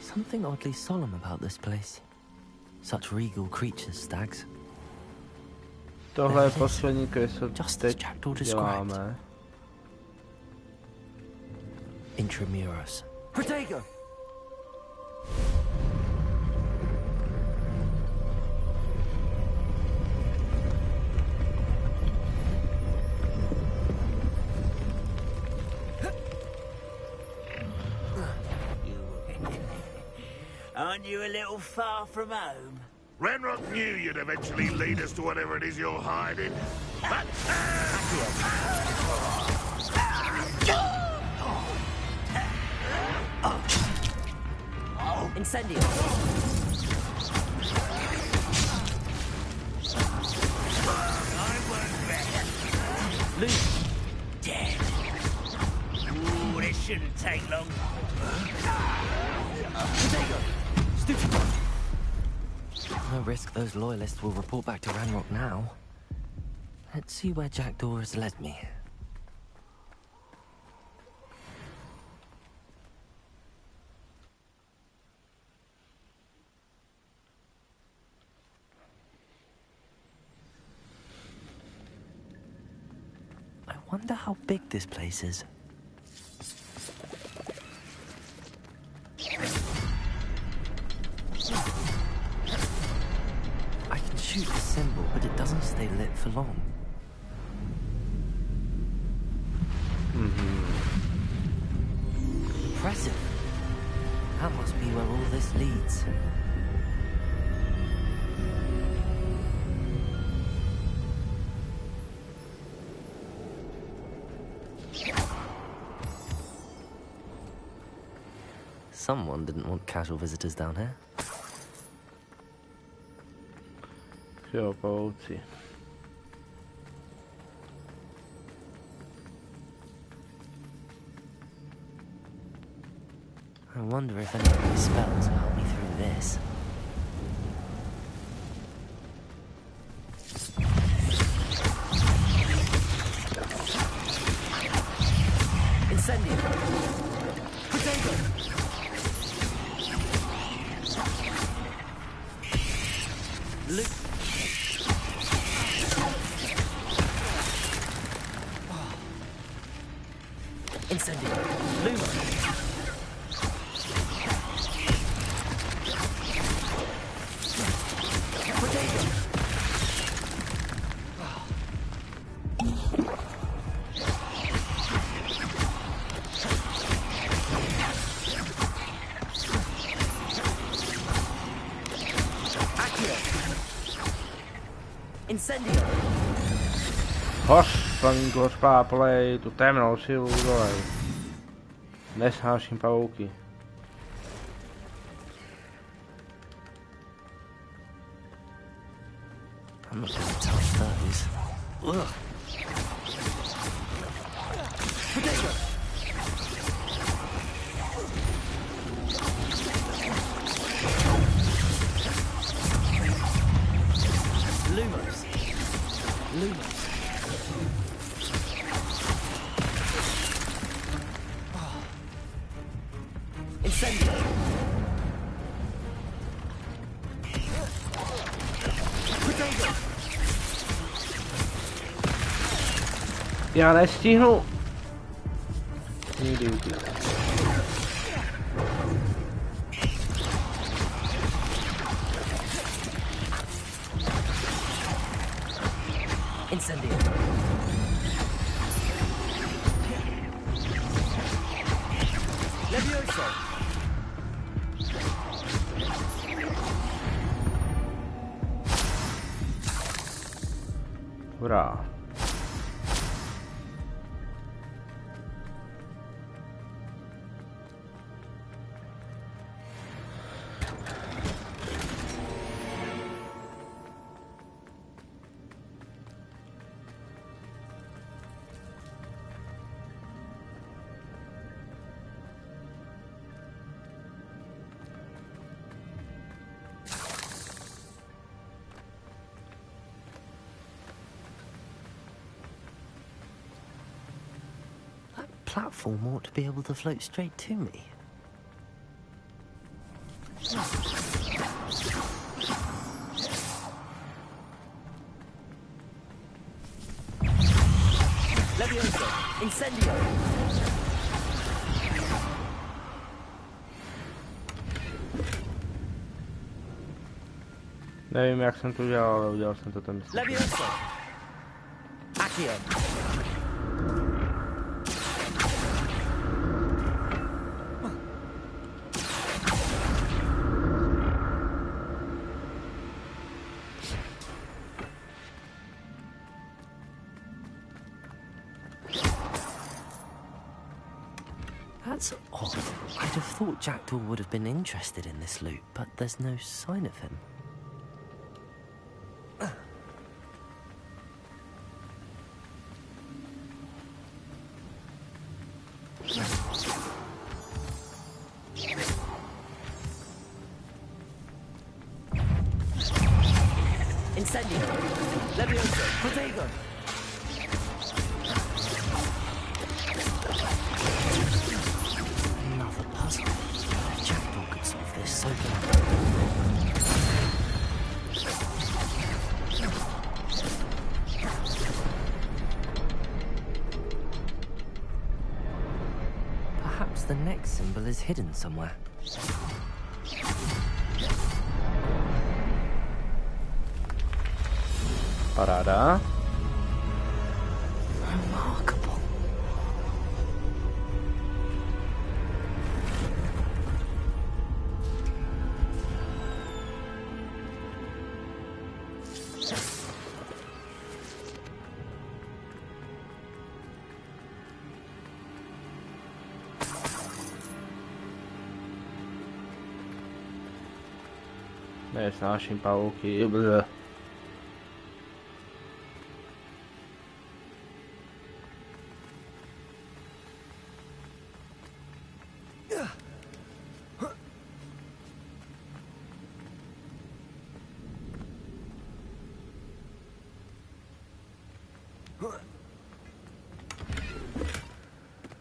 Something oddly solemn about this place. Such regal creatures, stags. Tohle je poslední quest, co teď děláme. Intramuros. Protego! Aren't you a little far from home? Renrock knew you'd eventually lead us to whatever it is you're hiding. Incendio. I won't bet. Loose. Dead. Ooh, this shouldn't take long. No risk those loyalists will report back to Ranrock now. Let's see where Jackdaw has led me. I wonder how big this place is. I can shoot the symbol, but it doesn't stay lit for long. Impressive. That must be where all this leads. Someone didn't want casual visitors down here. Jo, pavouci. I wonder if any of these spells will help me through this. Incendio. Lumo. Potato. Accio. Incendio. Hospodinko, spápolej tu temnou silu dolej. Nesnáším pavouky. I'm not gonna touch those. Ugh. Potato. Lumos. Lumos. Incendio. Potato. Já nestihnu. Nikdy utíkat. Incendio. Levioso. Hurá. Platform ought to be able to float straight to me. Levioso. Incendio. Nevím, jak jsem to udělal, ale udělal jsem to tam myslím. Levioso. Accio. That's odd. I'd have thought Jackdaw would have been interested in this loot, but there's no sign of him. Incendio. Levioso. Potato. Another puzzle. If Jackdaw could solve this, so good. Perhaps the next symbol is hidden somewhere. Paráda. Remarkable. Nesnáším pavouky. Bleh.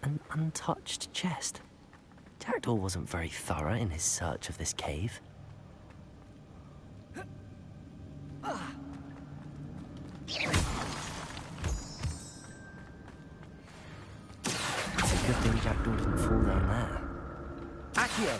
An untouched chest. Jackdaw wasn't very thorough in his search of this cave. It's a good thing Jackdaw didn't fall down there. Accio!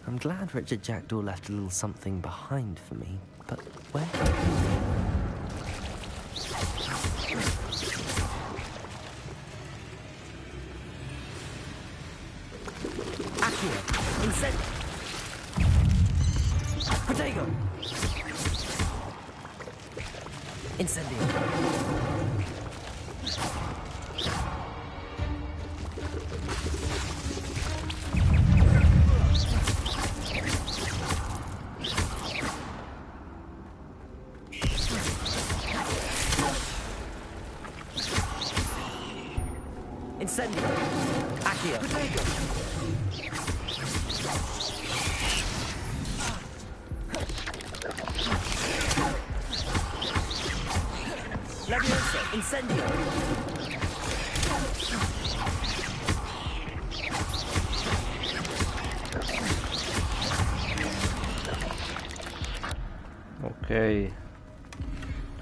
I'm glad Richard Jackdaw left a little something behind for me, but where? Accio! Incendio! Protego! Incendio! Incendio! Accio! Protego! Levioso! Incendio! Okay.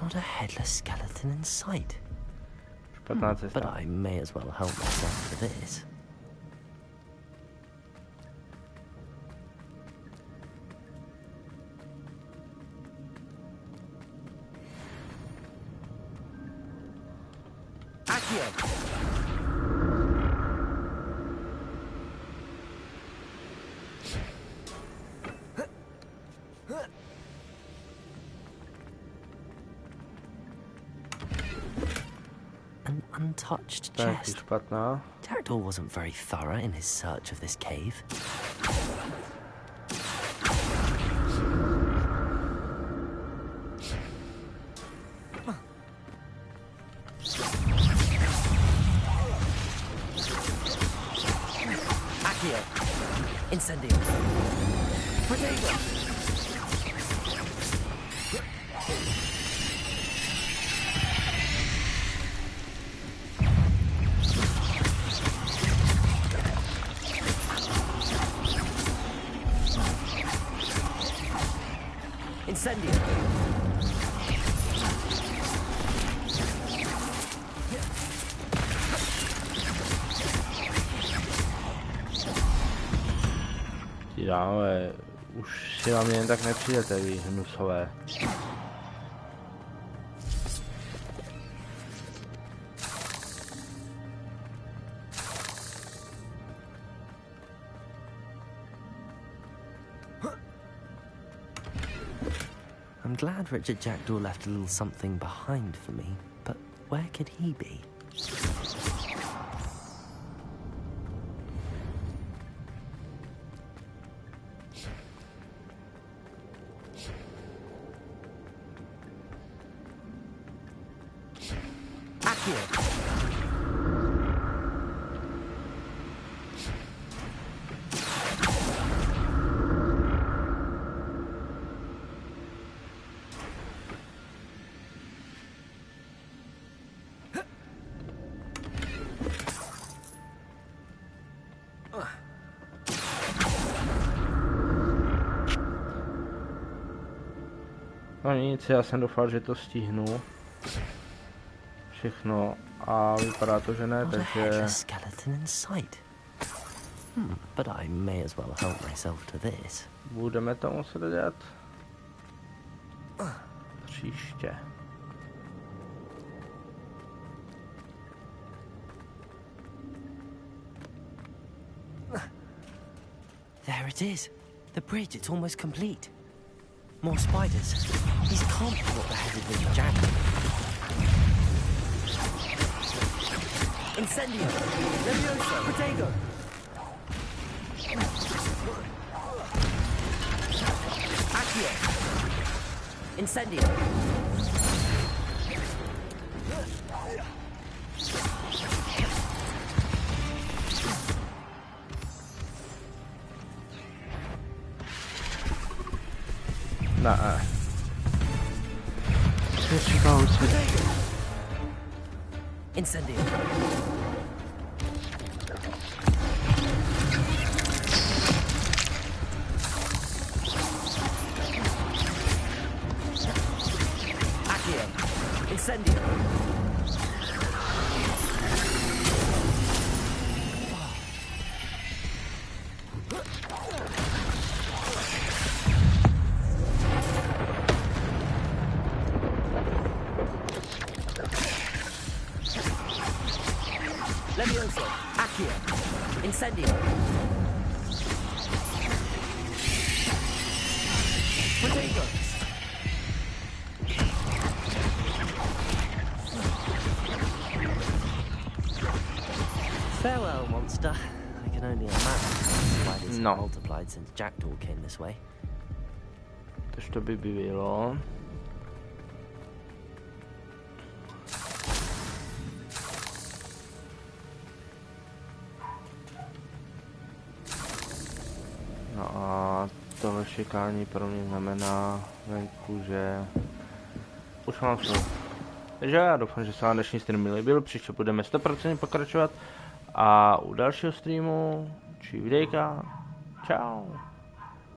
Not a headless skeleton in sight. But I may as well help myself to this. Accio! An untouched chest. Jackdaw wasn't very thorough in his search of this cave. Accio! Incendio! Protego! Incendio! Ti dáme, už si na mě jen tak nepřijdete, vy hnusové. I'm glad Richard Jackdaw left a little something behind for me, but where could he be? Accio! No nic, já jsem doufal, že to stihnu. Všechno a vypadá to, že ne, takže... But I may as well help myself to this. Budeme to muset dělat příště. There it is. The bridge, it's almost complete. More spiders. These can't be what the headed with the jacket. Incendio! Levioso! Protego! Accio. Incendio. Ne. Tři pavouci. Incendio. Accio. Incendio. Levioso. Accio. Incendio. Potato. Farewell, monster. I can only imagine why this No. multiplied since Jackdaw came this way. Tož to by bylo. No a tohle čekání pro mě znamená venku, že už mám svůj. Takže já doufám, že se vám dnešní stream líbil, příště budeme 100% pokračovat a u dalšího streamu či videjka. Čau.